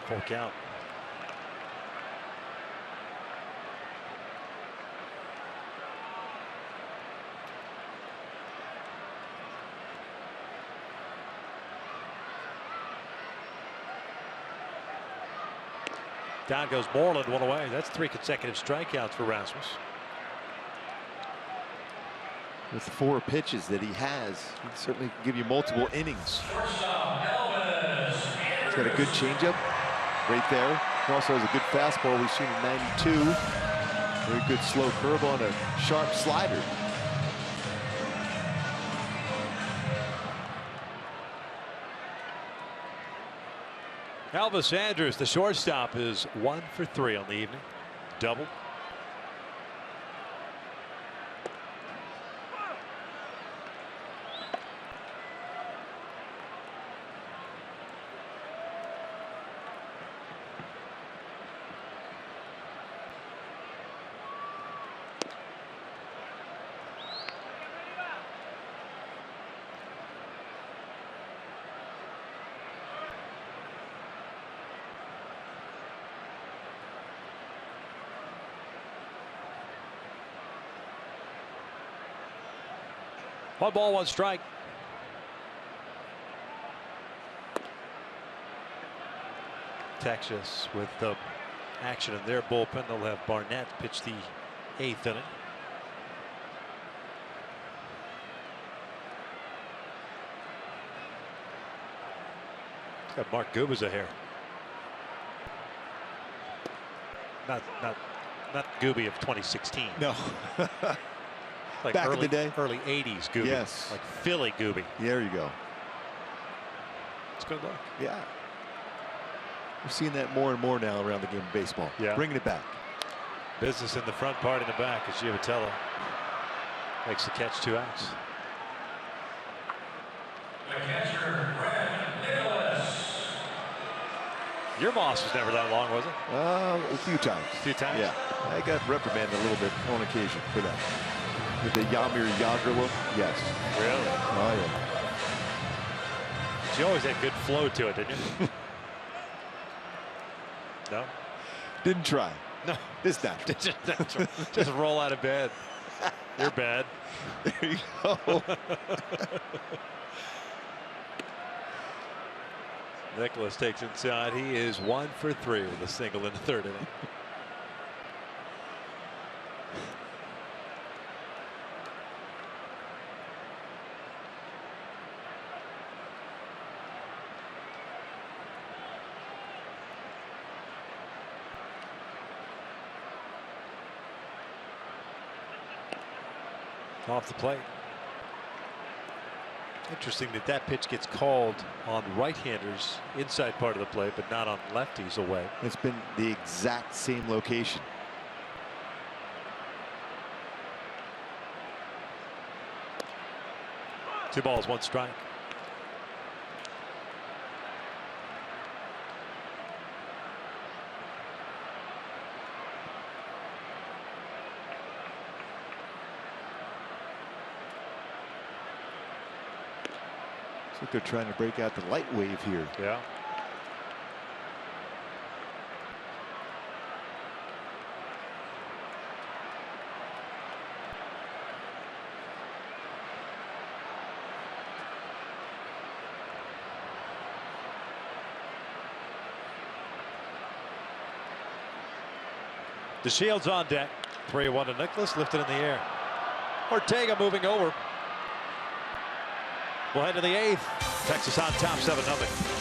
Full count. Down goes Moreland, 1 away. That's 3 consecutive strikeouts for Rasmus. With the 4 pitches that he has, he certainly can give you multiple innings. He's got a good changeup right there. He also has a good fastball. We've seen a 92. Very good slow curveball and a sharp slider. Elvis Andrews, the shortstop, is 1 for 3 on the evening. Double. One ball, 1 strike. Texas with the action in their bullpen. They'll have Barnett pitch the 8th inning. Got Mark Gubicza here. Not Gooby of 2016. No. Like back early, in the day, early 80s Gooby. Yes, like Philly Gooby. There you go. It's good luck. Yeah, we're seeing that more and more now around the game of baseball. Yeah, bringing it back. Business in the front, part in the back as Giavitello makes the catch, 2 outs. Your boss was never that long, was it? A few times. A few times? Yeah. I got reprimanded a little bit on occasion for that. With the Yamir Yager look, yes. Really? Oh, yeah. She always had good flow to it, didn't you? No? Didn't try. No. It's natural. Just roll out of bed. You're bad. There you go. Nicholas takes inside. He is 1 for 3 with a single in the 3rd inning. Off the plate. Interesting that pitch gets called on right-handers inside part of the plate, but not on lefties away. It's been the exact same location. Two balls, one strike. Looks like they're trying to break out the light wave here. Yeah. DeShields on deck. 3-1 to Nicholas, lifted in the air. Ortega moving over. We'll head to the 8th. Texas on top 7-0.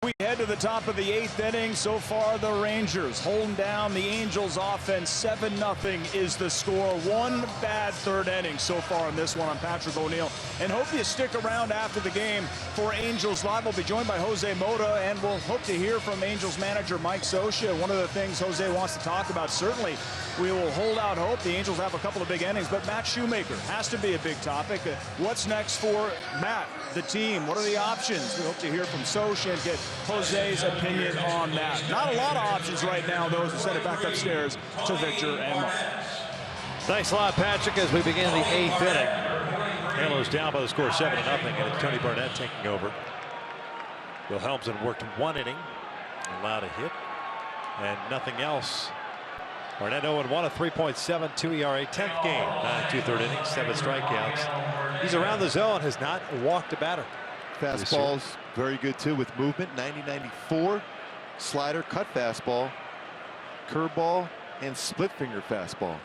We head to the top of the 8th inning. So far, the Rangers holding down the Angels offense. 7-0 is the score. One bad 3rd inning so far in this one. I'm Patrick O'Neill, and hope you stick around after the game for Angels Live. We'll be joined by Jose Mota, and we'll hope to hear from Angels manager Mike Scioscia. One of the things Jose wants to talk about, certainly we will hold out hope. The Angels have a couple of big innings, but Matt Shoemaker has to be a big topic. What's next for Matt, the team? What are the options? We hope to hear from Scioscia and get Jose's opinion on that. Not a lot of options right now, though, as we send it back upstairs to Victor and Mark. Thanks a lot, Patrick, as we begin the 8th inning. Halos down by the score 7-0, and it's Tony Barnett taking over. Bill Helmsman worked 1 inning, allowed a hit, and nothing else. Barnett 0-1, a 3.72 ERA, 10th game, 2/3 innings, 7 strikeouts. He's around the zone, has not walked a batter. Fastball's very good too with movement. 90-94, slider, cut fastball, curveball, and split finger fastball.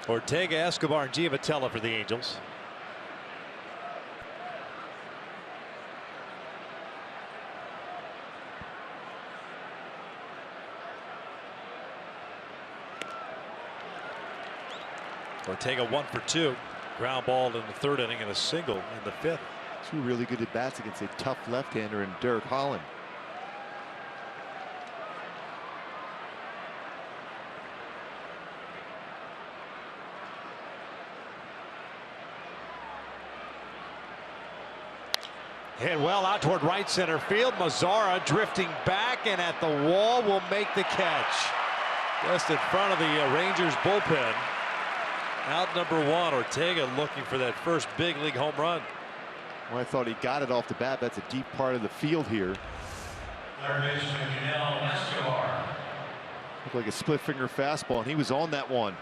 Ortega, Escobar, and Giavotella for the Angels. Ortega 1 for 2. Ground ball in the third inning and a single in the fifth. Two really good at-bats against a tough left-hander in Derek Holland. Hit well out toward right center field. Mazzara drifting back and at the wall will make the catch. Just in front of the Rangers bullpen. Out number 1. Ortega looking for that first big league home run. Well, I thought he got it off the bat. That's a deep part of the field here. Looked like a split finger fastball, and he was on that one.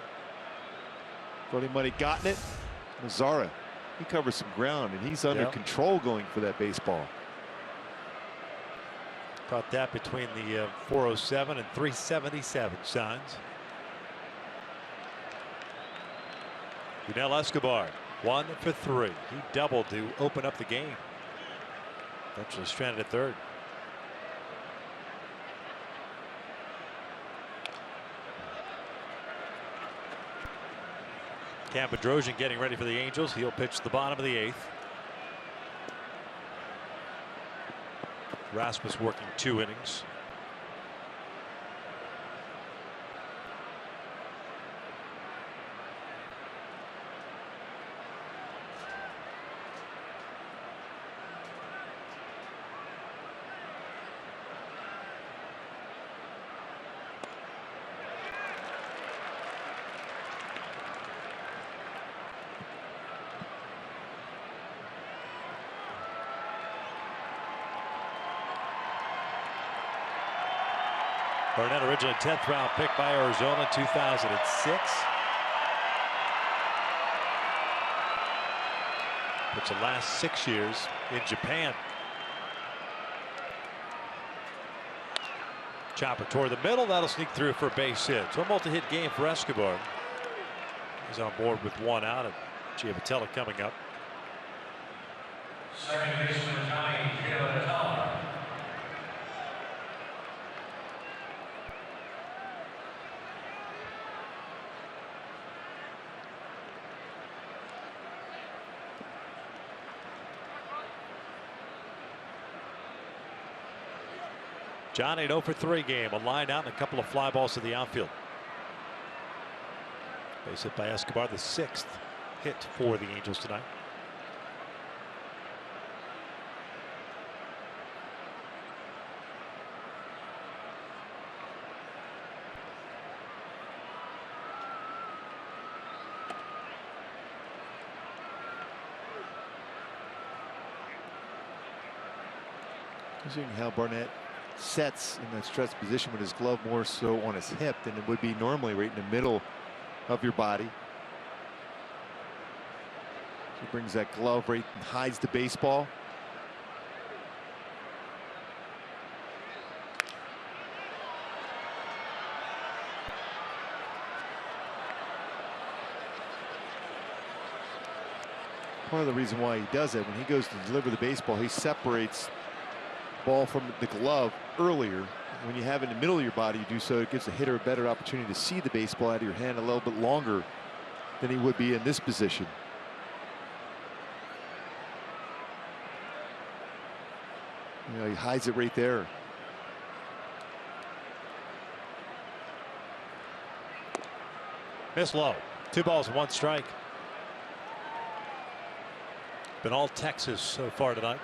Thought he might have gotten it. Mazzara, he covers some ground, and he's under control going for that baseball. Caught that between the 407 and 377 signs. Yunel Escobar 1 for 3. He doubled to open up the game. Eventually stranded at third. Cam Bedrosian getting ready for the Angels. He'll pitch the bottom of the 8th. Rasmus working 2 innings. Barnett, originally 10th round pick by Arizona, 2006. It's the last 6 years in Japan. Chopper toward the middle. That'll sneak through for a base hit. So a multi-hit game for Escobar. He's on board with 1 out, and Giavotella coming up. Second baseman Giavotella. John, a 0 for 3 game. A line out and a couple of fly balls to the outfield. Base hit by Escobar, the 6th hit for the Angels tonight. Seeing how Barnett sets in that stretch position with his glove more so on his hip than it would be normally right in the middle of your body. He brings that glove right and hides the baseball. Part of the reason why he does it, when he goes to deliver the baseball, he separates ball from the glove earlier. When you have it in the middle of your body, you do so, it gives the hitter a better opportunity to see the baseball out of your hand a little bit longer than he would be in this position. You know, he hides it right there. Miss low. 2 balls and 1 strike. Been all Texas so far tonight,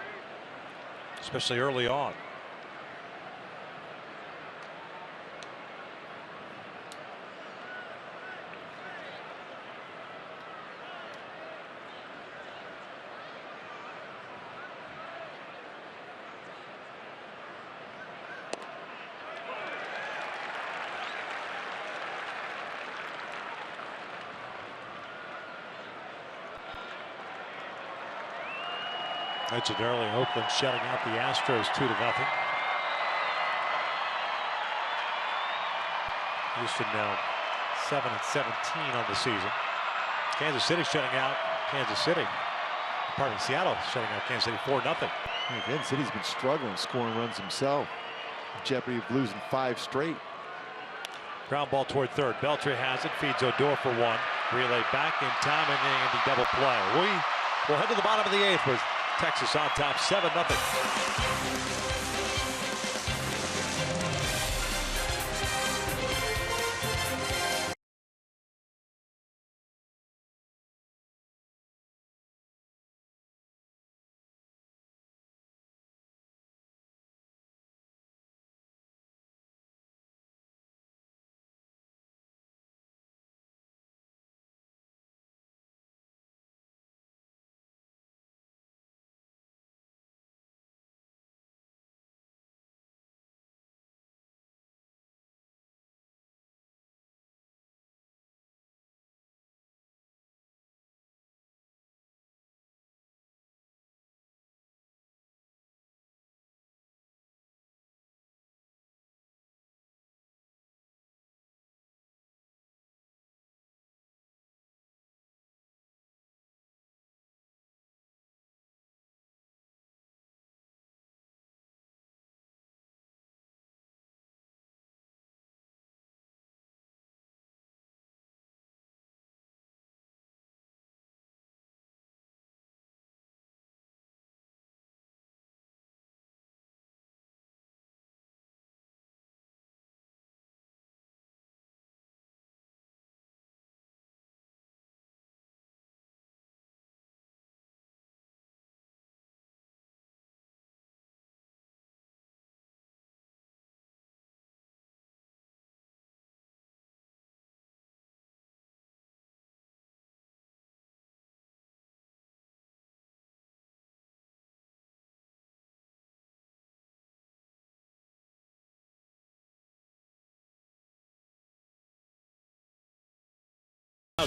especially early on. Mentioned early, Oakland shutting out the Astros 2-0. Houston now 7-17 on the season. Kansas City shutting out Seattle shutting out Kansas City 4-0. Kansas City's been struggling scoring runs himself. Jeopardy of losing 5 straight. Ground ball toward third. Beltre has it, feeds Odor for 1. Relay back in time, and the double play. We will head to the bottom of the 8th with Texas on top 7-0.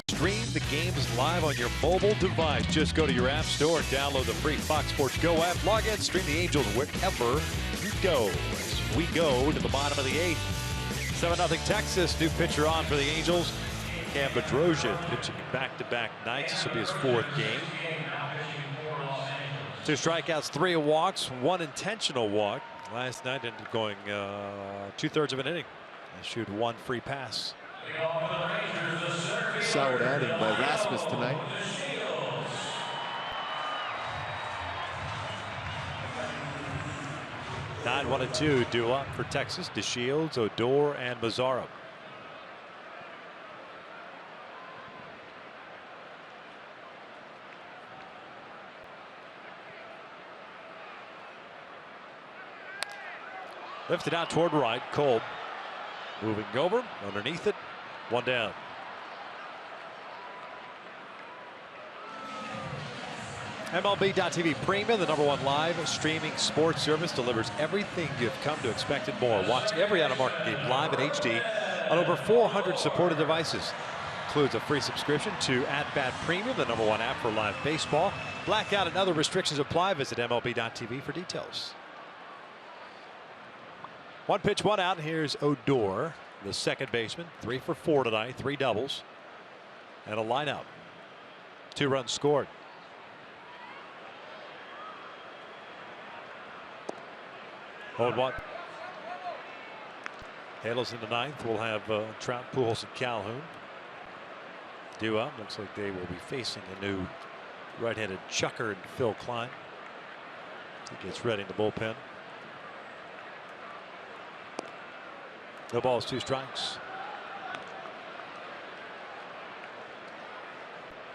Stream the games live on your mobile device. Just go to your app store and download the free Fox Sports Go app. Log in, stream the Angels wherever you go. As we go to the bottom of the 8th. 7-0 Texas. New pitcher on for the Angels. Cam Bedrosian pitching back-to-back nights. This will be his 4th game. 2 strikeouts, 3 walks, 1 intentional walk. Last night ended up going 2/3 of an inning. Issued 1 free pass. Solid outing by Rasmus tonight. Nine 1-2 due up for Texas. DeShields, Odor, and Mazzara. Lifted out toward right. Kolb moving over underneath it. 1 down. MLB.TV Premium, the #1 live streaming sports service, delivers everything you've come to expect and more. Watch every out-of-market game live in HD on over 400 supported devices. Includes a free subscription to @Bat Premium, the #1 app for live baseball. Blackout and other restrictions apply. Visit MLB.TV for details. 1 pitch, 1 out. Here's Odor, the second baseman. 3 for 4 tonight, 3 doubles, and a lineup. 2 runs scored. Hold 1. Halos in the 9th. We'll have Trout, Pujols, and Calhoun due up. Looks like they will be facing a new right-handed chucker in Phil Klein. He gets ready in the bullpen. No balls, 2 strikes.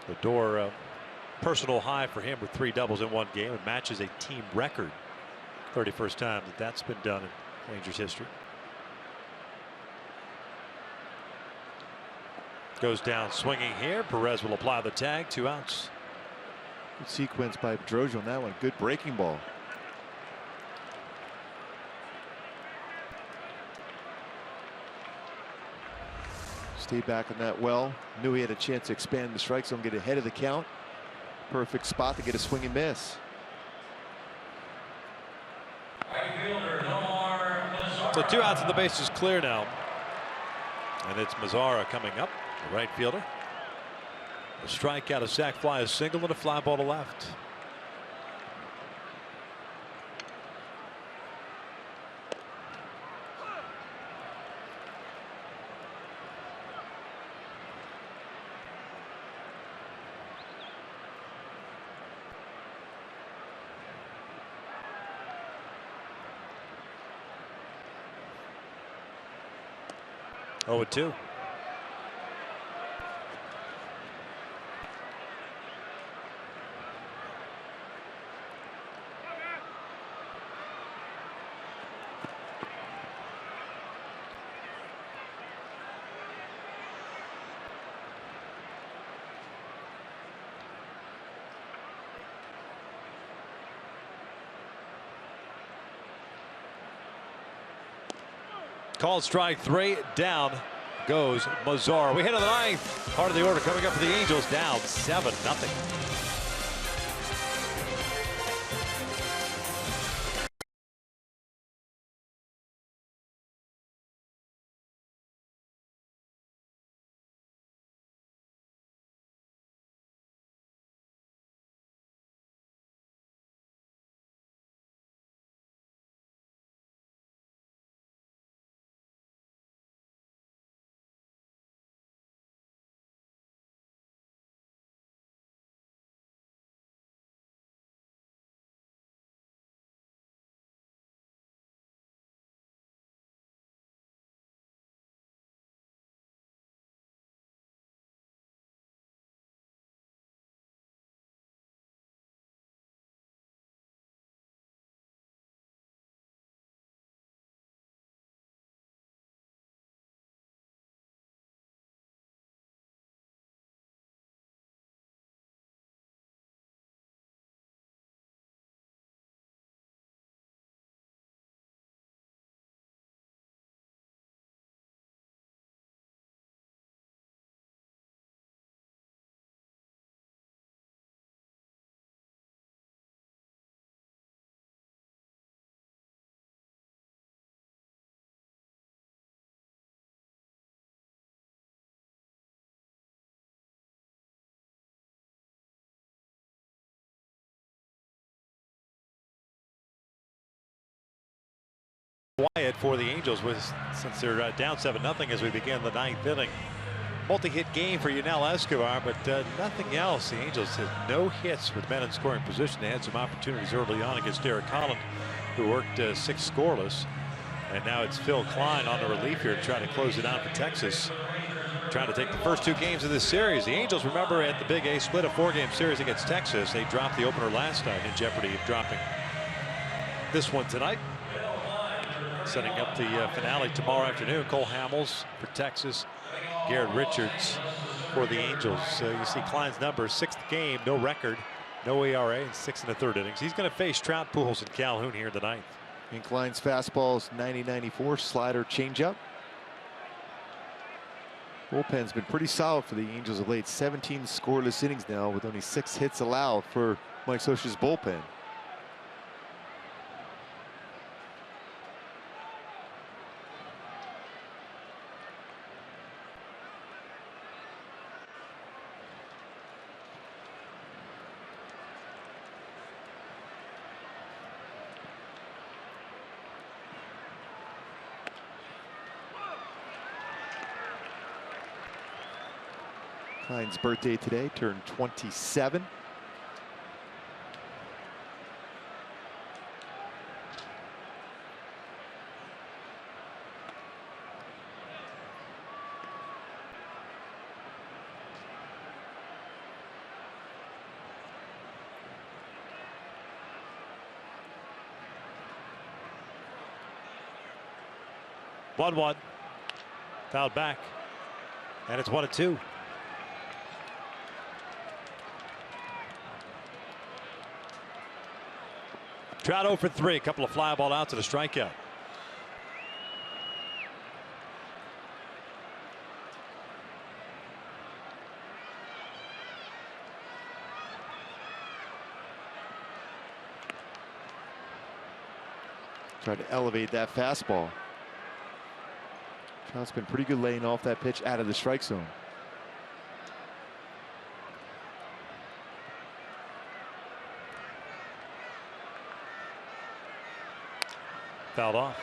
The door personal high for him with 3 doubles in 1 game. It matches a team record. 31st time that's been done in Rangers history. Goes down swinging here. Perez will apply the tag. 2 outs. Good sequence by Bedrosian on that one. Good breaking ball. Stayed back on that well. Knew he had a chance to expand the strike zone, get ahead of the count. Perfect spot to get a swing and miss. So 2 outs and the base is clear now. And it's Mazzara coming up, the right fielder. A strikeout, a sac fly, a single, and a fly ball to left. Oh, 2. Called strike 3. Down goes Mazar. We head to the 9th. Part of the order coming up for the Angels, down 7-0. Quiet for the Angels since they're down 7-0 as we begin the 9th inning. Multi-hit game for Yunel Escobar, but nothing else. The Angels had no hits with men in scoring position. They had some opportunities early on against Derek Holland, who worked 6 scoreless. And now it's Phil Klein on the relief here to try to close it out for Texas. Trying to take the first 2 games of this series. The Angels, remember, at the Big A split a 4-game series against Texas. They dropped the opener last night, in jeopardy of dropping this one tonight. Setting up the finale tomorrow afternoon. Cole Hamels for Texas, Garrett Richards for the Angels. You see Klein's number, 6th game, no record, no ERA, and 6 1/3 innings. He's going to face Trout, Pujols, and Calhoun here in the 9th. And Klein's fastball is 90-94, slider, changeup. Bullpen's been pretty solid for the Angels of late. 17 scoreless innings now, with only 6 hits allowed for Mike Scioscia's bullpen. Klein's birthday today, turned 27. One. Fouled back. And it's 1-2. Trout 0 for 3, a couple of fly ball outs and a strikeout. Trying to elevate that fastball. Trout's been pretty good laying off that pitch out of the strike zone. Fouled off.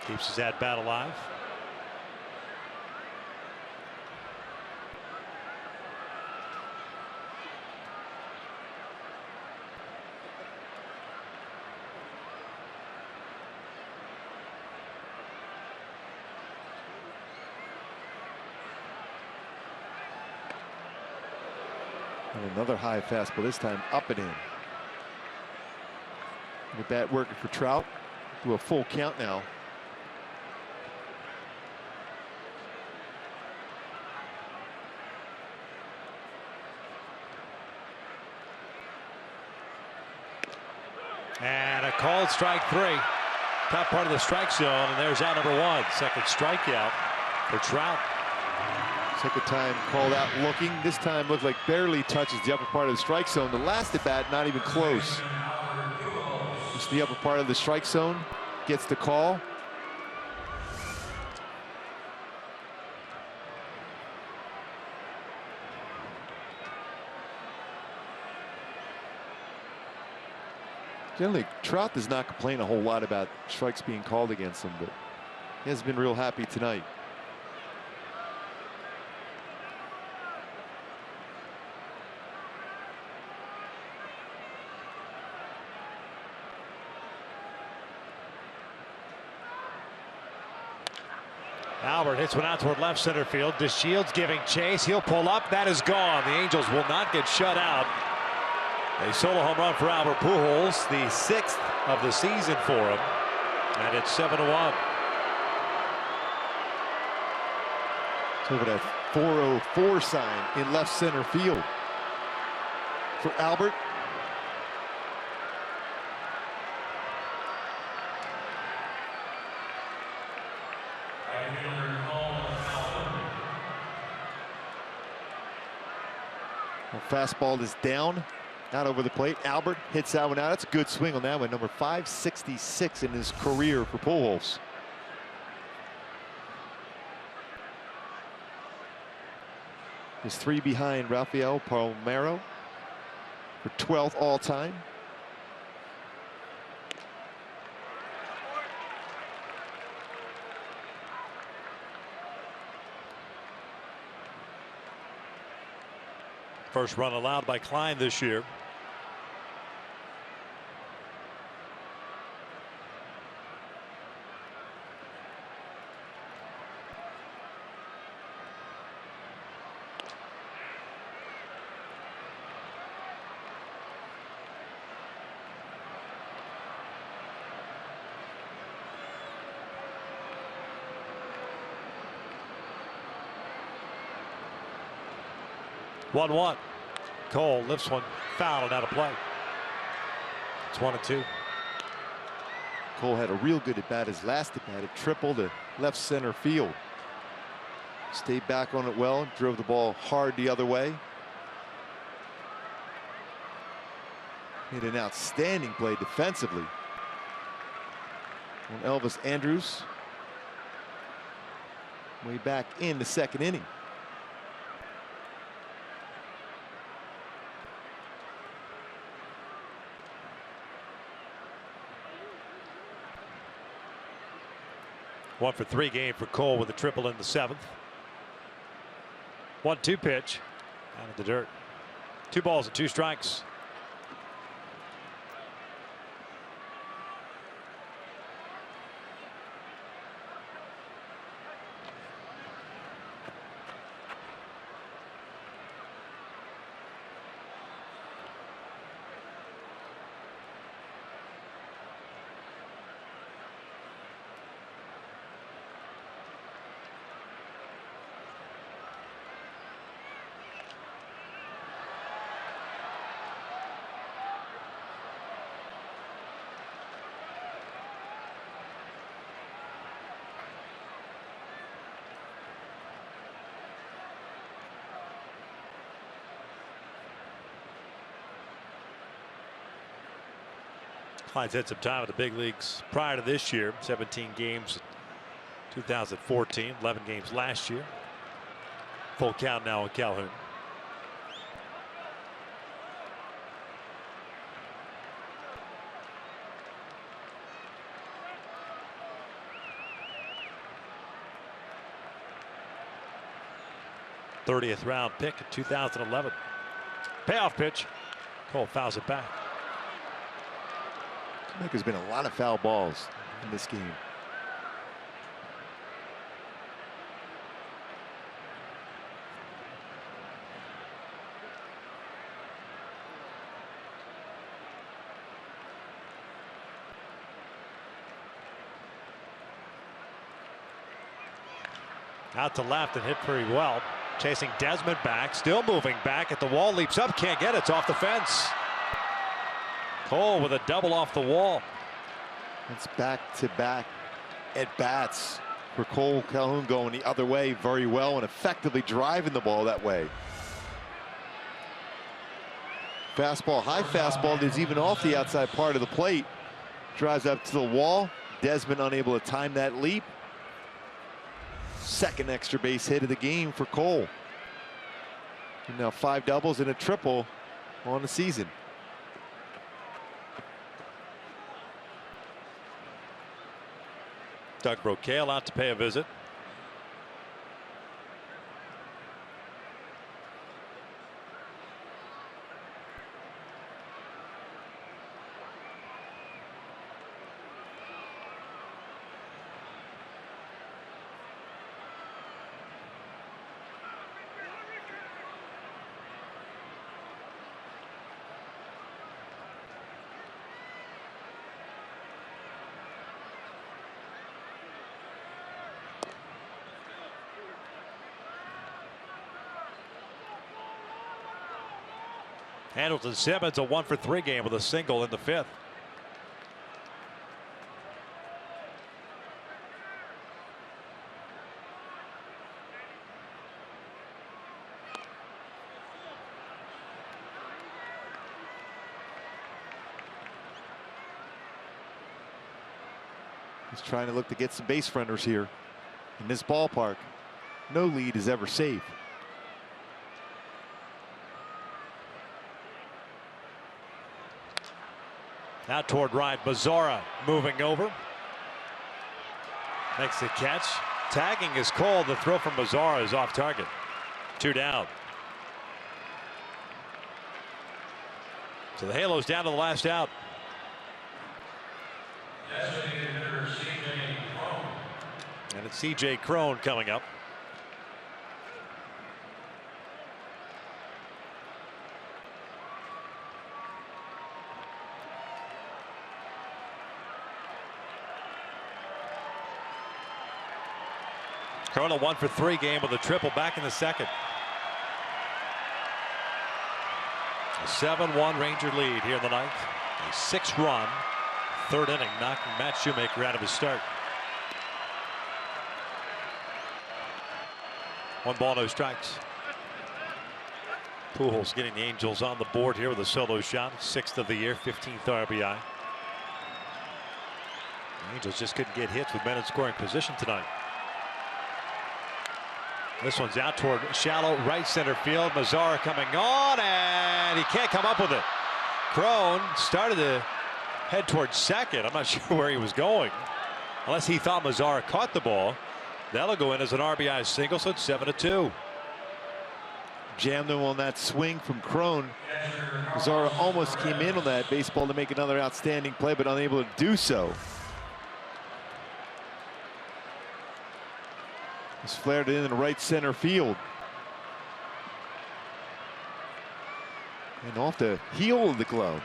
Keeps his at-bat alive. And another high fastball, this time up and in. The bat working for Trout. To a full count now. And a called strike 3. Top part of the strike zone, and there's out number 1. Second strikeout for Trout. Second time called out looking. This time looked like barely touches the upper part of the strike zone. The last at bat, not even close. Just the upper part of the strike zone. Gets the call. Generally, Trout does not complain a whole lot about strikes being called against him, but he has been real happy tonight. Albert hits one out toward left center field. DeShields giving chase. He'll pull up. That is gone. The Angels will not get shut out. A solo home run for Albert Pujols, the 6th of the season for him, and it's 7-1. It's over that 404 sign in left center field for Albert. Well, fastball is down. Not over the plate. Albert hits that one out. That's a good swing on that one. Number 566 in his career for Pujols. He's 3 behind Rafael Palmeiro for 12th all time. First run allowed by Klein this year. One. Cole lifts one foul and out of play. It's 1-2. Cole had a real good at bat. His last at bat, it tripled to left center field. Stayed back on it well, drove the ball hard the other way. Made an outstanding play defensively on Elvis Andrus. Way back in the second inning. One for 3 game for Cole with a triple in the 7th. 1-2 pitch out of the dirt. 2 balls and 2 strikes. Clyde's had some time in the big leagues prior to this year. 17 games 2014, 11 games last year. Full count now on Calhoun. '30th round pick in 2011. Payoff pitch. Cole fouls it back. There's been a lot of foul balls in this game. Out to left and hit pretty well. Chasing Desmond back, still moving back at the wall, leaps up, can't get it, it's off the fence. Cole with a double off the wall. It's back-to-back at bats for Cole Calhoun, going the other way very well and effectively driving the ball that way. Fastball, high fastball that's even off the outside part of the plate. Drives up to the wall. Desmond unable to time that leap. Second extra base hit of the game for Cole. And now 5 doubles and a triple on the season. Doug Brocail out to pay a visit. Hamilton Simmons, a 1-for-3 game with a single in the 5th. He's trying to look to get some base runners here in this ballpark. No lead is ever safe. Now toward right, Mazzara moving over. Makes the catch. Tagging is called. The throw from Mazzara is off target. 2 down. So the Halos down to the last out. And it's C.J. Cron coming up. Cron, a 1-for-3 game with a triple back in the 2nd. A 7-1 Ranger lead here in the 9th. A 6-run 3rd inning, knocking Matt Shoemaker out of his start. 1 ball, no strikes. Pujols getting the Angels on the board here with a solo shot. 6th of the year, 15th RBI. The Angels just couldn't get hits with men in scoring position tonight. This one's out toward shallow right center field. Mazzara coming on, and he can't come up with it. Cron started to head towards second. I'm not sure where he was going, unless he thought Mazzara caught the ball. That'll go in as an RBI single, so it's 7-2. Jammed him on that swing from Cron. Mazzara almost came in on that baseball to make another outstanding play, but unable to do so. He's flared it in right center field. And off the heel of the glove.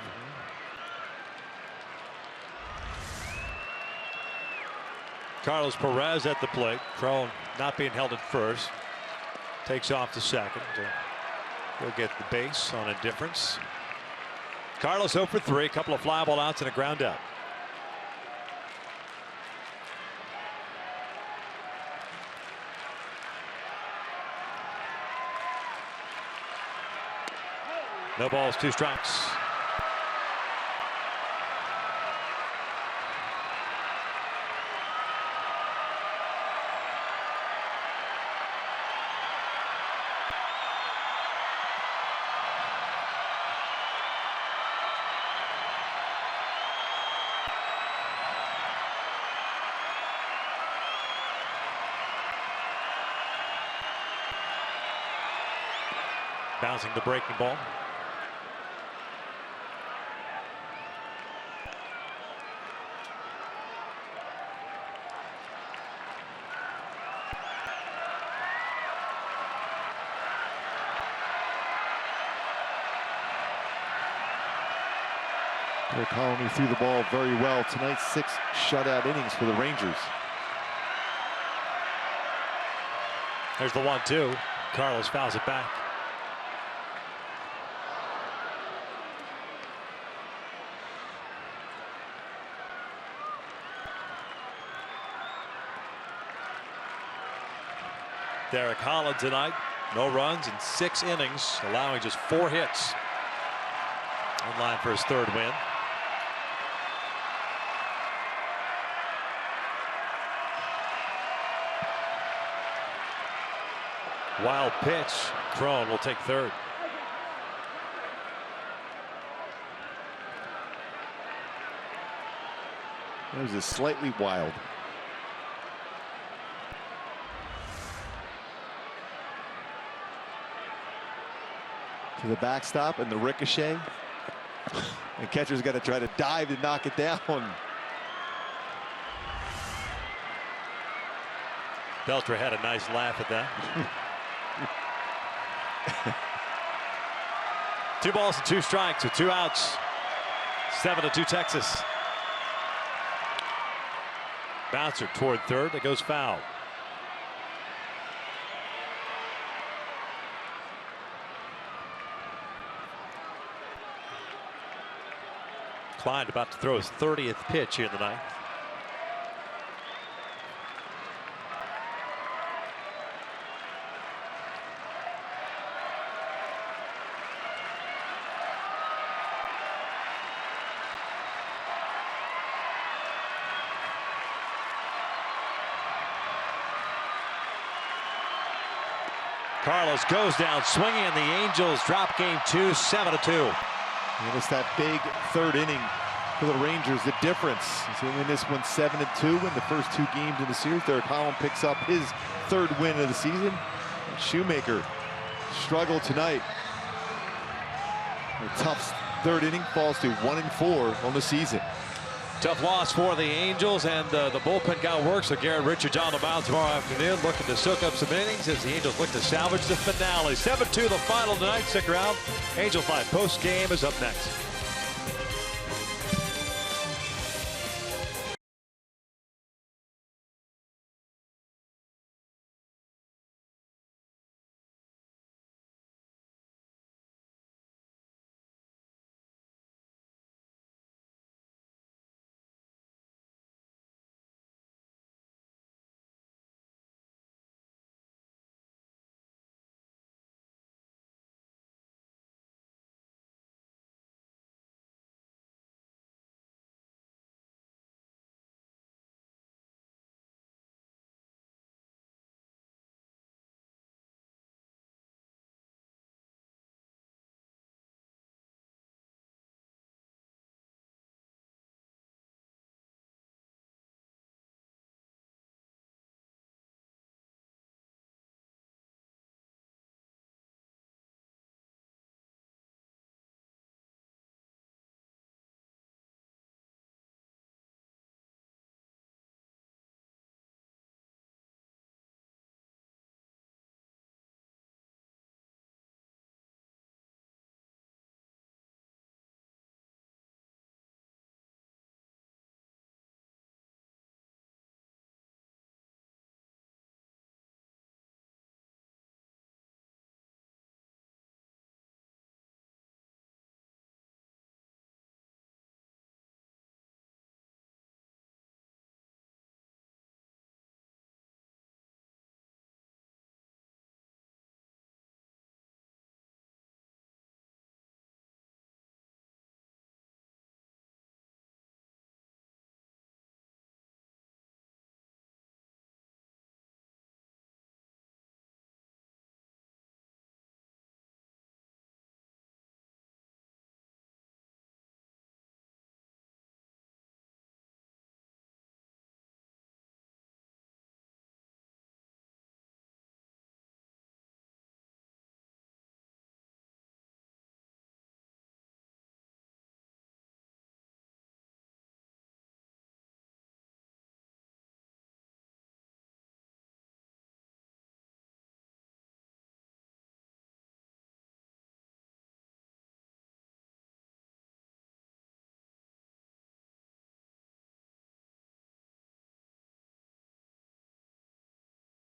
Carlos Perez at the plate. Cron not being held at first. Takes off to second. He'll get the base on indifference. Carlos 0 for 3. A couple of fly ball outs and a ground out. No balls, 2 strikes. Bouncing the breaking ball. Their colony threw the ball very well tonight. 6 shutout innings for the Rangers. There's the 1-2. Carlos fouls it back. Derek Holland tonight, no runs in 6 innings, allowing just 4 hits. In line for his 3rd win. Wild pitch. Crone will take 3rd. It was just slightly wild. To the backstop and the ricochet. The catcher's got to try to dive to knock it down. Beltre had a nice laugh at that. 2 balls and 2 strikes with 2 outs. 7-2 Texas. Bouncer toward 3rd. It goes foul. Klein about to throw his 30th pitch here in the 9th. Carlos goes down swinging, and the Angels drop game 2, 7-2. And it's that big 3rd inning for the Rangers. The difference is they win this one 7-2 in the first 2 games of the series. Derek Holland picks up his 3rd win of the season. And Shoemaker struggled tonight. A tough 3rd inning, falls to 1-4 on the season. Tough loss for the Angels, and the bullpen got work, so Garrett Richards on the mound tomorrow afternoon looking to soak up some innings as the Angels look to salvage the finale. 7-2 the final tonight. Stick around. Angels Live post game is up next.